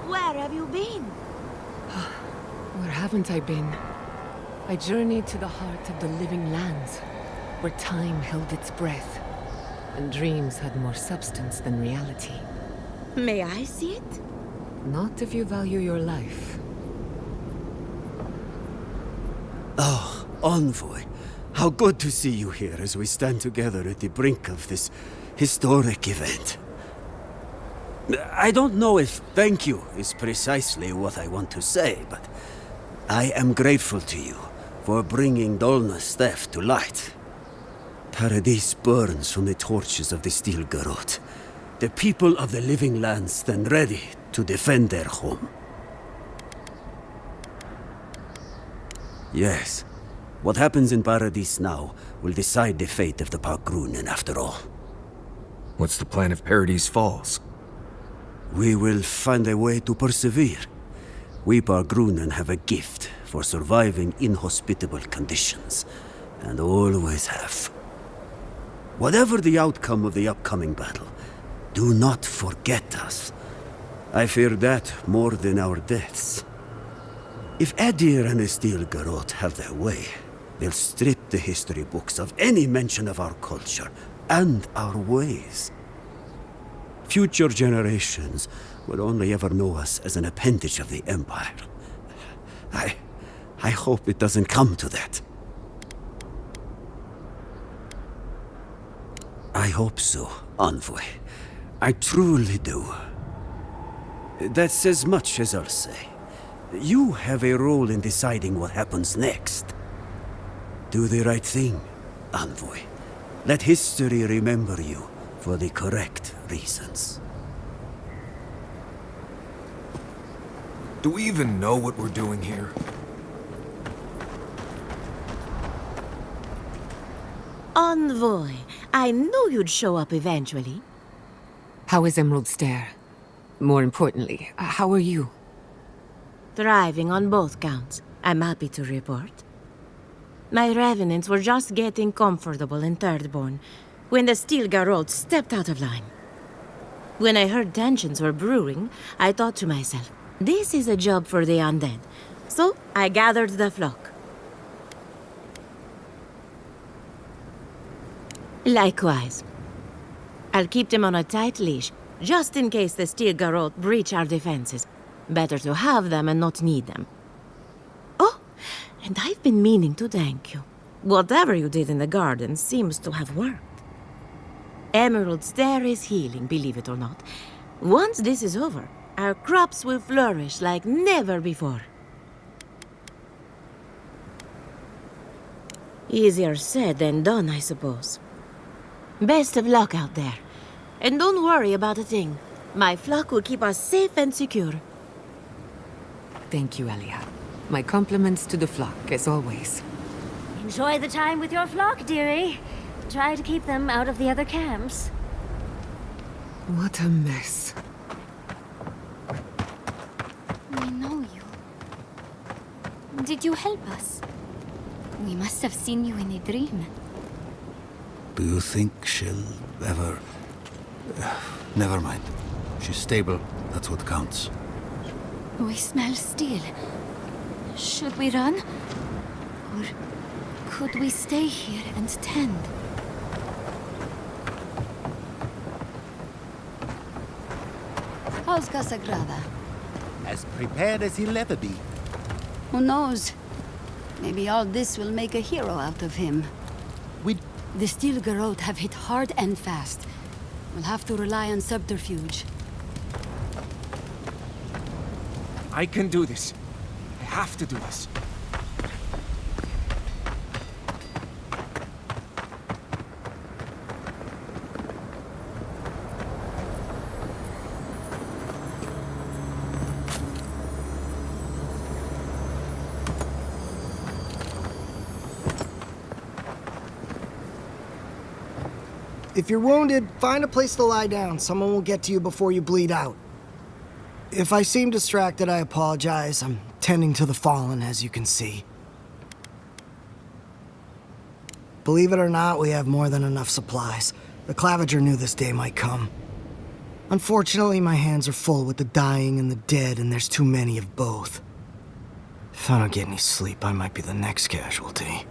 Where have you been? Where haven't I been? I journeyed to the heart of the living lands, where time held its breath, and dreams had more substance than reality. May I see it? Not if you value your life. Oh, Envoy. How good to see you here as we stand together at the brink of this historic event. I don't know if thank you is precisely what I want to say, but I am grateful to you for bringing Dolna's theft to light. Paradis burns from the torches of the Steel Garrote. The people of the living lands stand ready to defend their home. Yes, what happens in Paradis now will decide the fate of the Parkrunen after all. What's the plan if Paradis falls? We will find a way to persevere. We Parkrunen have a gift for surviving inhospitable conditions, and always have. Whatever the outcome of the upcoming battle, do not forget us. I fear that more than our deaths. If Edir and the Steel Garrote have their way, they'll strip the history books of any mention of our culture and our ways. Future generations will only ever know us as an appendage of the Empire. I hope it doesn't come to that. I hope so, Envoy. I truly do. That's as much as I'll say. You have a role in deciding what happens next. Do the right thing, Envoy. Let history remember you for the correct reasons. Do we even know what we're doing here? Envoy, I knew you'd show up eventually. How is Emerald Stair? More importantly, how are you? Thriving on both counts, I'm happy to report. My revenants were just getting comfortable in Thirdborn when the Steel Garrote stepped out of line. When I heard tensions were brewing, I thought to myself, this is a job for the undead. So I gathered the flock. Likewise. I'll keep them on a tight leash, just in case the Steel Garrote breach our defenses. Better to have them and not need them. Oh, and I've been meaning to thank you. Whatever you did in the garden seems to have worked. Emerald's there is healing, believe it or not. Once this is over, our crops will flourish like never before. Easier said than done, I suppose. Best of luck out there. And don't worry about a thing. My flock will keep us safe and secure. Thank you, Elia. My compliments to the flock, as always. Enjoy the time with your flock, dearie. Try to keep them out of the other camps. What a mess. We know you. Did you help us? We must have seen you in a dream. Do you think she'll ever... Never mind. She's stable. That's what counts. We smell steel. Should we run? Or could we stay here and tend? How's Casagrada? As prepared as he'll ever be. Who knows? Maybe all this will make a hero out of him. The Steel Garrote have hit hard and fast. We'll have to rely on subterfuge. I can do this. I have to do this. If you're wounded, find a place to lie down. Someone will get to you before you bleed out. If I seem distracted, I apologize. I'm tending to the fallen, as you can see. Believe it or not, we have more than enough supplies. The Clavager knew this day might come. Unfortunately, my hands are full with the dying and the dead, and there's too many of both. If I don't get any sleep, I might be the next casualty.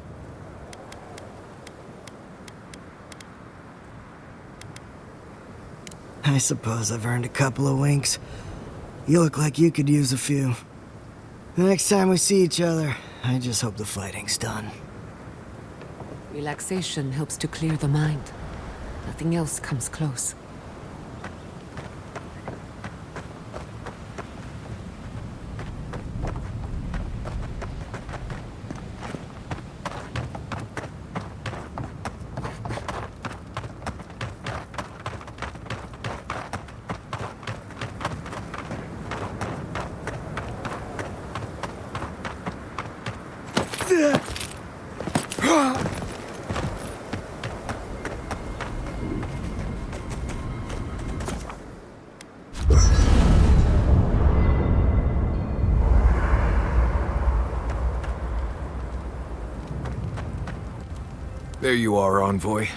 I suppose I've earned a couple of winks. You look like you could use a few. The next time we see each other, I just hope the fighting's done. Relaxation helps to clear the mind. Nothing else comes close. There you are, Envoy.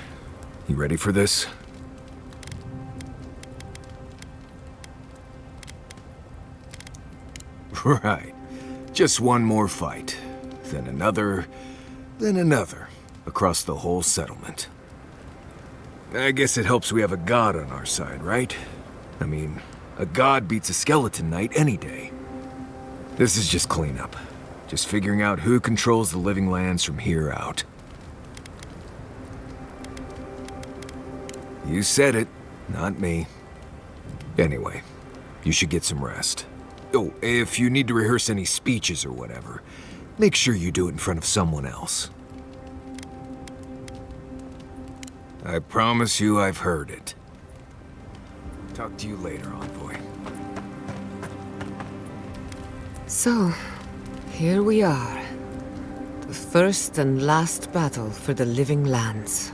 You ready for this? Right. Just one more fight. Then another. Then another. Across the whole settlement. I guess it helps we have a god on our side, right? I mean, a god beats a skeleton knight any day. This is just cleanup. Just figuring out who controls the living lands from here out. You said it, not me. Anyway, you should get some rest. Oh, if you need to rehearse any speeches or whatever, make sure you do it in front of someone else. I promise you I've heard it. Talk to you later, Envoy. So, here we are. The first and last battle for the living lands.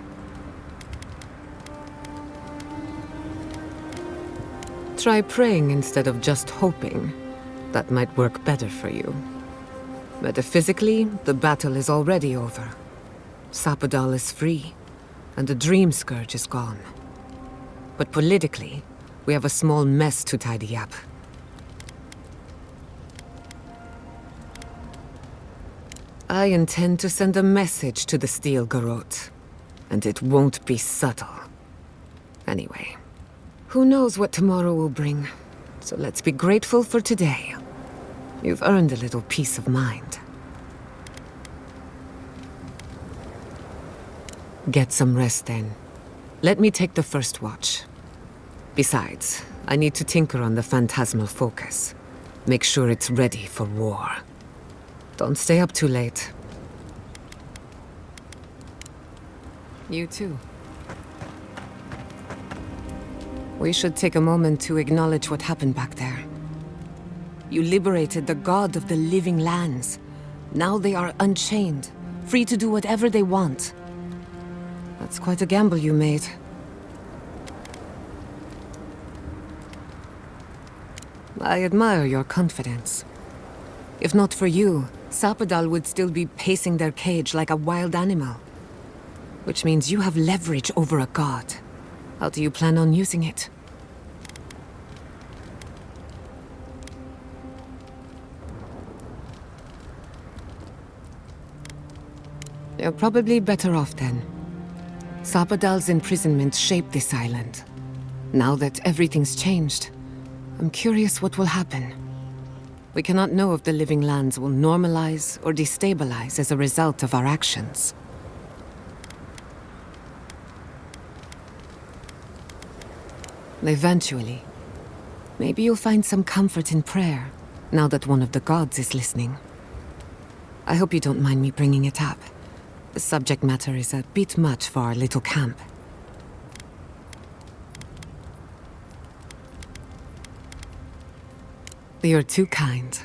Try praying instead of just hoping. That might work better for you. Metaphysically, the battle is already over. Sapadal is free, and the Dream Scourge is gone. But politically, we have a small mess to tidy up. I intend to send a message to the Steel Garrote, and it won't be subtle. Anyway, who knows what tomorrow will bring, so let's be grateful for today. You've earned a little peace of mind. Get some rest then. Let me take the first watch. Besides, I need to tinker on the phantasmal focus. Make sure it's ready for war. Don't stay up too late. You too. We should take a moment to acknowledge what happened back there. You liberated the god of the living lands. Now they are unchained, free to do whatever they want. That's quite a gamble you made. I admire your confidence. If not for you, Sapadal would still be pacing their cage like a wild animal. Which means you have leverage over a god. How do you plan on using it? You're probably better off then. Sapadal's imprisonment shaped this island. Now that everything's changed, I'm curious what will happen. We cannot know if the living lands will normalize or destabilize as a result of our actions. Eventually. Maybe you'll find some comfort in prayer, now that one of the gods is listening. I hope you don't mind me bringing it up. The subject matter is a bit much for our little camp. You're too kind.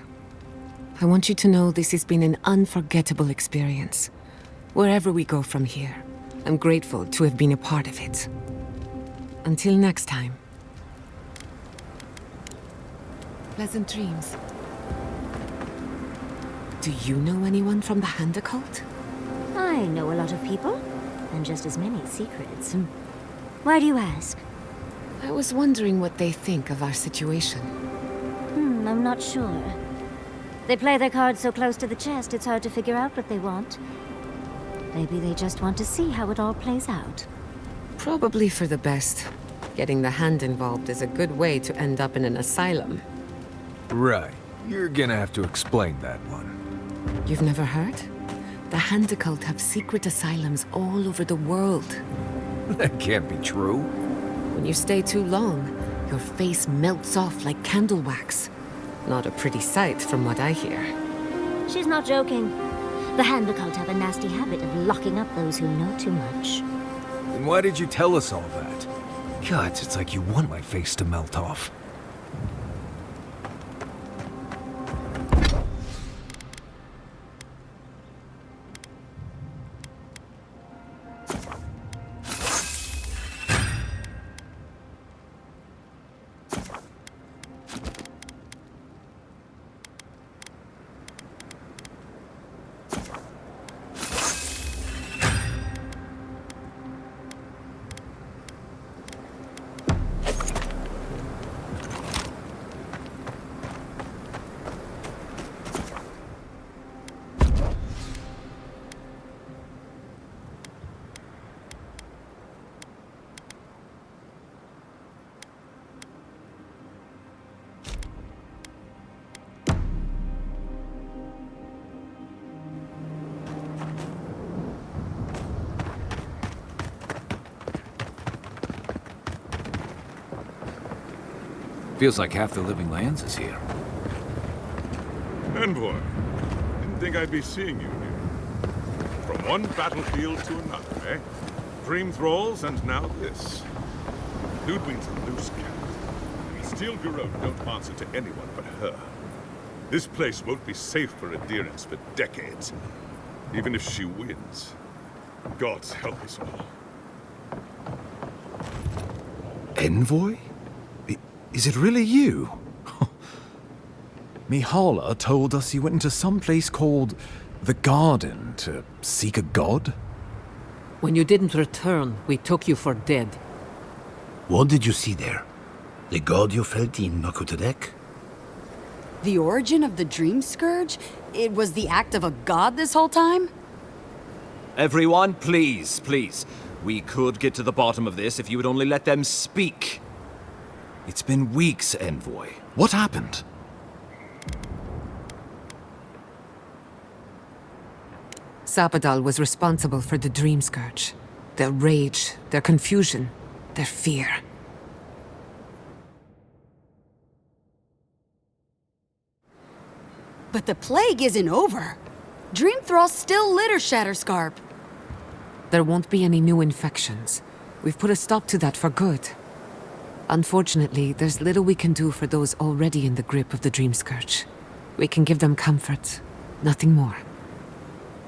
I want you to know this has been an unforgettable experience. Wherever we go from here, I'm grateful to have been a part of it. Until next time. Pleasant dreams. Do you know anyone from the Hand Occult? I know a lot of people, and just as many secrets. Why do you ask? I was wondering what they think of our situation. I'm not sure. They play their cards so close to the chest, it's hard to figure out what they want. Maybe they just want to see how it all plays out. Probably for the best. Getting the Hand involved is a good way to end up in an asylum. Right. You're gonna have to explain that one. You've never heard? The Hand Occult have secret asylums all over the world. That can't be true. When you stay too long, your face melts off like candle wax. Not a pretty sight from what I hear. She's not joking. The Hand Occult have a nasty habit of locking up those who know too much. Then why did you tell us all that? God, it's like you want my face to melt off. Feels like half the living lands is here. Envoy, didn't think I'd be seeing you here. From one battlefield to another, eh? Dream thralls, and now this. Lodwyn's a loose cannon. The Steel Garrote don't answer to anyone but her. This place won't be safe for adherents for decades. Even if she wins. Gods help us all. Envoy? Is it really you? Mihala told us you went into some place called the Garden to seek a god? When you didn't return, we took you for dead. What did you see there? The god you felt in Makutadek? The origin of the Dream Scourge? It was the act of a god this whole time? Everyone, please, please. We could get to the bottom of this if you would only let them speak. It's been weeks, Envoy. What happened? Sapadal was responsible for the Dream Scourge. Their rage, their confusion, their fear. But the plague isn't over. Dream Thralls still litter Shatterscarp. There won't be any new infections. We've put a stop to that for good. Unfortunately, there's little we can do for those already in the grip of the Dream Scourge. We can give them comfort, nothing more.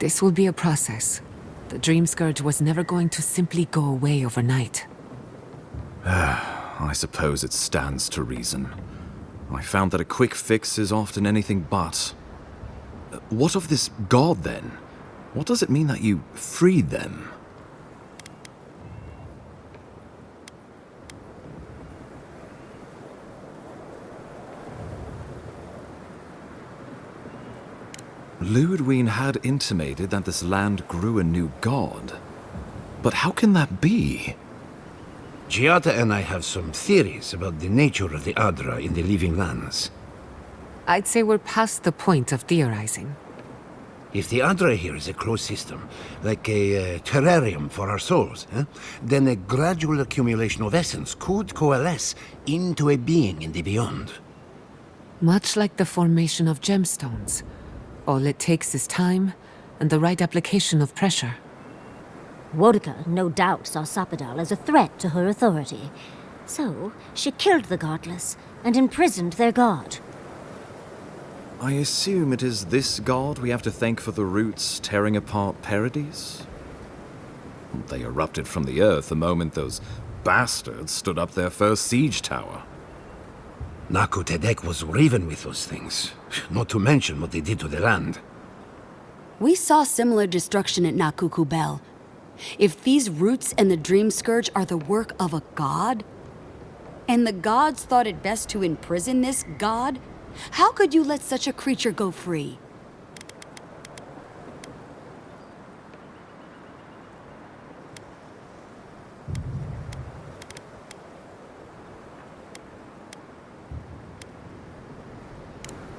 This will be a process. The Dream Scourge was never going to simply go away overnight. I suppose it stands to reason. I found that a quick fix is often anything but. What of this god, then? What does it mean that you freed them? Lodwyn had intimated that this land grew a new god. But how can that be? Giada and I have some theories about the nature of the Adra in the Living Lands. I'd say we're past the point of theorizing. If the Adra here is a closed system, like a terrarium for our souls, then a gradual accumulation of essence could coalesce into a being in the beyond. Much like the formation of gemstones. All it takes is time and the right application of pressure. Wodka no doubt saw Sapadal as a threat to her authority. So, she killed the godless and imprisoned their god. I assume it is this god we have to thank for the roots tearing apart Paradis? They erupted from the earth the moment those bastards stood up their first siege tower. Naku Tedek was riven with those things, not to mention what they did to the land. We saw similar destruction at Nakuku Bell. If these roots and the Dream Scourge are the work of a god, and the gods thought it best to imprison this god, how could you let such a creature go free?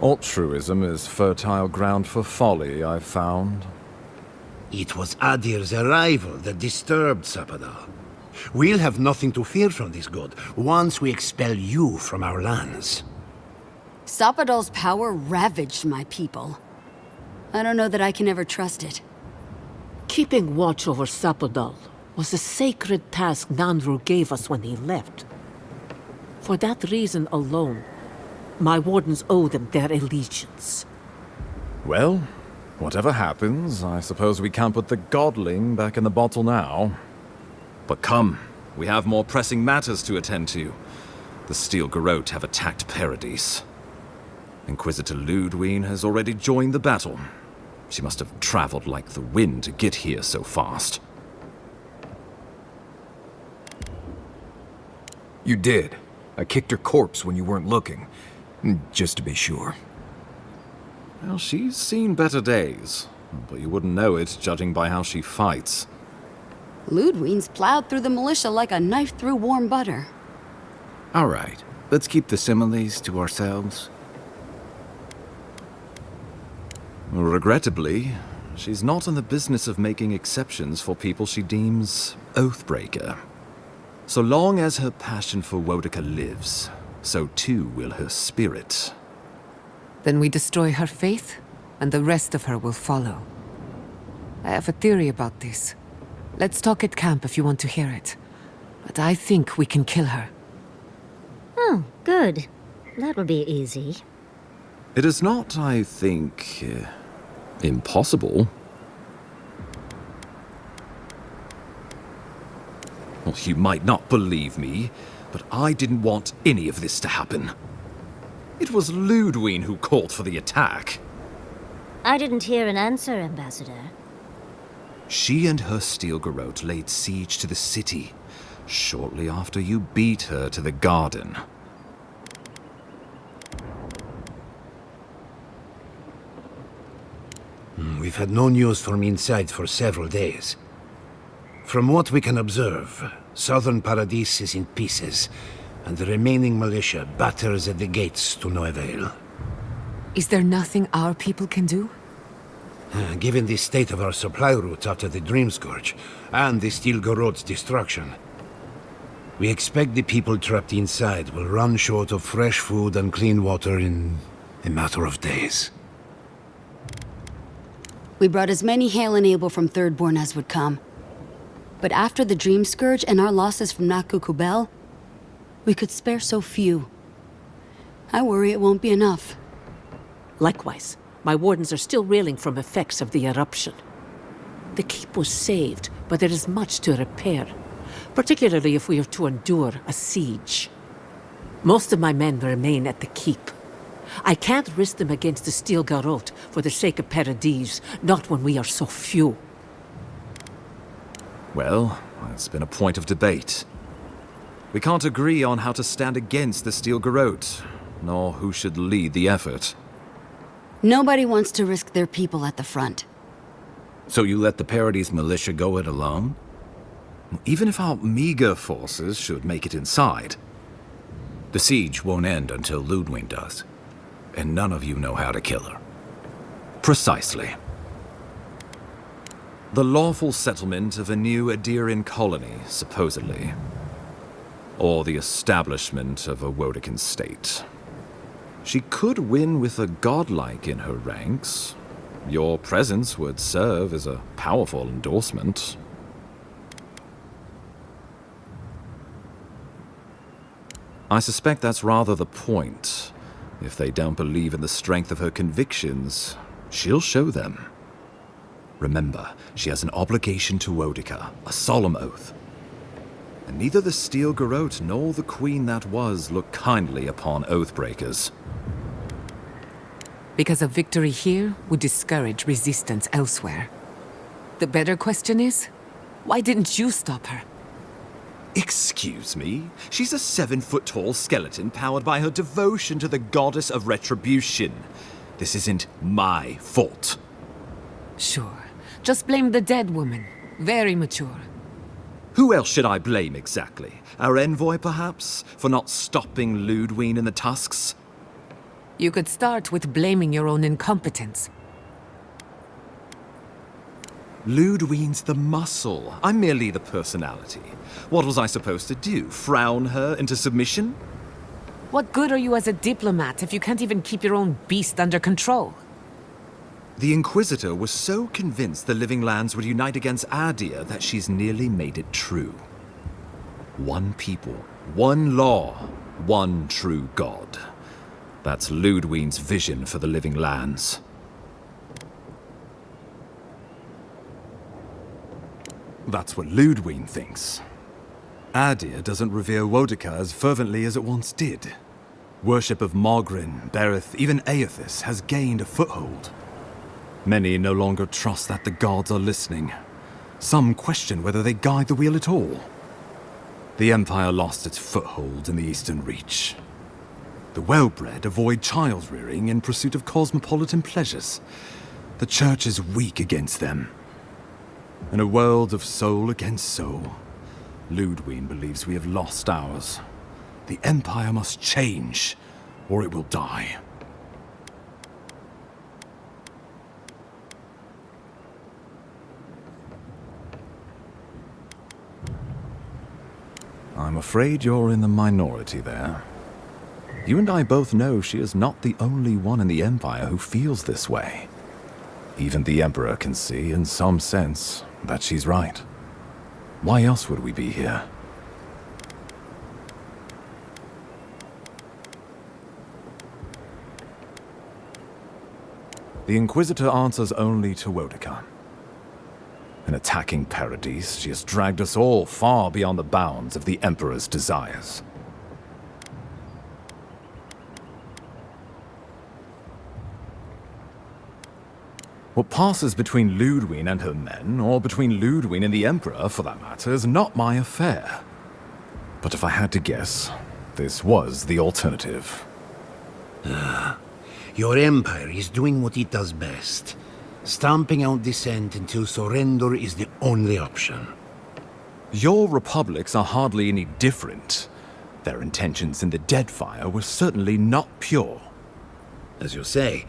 Altruism is fertile ground for folly, I've found. It was Adir's arrival that disturbed Sapadal. We'll have nothing to fear from this god once we expel you from our lands. Sapadal's power ravaged my people. I don't know that I can ever trust it. Keeping watch over Sapadal was a sacred task Nandru gave us when he left. For that reason alone, my wardens owe them their allegiance. Well, whatever happens, I suppose we can't put the godling back in the bottle now. But come, we have more pressing matters to attend to. The Steel Garrote have attacked Paradis. Inquisitor Lodwyn has already joined the battle. She must have traveled like the wind to get here so fast. You did. I kicked her corpse when you weren't looking. Just to be sure. Well, she's seen better days, but you wouldn't know it judging by how she fights. Lodwyn's plowed through the militia like a knife through warm butter. All right, let's keep the similes to ourselves. Regrettably, she's not in the business of making exceptions for people she deems oathbreaker. So long as her passion for Wodika lives, so too will her spirit. Then we destroy her faith, and the rest of her will follow. I have a theory about this. Let's talk at camp if you want to hear it. But I think we can kill her. Oh, good. That'll be easy. It is not, I think, impossible. Well, you might not believe me, but I didn't want any of this to happen. It was Lodwyn who called for the attack. I didn't hear an answer, Ambassador. She and her Steel Garrote laid siege to the city shortly after you beat her to the garden. We've had no news from inside for several days. From what we can observe, southern Paradis is in pieces, and the remaining militia batters at the gates to no avail. Is there nothing our people can do? Given the state of our supply routes after the Dream Scourge, and the Steel Garrote's destruction, we expect the people trapped inside will run short of fresh food and clean water in a matter of days. We brought as many Hail and Able from Thirdborn as would come. But after the Dream Scourge and our losses from Nakukubel, we could spare so few. I worry it won't be enough. Likewise, my wardens are still reeling from effects of the eruption. The keep was saved, but there is much to repair, particularly if we are to endure a siege. Most of my men remain at the keep. I can't risk them against the Steel Garrote for the sake of Paradis, not when we are so few. Well, it's been a point of debate. We can't agree on how to stand against the Steel Garrote, nor who should lead the effort. Nobody wants to risk their people at the front. So you let the Paradis militia go it alone? Even if our meager forces should make it inside. The siege won't end until Lodwyn does. And none of you know how to kill her. Precisely. The lawful settlement of a new Adirian colony, supposedly. Or the establishment of a Woedican state. She could win with a godlike in her ranks. Your presence would serve as a powerful endorsement. I suspect that's rather the point. If they don't believe in the strength of her convictions, she'll show them. Remember, she has an obligation to Woedica, a solemn oath. And neither the Steel Garrote nor the Queen that was look kindly upon oathbreakers. Because a victory here would discourage resistance elsewhere. The better question is, why didn't you stop her? Excuse me? She's a 7-foot-tall skeleton powered by her devotion to the goddess of retribution. This isn't my fault. Sure. Just blame the dead woman. Very mature. Who else should I blame exactly? Our envoy, perhaps? For not stopping Lodwyn and the Tusks? You could start with blaming your own incompetence. Lodwyn's the muscle. I'm merely the personality. What was I supposed to do? Frown her into submission? What good are you as a diplomat if you can't even keep your own beast under control? The Inquisitor was so convinced the Living Lands would unite against Adir that she's nearly made it true. One people, one law, one true God. That's Lodwyn's vision for the Living Lands. That's what Lodwyn thinks. Adir doesn't revere Woedica as fervently as it once did. Worship of Mogrin, Berith, even Aethys has gained a foothold. Many no longer trust that the gods are listening. Some question whether they guide the wheel at all. The Empire lost its foothold in the Eastern Reach. The well-bred avoid child-rearing in pursuit of cosmopolitan pleasures. The Church is weak against them. In a world of soul against soul, Lodwyn believes we have lost ours. The Empire must change, or it will die. I'm afraid you're in the minority there. You and I both know she is not the only one in the Empire who feels this way. Even the Emperor can see, in some sense, that she's right. Why else would we be here? The Inquisitor answers only to Woedica. In attacking Paradis, she has dragged us all far beyond the bounds of the Emperor's desires. What passes between Lodwyn and her men, or between Lodwyn and the Emperor, for that matter, is not my affair. But if I had to guess, this was the alternative. Your empire is doing what it does best. Stamping out dissent until surrender is the only option. Your republics are hardly any different. Their intentions in the Deadfire were certainly not pure. As you say,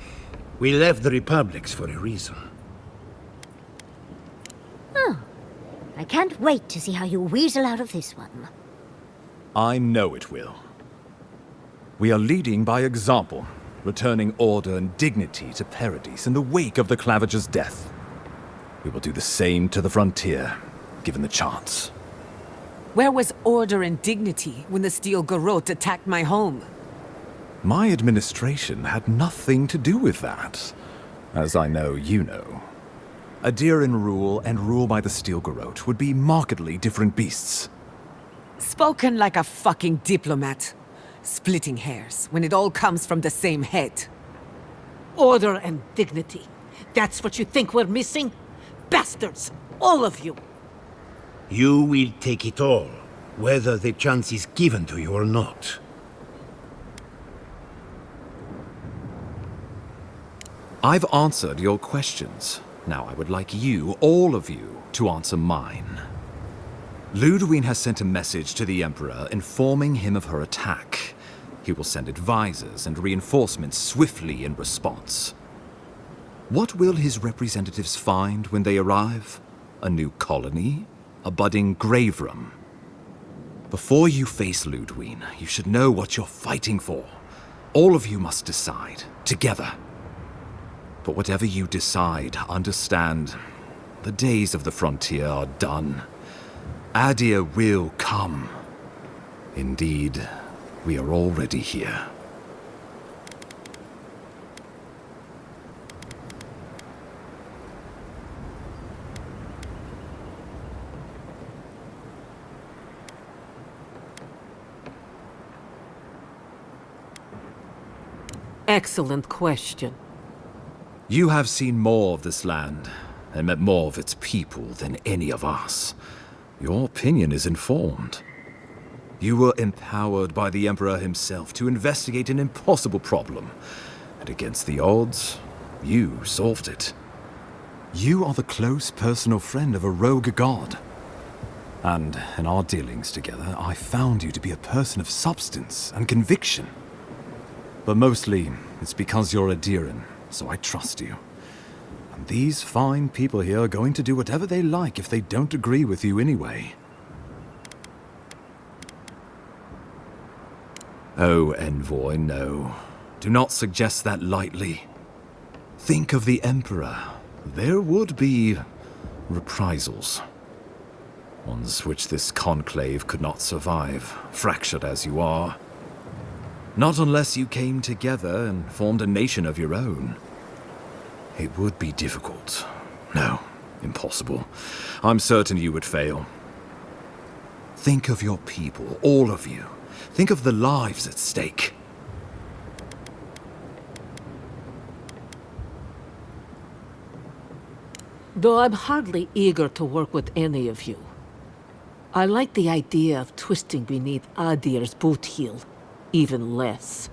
we left the republics for a reason. Oh, I can't wait to see how you weasel out of this one. I know it will. We are leading by example, returning order and dignity to Paradis in the wake of the Clavager's death. We will do the same to the frontier, given the chance. Where was order and dignity when the Steel Garrote attacked my home? My administration had nothing to do with that, as I know you know. Adiran rule and rule by the Steel Garrote would be markedly different beasts. Spoken like a fucking diplomat. Splitting hairs when it all comes from the same head. Order and dignity. That's what you think we're missing? Bastards! All of you! You will take it all, whether the chance is given to you or not. I've answered your questions. Now I would like you, all of you, to answer mine. Lodwyn has sent a message to the Emperor informing him of her attack. He will send advisors and reinforcements swiftly in response. What will his representatives find when they arrive? A new colony? A budding grave room? Before you face Lodwyn, you should know what you're fighting for. All of you must decide, together. But whatever you decide, understand, the days of the frontier are done. Adir will come. Indeed, we are already here. Excellent question. You have seen more of this land, and met more of its people than any of us. Your opinion is informed. You were empowered by the Emperor himself to investigate an impossible problem, and against the odds, you solved it. You are the close personal friend of a rogue god. And in our dealings together, I found you to be a person of substance and conviction. But mostly, it's because you're Adiran, so I trust you. And these fine people here are going to do whatever they like if they don't agree with you anyway. Oh, Envoy, no. Do not suggest that lightly. Think of the Emperor. There would be reprisals. Ones which this conclave could not survive, fractured as you are. Not unless you came together and formed a nation of your own. It would be difficult. No, impossible. I'm certain you would fail. Think of your people, all of you. Think of the lives at stake. Though I'm hardly eager to work with any of you, I like the idea of twisting beneath Adir's boot heel even less.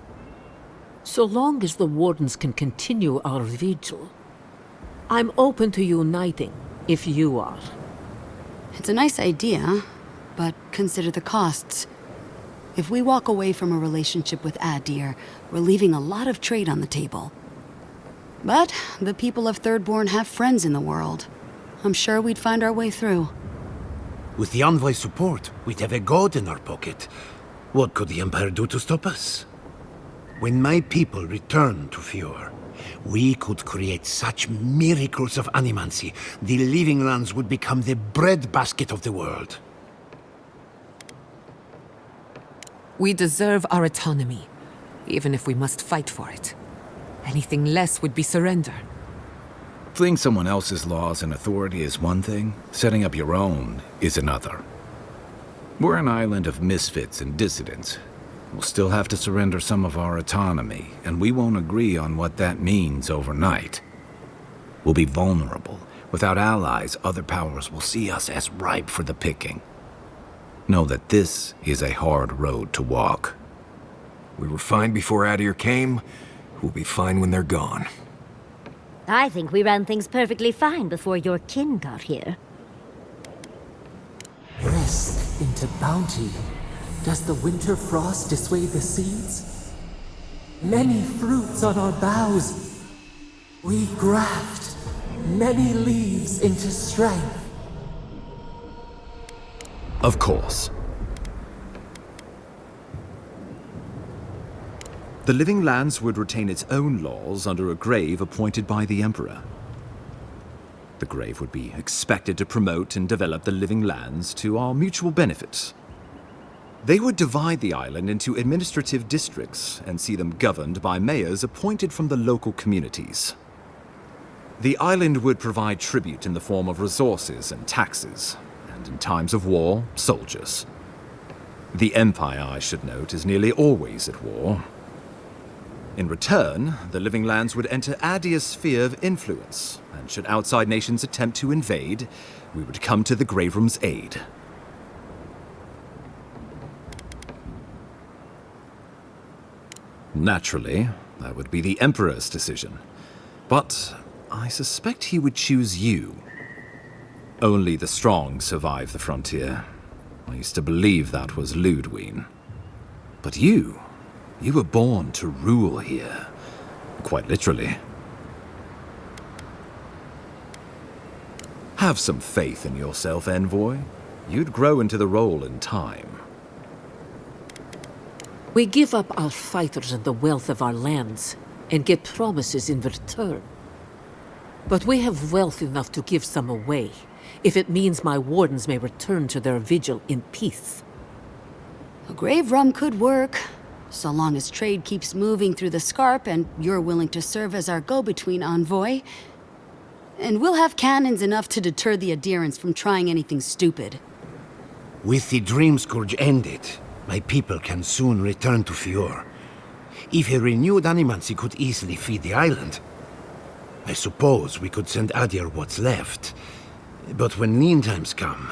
So long as the Wardens can continue our vigil, I'm open to uniting, if you are. It's a nice idea, but consider the costs. If we walk away from a relationship with Adir, we're leaving a lot of trade on the table. But the people of Thirdborn have friends in the world. I'm sure we'd find our way through. With the Envoy's support, we'd have a god in our pocket. What could the Empire do to stop us? When my people return to Fjord, we could create such miracles of animancy, the living lands would become the breadbasket of the world. We deserve our autonomy, even if we must fight for it. Anything less would be surrender. Fleeing someone else's laws and authority is one thing, setting up your own is another. We're an island of misfits and dissidents. We'll still have to surrender some of our autonomy, and we won't agree on what that means overnight. We'll be vulnerable. Without allies, other powers will see us as ripe for the picking. Know that this is a hard road to walk. We were fine before Adir came. We'll be fine when they're gone. I think we ran things perfectly fine before your kin got here. Rest into bounty. Does the winter frost dissuade the seeds? Many fruits on our boughs. We graft many leaves into strength. Of course. The Living Lands would retain its own laws under a grave appointed by the Emperor. The grave would be expected to promote and develop the Living Lands to our mutual benefit. They would divide the island into administrative districts and see them governed by mayors appointed from the local communities. The island would provide tribute in the form of resources and taxes, and in times of war, soldiers. The Empire, I should note, is nearly always at war. In return, the Living Lands would enter Adia's sphere of influence, and should outside nations attempt to invade, we would come to the Grave Room's aid. Naturally, that would be the Emperor's decision. But I suspect he would choose you. Only the strong survive the frontier. I used to believe that was Lodwyn. But you were born to rule here. Quite literally. Have some faith in yourself, Envoy. You'd grow into the role in time. We give up our fighters and the wealth of our lands, and get promises in return. But we have wealth enough to give some away, if it means my wardens may return to their vigil in peace. A grave room could work, so long as trade keeps moving through the Scarp and you're willing to serve as our go-between, Envoy. And we'll have cannons enough to deter the adherents from trying anything stupid. With the Dream Scourge ended, my people can soon return to Fior. If a renewed animancy could easily feed the island, I suppose we could send Adir what's left. But when lean times come,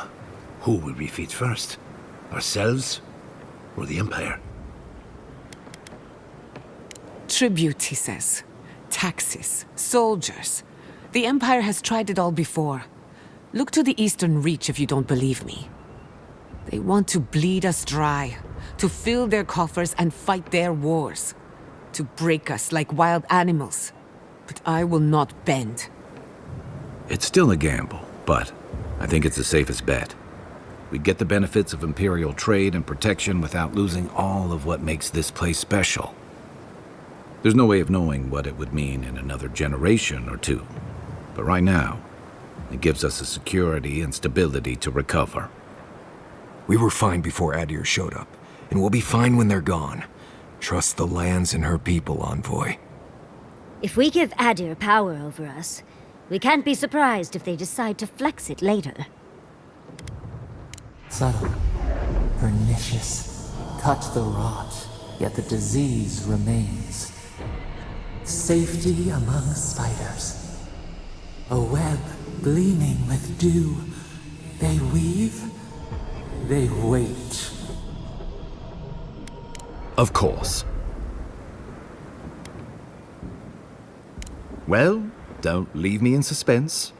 who will we feed first? Ourselves or the Empire? Tribute, he says. Taxes. Soldiers. The Empire has tried it all before. Look to the Eastern Reach if you don't believe me. They want to bleed us dry, to fill their coffers and fight their wars, to break us like wild animals. But I will not bend. It's still a gamble, but I think it's the safest bet. We get the benefits of Imperial trade and protection without losing all of what makes this place special. There's no way of knowing what it would mean in another generation or two. But right now, it gives us the security and stability to recover. We were fine before Adir showed up, and we'll be fine when they're gone. Trust the lands and her people, Envoy. If we give Adir power over us, we can't be surprised if they decide to flex it later. Subtle, pernicious, touch the rot, yet the disease remains. Safety among spiders. A web gleaming with dew. They weave, they wait. Of course. Well, don't leave me in suspense.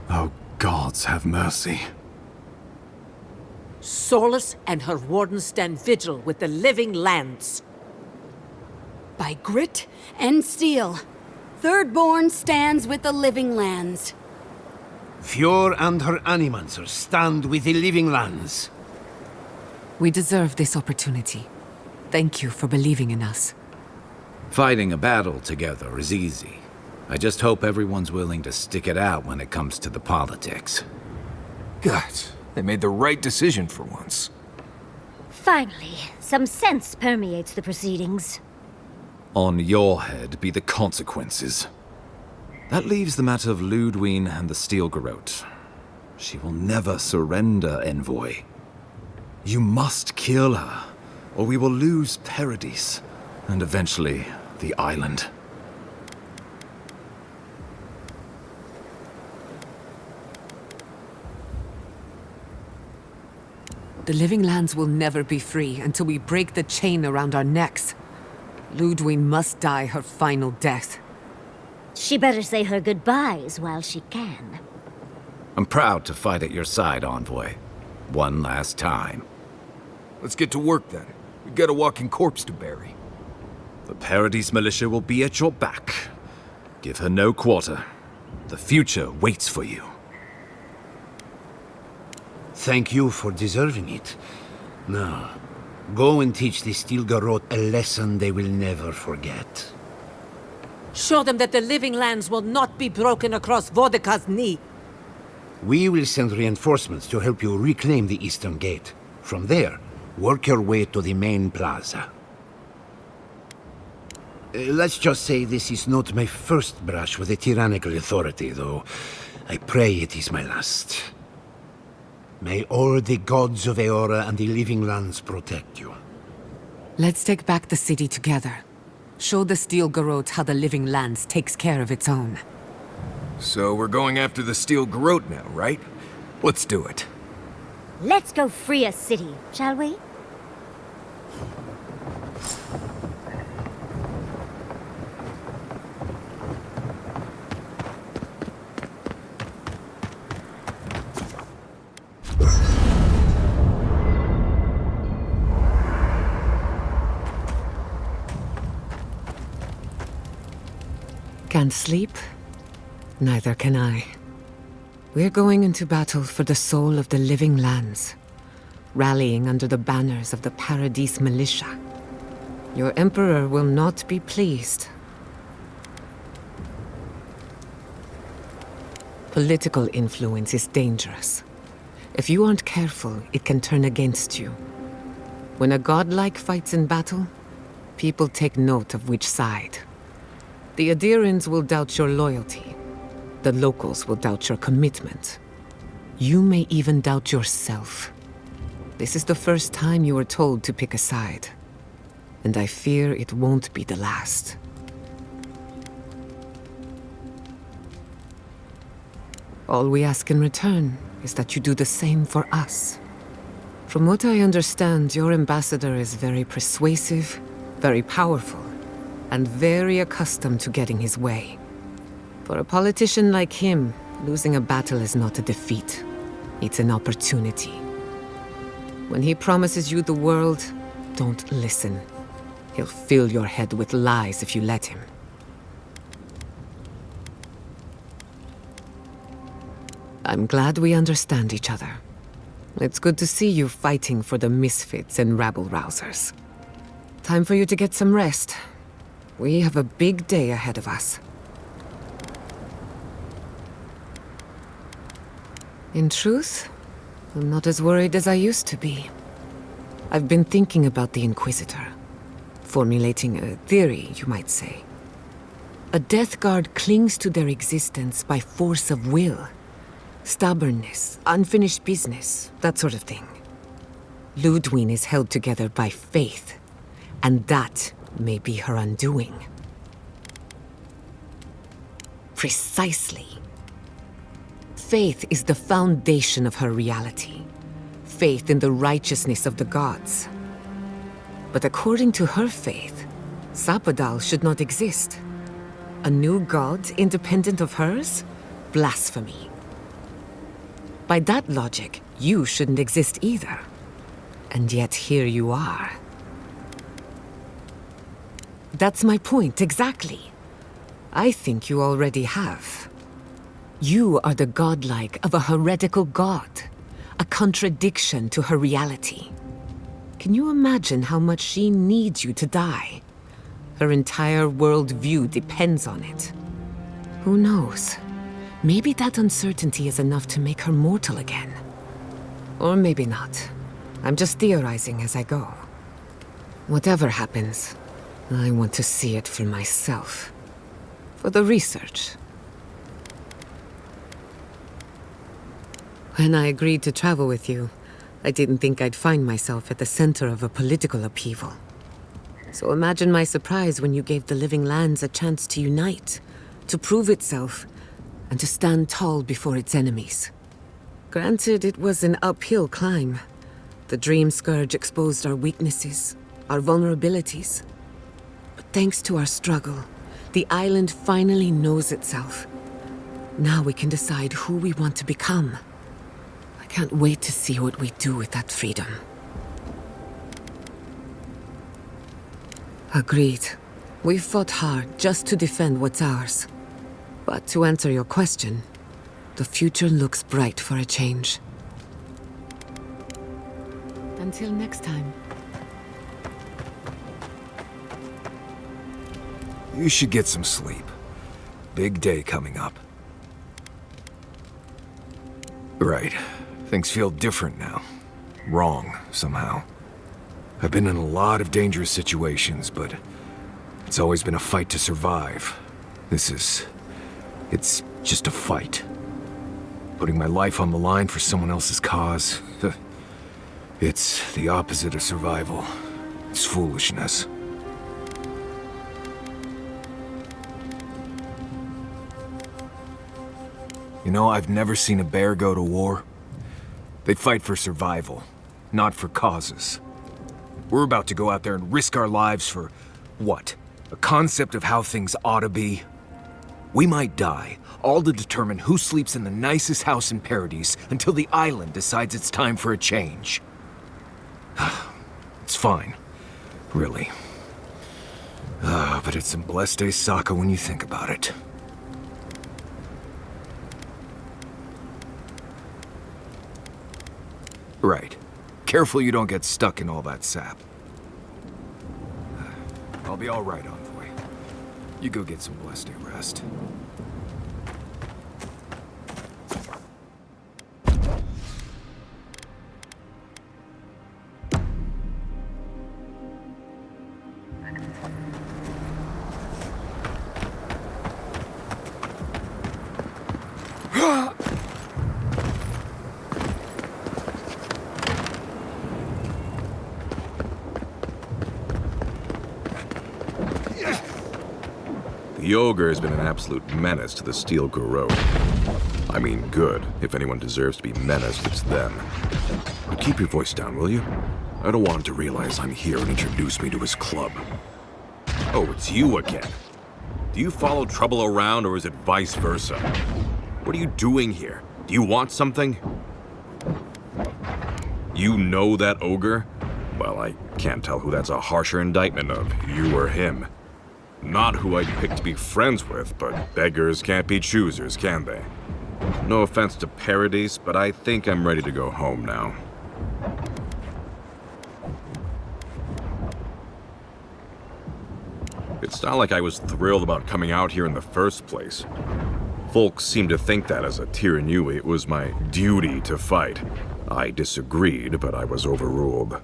Oh, gods have mercy. Solus and her wardens stand vigil with the Living Lands. By grit and steel, Thirdborn stands with the Living Lands. Fior and her animancers stand with the Living Lands. We deserve this opportunity. Thank you for believing in us. Fighting a battle together is easy. I just hope everyone's willing to stick it out when it comes to the politics. God, they made the right decision for once. Finally, some sense permeates the proceedings. On your head be the consequences. That leaves the matter of Lodwyn and the Steel Garrote. She will never surrender, Envoy. You must kill her, or we will lose Paradis, and eventually the island. The Living Lands will never be free until we break the chain around our necks. Lodwyn must die her final death. She better say her goodbyes while she can. I'm proud to fight at your side, Envoy. One last time. Let's get to work then. We've got a walking corpse to bury. The Paradis militia will be at your back. Give her no quarter. The future waits for you. Thank you for deserving it. Now, go and teach the Stilgarrote a lesson they will never forget. Show them that the living lands will not be broken across Vodka's knee. We will send reinforcements to help you reclaim the Eastern Gate. From there, work your way to the main plaza. Let's just say this is not my first brush with a tyrannical authority, though I pray it is my last. May all the gods of Eora and the living lands protect you. Let's take back the city together. Show the Stilgarrote how the living lands takes care of its own. So we're going after the Stilgarrote now, right? Let's do it. Let's go free a city, shall we? Can't sleep? Neither can I. We're going into battle for the soul of the living lands, rallying under the banners of the Paradis militia. Your Emperor will not be pleased. Political influence is dangerous. If you aren't careful, it can turn against you. When a godlike fights in battle, people take note of which side. The Adirans will doubt your loyalty. The locals will doubt your commitment. You may even doubt yourself. This is the first time you were told to pick a side. And I fear it won't be the last. All we ask in return is that you do the same for us. From what I understand, your ambassador is very persuasive, very powerful, and very accustomed to getting his way. For a politician like him, losing a battle is not a defeat. It's an opportunity. When he promises you the world, don't listen. He'll fill your head with lies if you let him. I'm glad we understand each other. It's good to see you fighting for the misfits and rabble-rousers. Time for you to get some rest. We have a big day ahead of us. In truth, I'm not as worried as I used to be. I've been thinking about the Inquisitor. Formulating a theory, you might say. A Death Guard clings to their existence by force of will. Stubbornness, unfinished business, that sort of thing. Lodwyn is held together by faith, and that may be her undoing. Precisely. Faith is the foundation of her reality. Faith in the righteousness of the gods. But according to her faith, Sapadal should not exist. A new god independent of hers? Blasphemy. By that logic, you shouldn't exist either. And yet here you are. That's my point, exactly. I think you already have. You are the godlike of a heretical god, a contradiction to her reality. Can you imagine how much she needs you to die? Her entire worldview depends on it. Who knows? Maybe that uncertainty is enough to make her mortal again. Or maybe not. I'm just theorizing as I go. Whatever happens, I want to see it for myself. For the research. When I agreed to travel with you, I didn't think I'd find myself at the center of a political upheaval. So imagine my surprise when you gave the living lands a chance to unite, to prove itself, and to stand tall before its enemies. Granted, it was an uphill climb. The Dream Scourge exposed our weaknesses, our vulnerabilities. But thanks to our struggle, the island finally knows itself. Now we can decide who we want to become. I can't wait to see what we do with that freedom. Agreed. We've fought hard just to defend what's ours. But to answer your question, the future looks bright for a change. Until next time. You should get some sleep. Big day coming up. Right. Things feel different now. Wrong, somehow. I've been in a lot of dangerous situations, but it's always been a fight to survive. It's just a fight. Putting my life on the line for someone else's cause. It's the opposite of survival. It's foolishness. You know, I've never seen a bear go to war. They fight for survival, not for causes. We're about to go out there and risk our lives for, what? A concept of how things ought to be? We might die, all to determine who sleeps in the nicest house in Paradis until the island decides it's time for a change. It's fine, really. But it's some blessed day Sokka when you think about it. Right. Careful you don't get stuck in all that sap. I'll be all right, Envoy. You go get some blessed day rest. The ogre has been an absolute menace to the Steel Garrote. I mean good. If anyone deserves to be menaced, it's them. But keep your voice down, will you? I don't want him to realize I'm here and introduce me to his club. Oh, it's you again. Do you follow trouble around, or is it vice versa? What are you doing here? Do you want something? You know that ogre? Well, I can't tell who that's a harsher indictment of, you or him. Not who I'd pick to be friends with, but beggars can't be choosers, can they? No offense to Paradis, but I think I'm ready to go home now. It's not like I was thrilled about coming out here in the first place. Folks seem to think that as a Tirannui, it was my duty to fight. I disagreed, but I was overruled.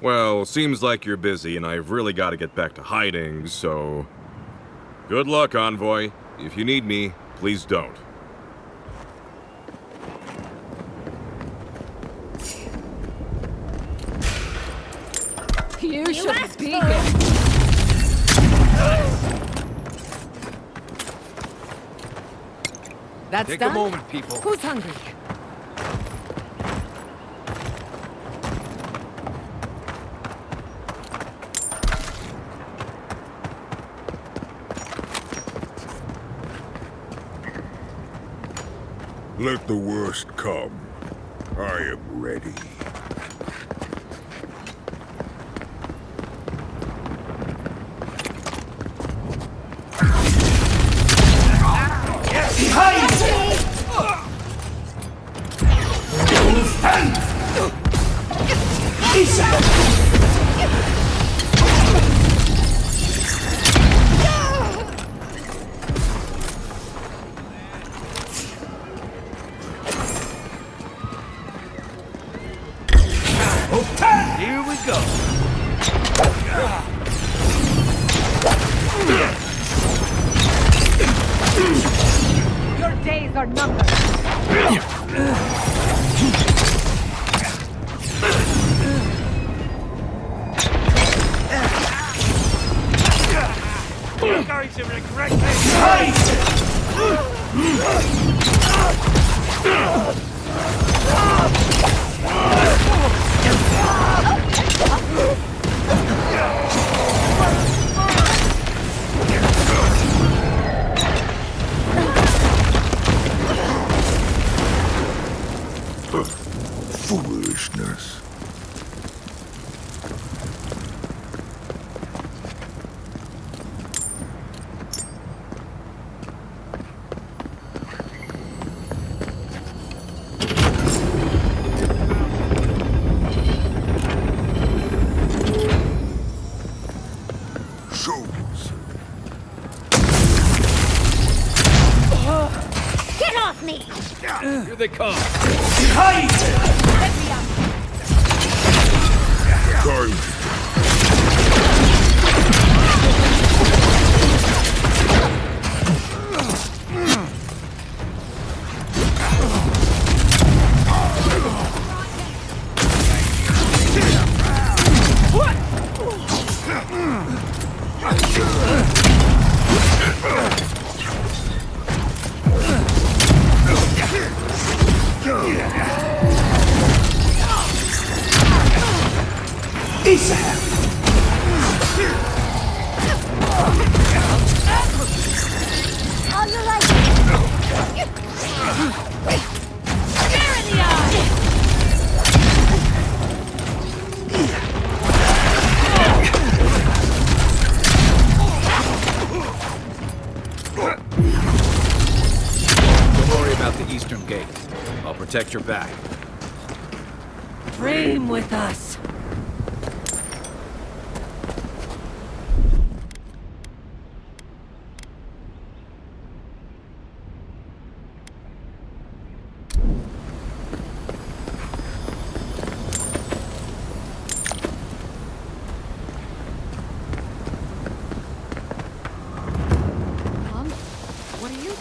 Well, seems like you're busy, and I've really got to get back to hiding, so... Good luck, Envoy. If you need me, please don't. You should be here. That's Take done? a moment, people. Who's hungry? Let the worst come. I am ready. Here we go. Your days are numbered. You're going to regret this. Foolishness. souls. Get off me! Here they come. Behind! Let me up! On the right! Stare in the eye! Don't worry about the eastern gate. I'll protect your back. Dream with us. What are you doing?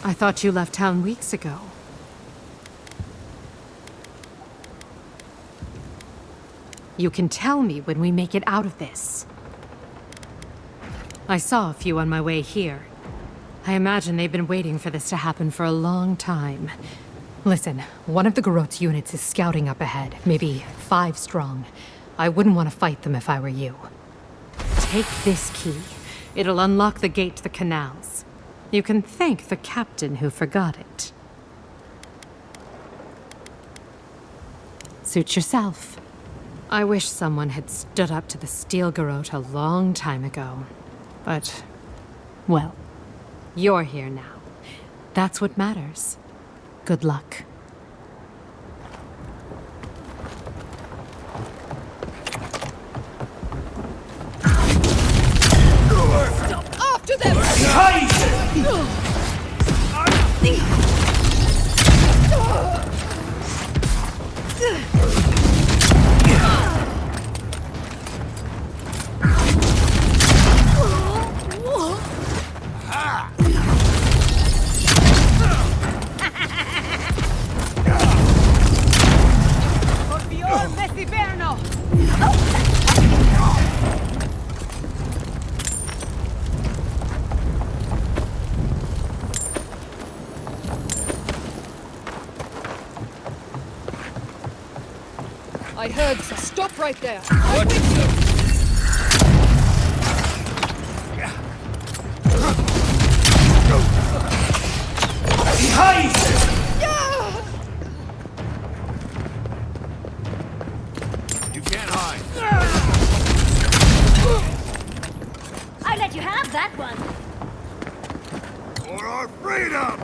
I thought you left town weeks ago. You can tell me when we make it out of this. I saw a few on my way here. I imagine they've been waiting for this to happen for a long time. Listen, one of the Garot's units is scouting up ahead, maybe 5 strong. I wouldn't want to fight them if I were you. Take this key. It'll unlock the gate to the canals. You can thank the captain who forgot it. Suit yourself. I wish someone had stood up to the Steel Garot a long time ago. But, well, you're here now. That's what matters. Good luck. After them! I heard. Stop right there. I'm with you. Behind! You can't hide. I let you have that one. For our freedom!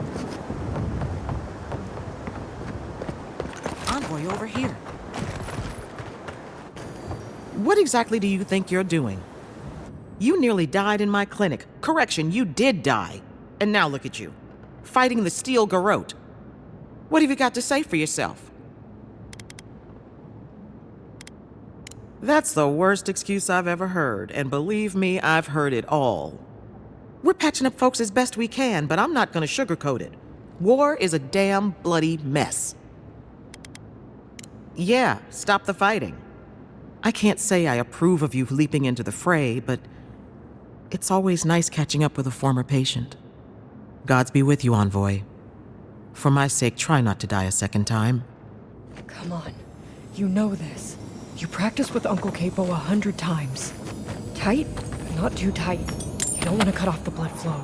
Envoy over here. What exactly do you think you're doing? You nearly died in my clinic. Correction, you did die. And now look at you, fighting the Steel Garot. What have you got to say for yourself? That's the worst excuse I've ever heard, and believe me, I've heard it all. We're patching up folks as best we can, but I'm not gonna sugarcoat it. War is a damn bloody mess. Yeah, stop the fighting. I can't say I approve of you leaping into the fray, but it's always nice catching up with a former patient. Gods be with you, Envoy. For my sake, try not to die a second time. Come on. You know this. You practiced with Uncle Capo 100 times. Tight, but not too tight. You don't want to cut off the blood flow.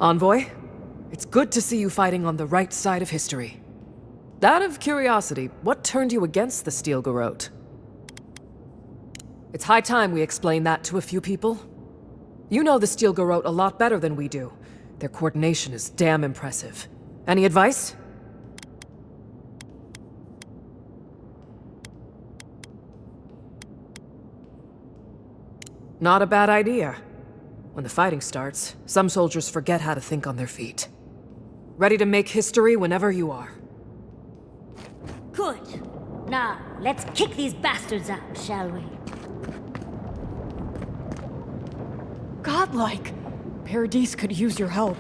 Envoy, it's good to see you fighting on the right side of history. Out of curiosity, what turned you against the Steel Garot? It's high time we explain that to a few people. You know the Steel Garrote a lot better than we do. Their coordination is damn impressive. Any advice? Not a bad idea. When the fighting starts, some soldiers forget how to think on their feet. Ready to make history whenever you are. Good. Now, let's kick these bastards out, shall we? Godlike! Paradis could use your help.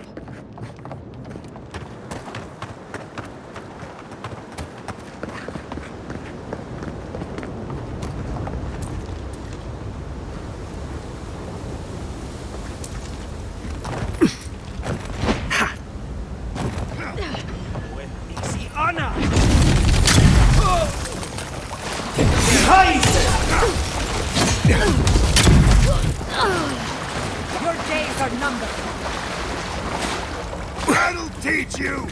Your days are numbered. That'll teach you!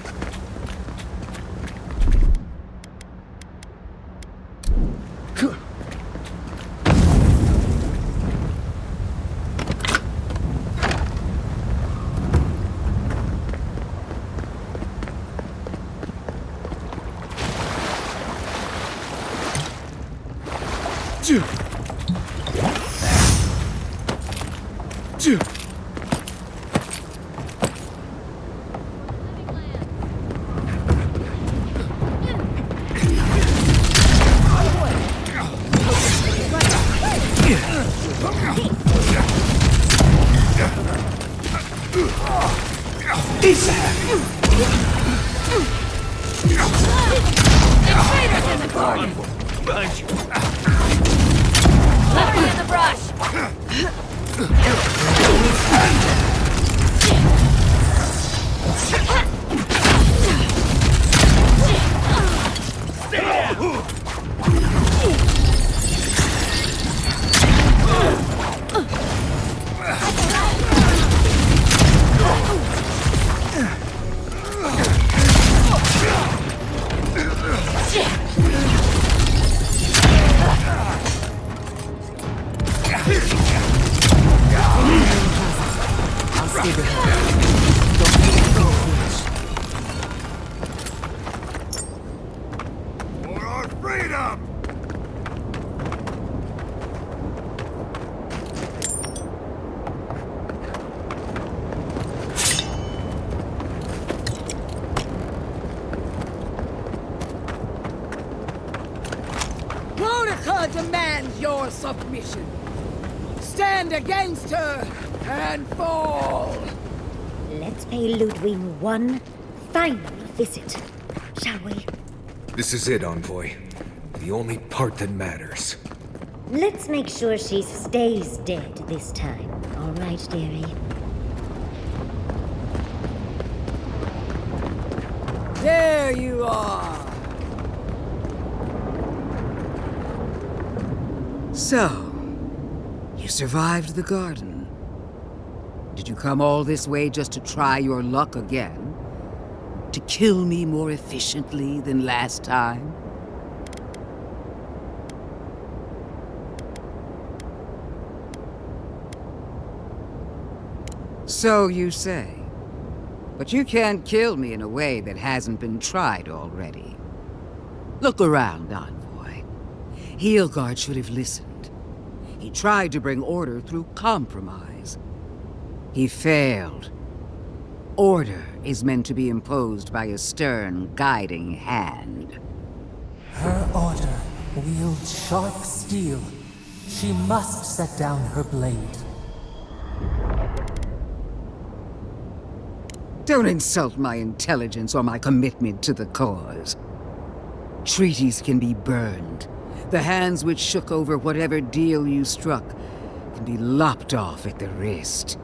Invaders in the garden! Larry in the brush! For our freedom! Monica demands your submission. Stand against her and fall. Let's pay Lodwyn one final visit, shall we? This is it, Envoy. The only part that matters. Let's make sure she stays dead this time, all right, dearie? There you are. So, you survived the garden. Did you come all this way just to try your luck again? To kill me more efficiently than last time? So you say. But you can't kill me in a way that hasn't been tried already. Look around, Envoy. Heelguard should have listened. He tried to bring order through compromise. He failed. Order is meant to be imposed by a stern, guiding hand. Her order wields sharp steel. She must set down her blade. Don't insult my intelligence or my commitment to the cause. Treaties can be burned. The hands which shook over whatever deal you struck can be lopped off at the wrist.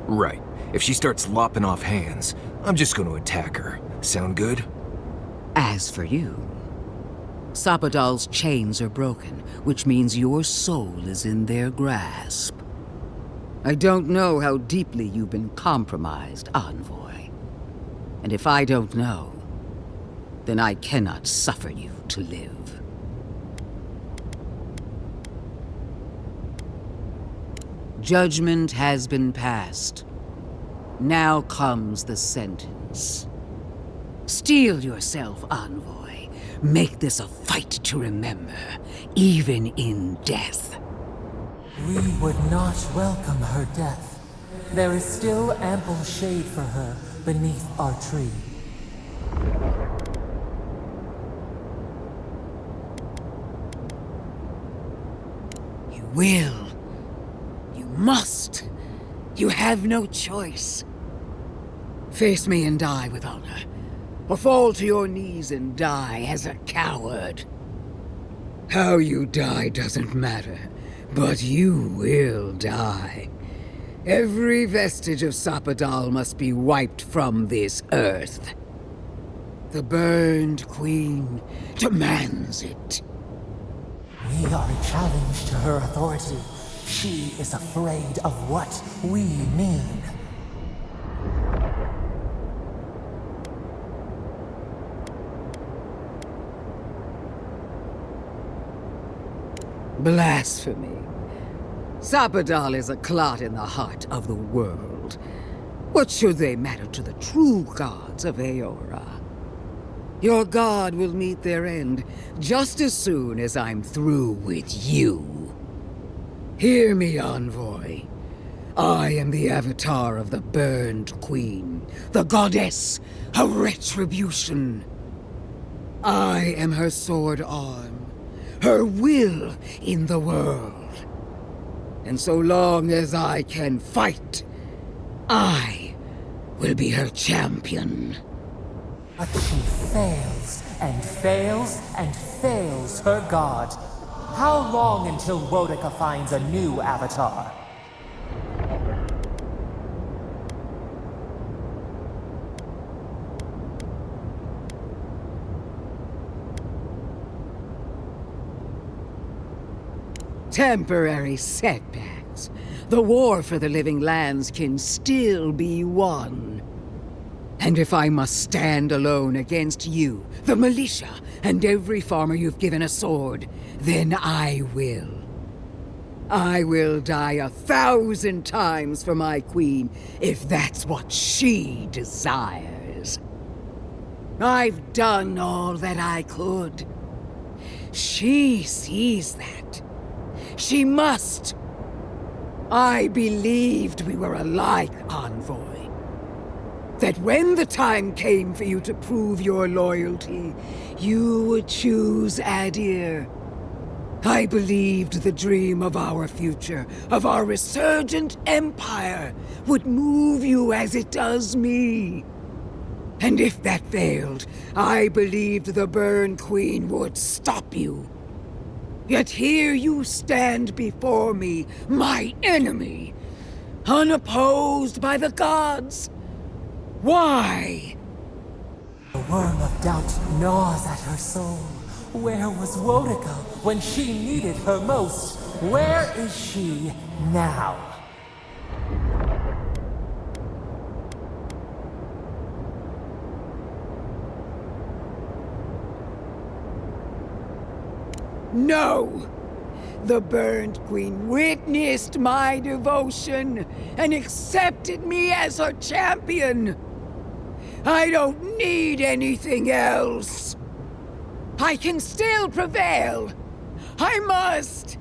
Right. If she starts lopping off hands, I'm just going to attack her. Sound good? As for you, Sapadal's chains are broken, which means your soul is in their grasp. I don't know how deeply you've been compromised, Envoy. And if I don't know, then I cannot suffer you to live. Judgment has been passed. Now comes the sentence. Steel yourself, Envoy. Make this a fight to remember, even in death. We would not welcome her death. There is still ample shade for her beneath our tree. You will. You must. You have no choice. Face me and die with honor, or fall to your knees and die as a coward. How you die doesn't matter, but you will die. Every vestige of Sapadal must be wiped from this earth. The Burned Queen demands it. We are a challenge to her authority. She is afraid of what we mean. Blasphemy. Sapadal is a clot in the heart of the world. What should they matter to the true gods of Eora? Your god will meet their end just as soon as I'm through with you. Hear me, Envoy. I am the avatar of the Burned Queen, the goddess of retribution. I am her sword arm, her will in the world. And so long as I can fight, I will be her champion. But she fails, and fails, and fails her god. How long until Wodica finds a new avatar? Temporary setbacks. The war for the living lands can still be won. And if I must stand alone against you, the militia, and every farmer you've given a sword, then I will. I will die 1,000 times for my queen, if that's what she desires. I've done all that I could. She sees that. She must. I believed we were alike, Envoy. That when the time came for you to prove your loyalty, you would choose Adir. I believed the dream of our future, of our resurgent empire, would move you as it does me. And if that failed, I believed the Burn Queen would stop you. Yet here you stand before me, my enemy, unopposed by the gods. Why? The worm of doubt gnaws at her soul. Where was Wodica when she needed her most? Where is she now? No! The Burned Queen witnessed my devotion and accepted me as her champion. I don't need anything else. I can still prevail. I must.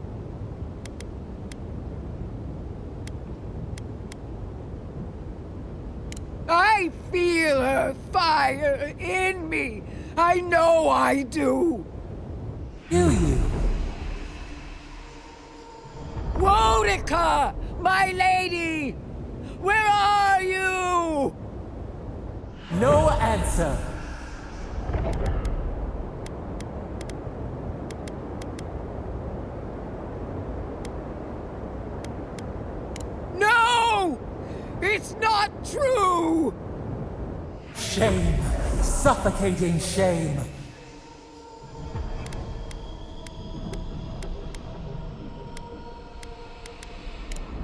I feel her fire in me. I know I do. Do you? Wodica, my lady! Where are you? No answer. No! It's not true! Shame. Suffocating shame.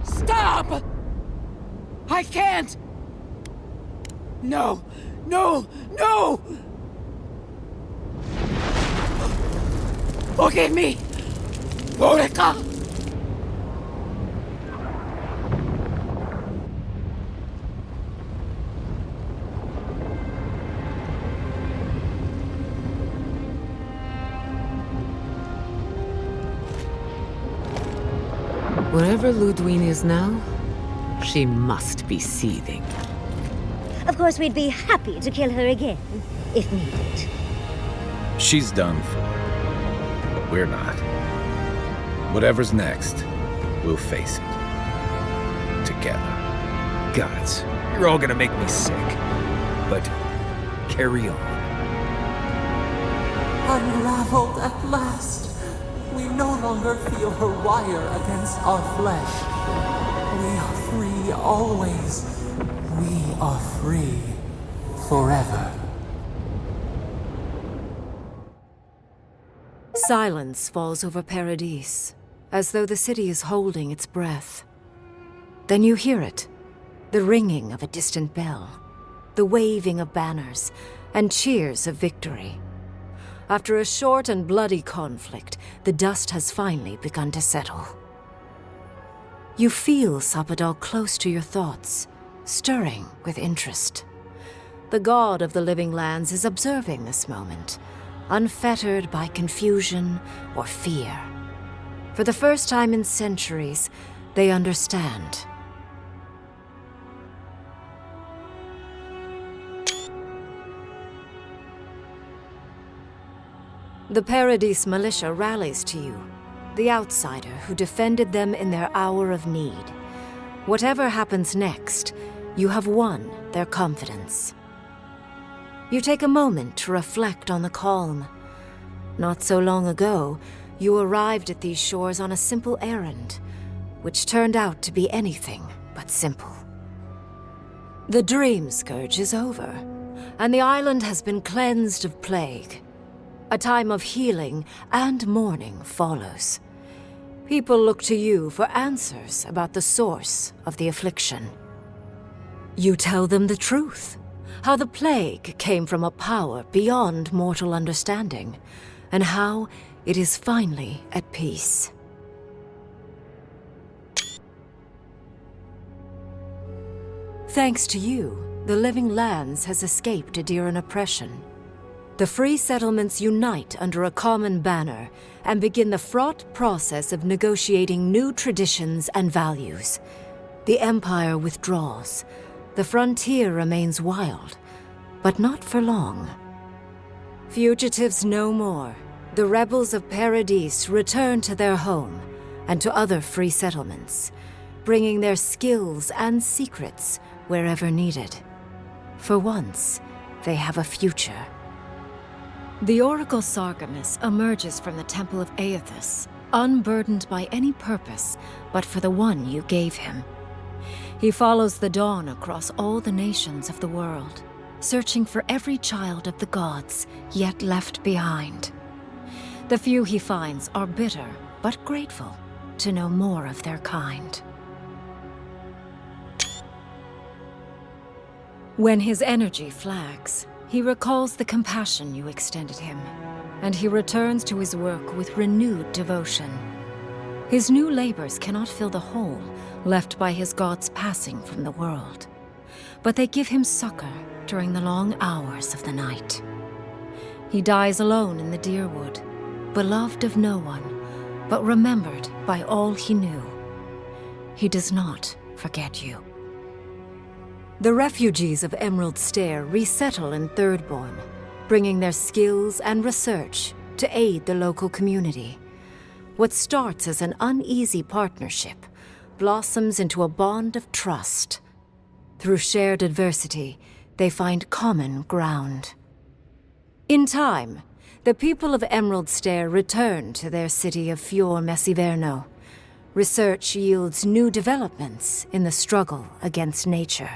Stop! I can't! No! No! No! Look at me! Wodica! Wherever Lodwyn is now, she must be seething. Of course, we'd be happy to kill her again, if needed. She's done for. But we're not. Whatever's next, we'll face it. Together. Gods, you're all gonna make me sick. But carry on. Unraveled at last. We no longer feel her wire against our flesh. We are free always. We are free forever. Silence falls over Paradis, as though the city is holding its breath. Then you hear it, the ringing of a distant bell, the waving of banners, and cheers of victory. After a short and bloody conflict, the dust has finally begun to settle. You feel Sappadal close to your thoughts, stirring with interest. The god of the living lands is observing this moment, unfettered by confusion or fear. For the first time in centuries, they understand. The Paradis militia rallies to you, the outsider who defended them in their hour of need. Whatever happens next, you have won their confidence. You take a moment to reflect on the calm. Not so long ago, you arrived at these shores on a simple errand, which turned out to be anything but simple. The dream scourge is over, and the island has been cleansed of plague. A time of healing and mourning follows. People look to you for answers about the source of the affliction. You tell them the truth, how the plague came from a power beyond mortal understanding, and how it is finally at peace. Thanks to you, the Living Lands has escaped Adiran oppression. The free settlements unite under a common banner and begin the fraught process of negotiating new traditions and values. The Empire withdraws. The frontier remains wild, but not for long. Fugitives no more. The rebels of Paradis return to their home and to other free settlements, bringing their skills and secrets wherever needed. For once, they have a future. The Oracle Sargemus emerges from the Temple of Aethys, unburdened by any purpose but for the one you gave him. He follows the dawn across all the nations of the world, searching for every child of the gods yet left behind. The few he finds are bitter but grateful to know more of their kind. When his energy flags, he recalls the compassion you extended him, and he returns to his work with renewed devotion. His new labors cannot fill the hole left by his god's passing from the world, but they give him succor during the long hours of the night. He dies alone in the Deerwood, beloved of no one, but remembered by all he knew. He does not forget you. The refugees of Emerald Stair resettle in Thirdborn, bringing their skills and research to aid the local community. What starts as an uneasy partnership blossoms into a bond of trust. Through shared adversity, they find common ground. In time, the people of Emerald Stair return to their city of Fior Messiverno. Research yields new developments in the struggle against nature.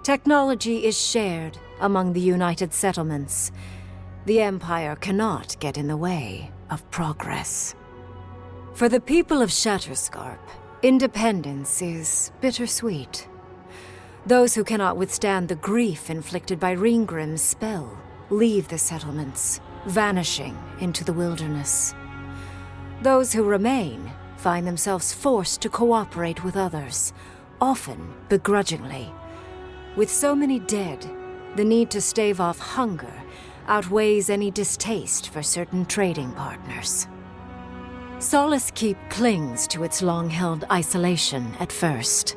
Technology is shared among the united settlements. The Empire cannot get in the way of progress. For the people of Shatterscarp, independence is bittersweet. Those who cannot withstand the grief inflicted by Ringgrim's spell leave the settlements, vanishing into the wilderness. Those who remain find themselves forced to cooperate with others, often begrudgingly. With so many dead, the need to stave off hunger outweighs any distaste for certain trading partners. Solace Keep clings to its long-held isolation at first.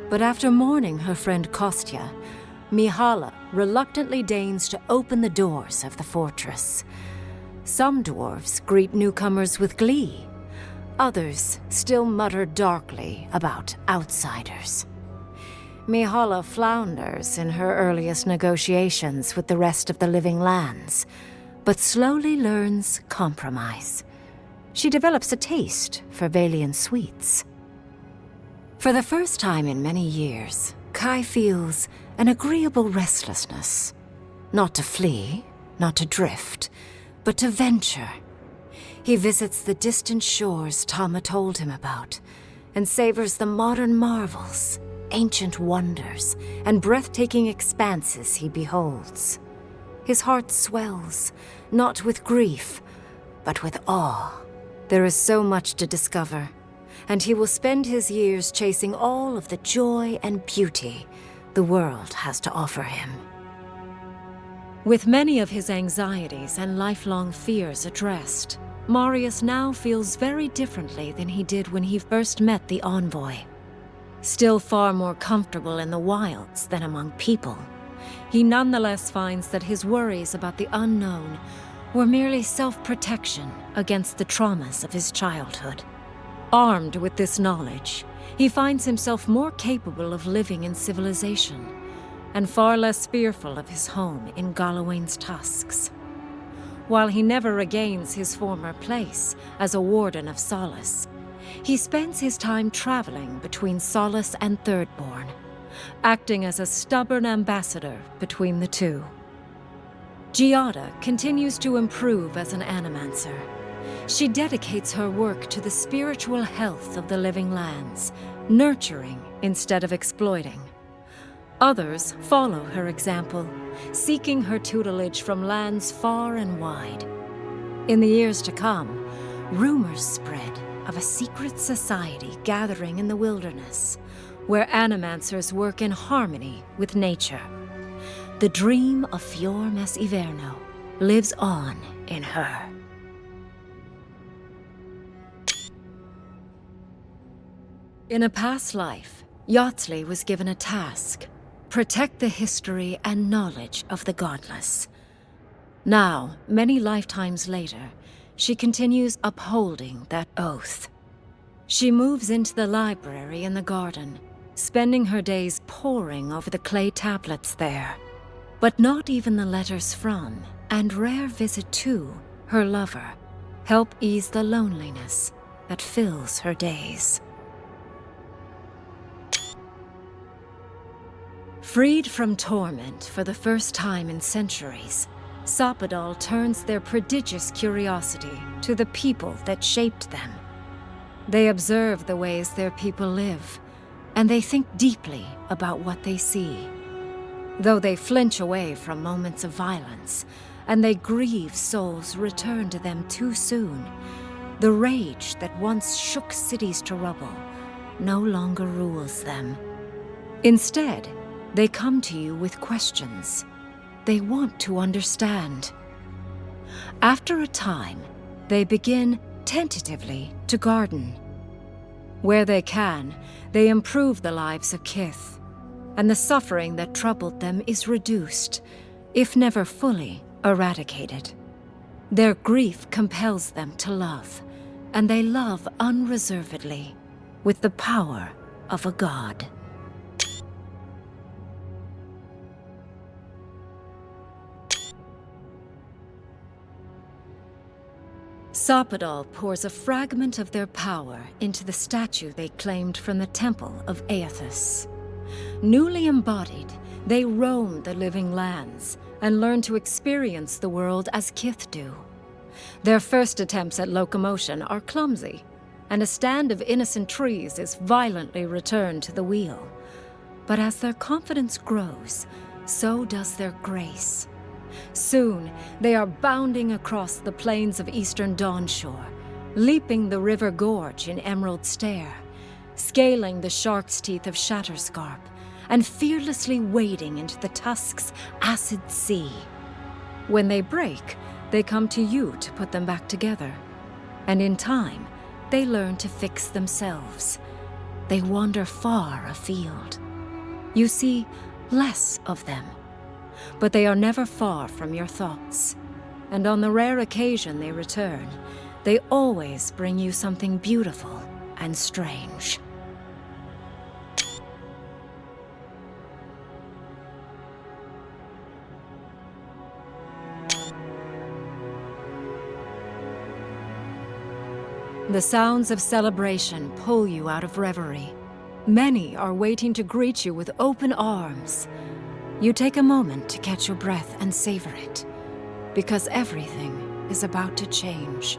But after mourning her friend Kostya, Mihala reluctantly deigns to open the doors of the fortress. Some dwarves greet newcomers with glee. Others still mutter darkly about outsiders. Mihala flounders in her earliest negotiations with the rest of the living lands, but slowly learns compromise. She develops a taste for Valian sweets. For the first time in many years, Kai feels an agreeable restlessness. Not to flee, not to drift, but to venture. He visits the distant shores Tama told him about, and savors the modern marvels, ancient wonders, and breathtaking expanses he beholds. His heart swells, not with grief, but with awe. There is so much to discover, and he will spend his years chasing all of the joy and beauty the world has to offer him. With many of his anxieties and lifelong fears addressed, Marius now feels very differently than he did when he first met the envoy. Still far more comfortable in the wilds than among people, he nonetheless finds that his worries about the unknown were merely self-protection against the traumas of his childhood. Armed with this knowledge, he finds himself more capable of living in civilization, and far less fearful of his home in Galawain's tusks. While he never regains his former place as a warden of Solace, he spends his time traveling between Solace and Thirdborn, acting as a stubborn ambassador between the two. Giada continues to improve as an animancer. She dedicates her work to the spiritual health of the living lands, nurturing instead of exploiting. Others follow her example, seeking her tutelage from lands far and wide. In the years to come, rumors spread of a secret society gathering in the wilderness, where animancers work in harmony with nature. The dream of Fior Mes Iverno lives on in her. In a past life, Yatsley was given a task: protect the history and knowledge of the godless. Now, many lifetimes later, she continues upholding that oath. She moves into the library in the garden, spending her days poring over the clay tablets there. But not even the letters from, and rare visit to, her lover help ease the loneliness that fills her days. Freed from torment for the first time in centuries, Sapadal turns their prodigious curiosity to the people that shaped them. They observe the ways their people live, and they think deeply about what they see. Though they flinch away from moments of violence, and they grieve souls returned to them too soon, the rage that once shook cities to rubble no longer rules them. Instead, they come to you with questions. They want to understand. After a time, they begin tentatively to garden. Where they can, they improve the lives of Kith, and the suffering that troubled them is reduced, if never fully eradicated. Their grief compels them to love, and they love unreservedly, with the power of a god. Sapadal pours a fragment of their power into the statue they claimed from the temple of Aethys. Newly embodied, they roam the living lands and learn to experience the world as Kith do. Their first attempts at locomotion are clumsy, and a stand of innocent trees is violently returned to the wheel. But as their confidence grows, so does their grace. Soon, they are bounding across the plains of eastern Dawnshore, leaping the river gorge in Emerald Stair, scaling the shark's teeth of Shatterscarp, and fearlessly wading into the Tusk's acid sea. When they break, they come to you to put them back together. And in time, they learn to fix themselves. They wander far afield. You see less of them, but they are never far from your thoughts. And on the rare occasion they return, they always bring you something beautiful and strange. The sounds of celebration pull you out of reverie. Many are waiting to greet you with open arms. You take a moment to catch your breath and savor it, because everything is about to change.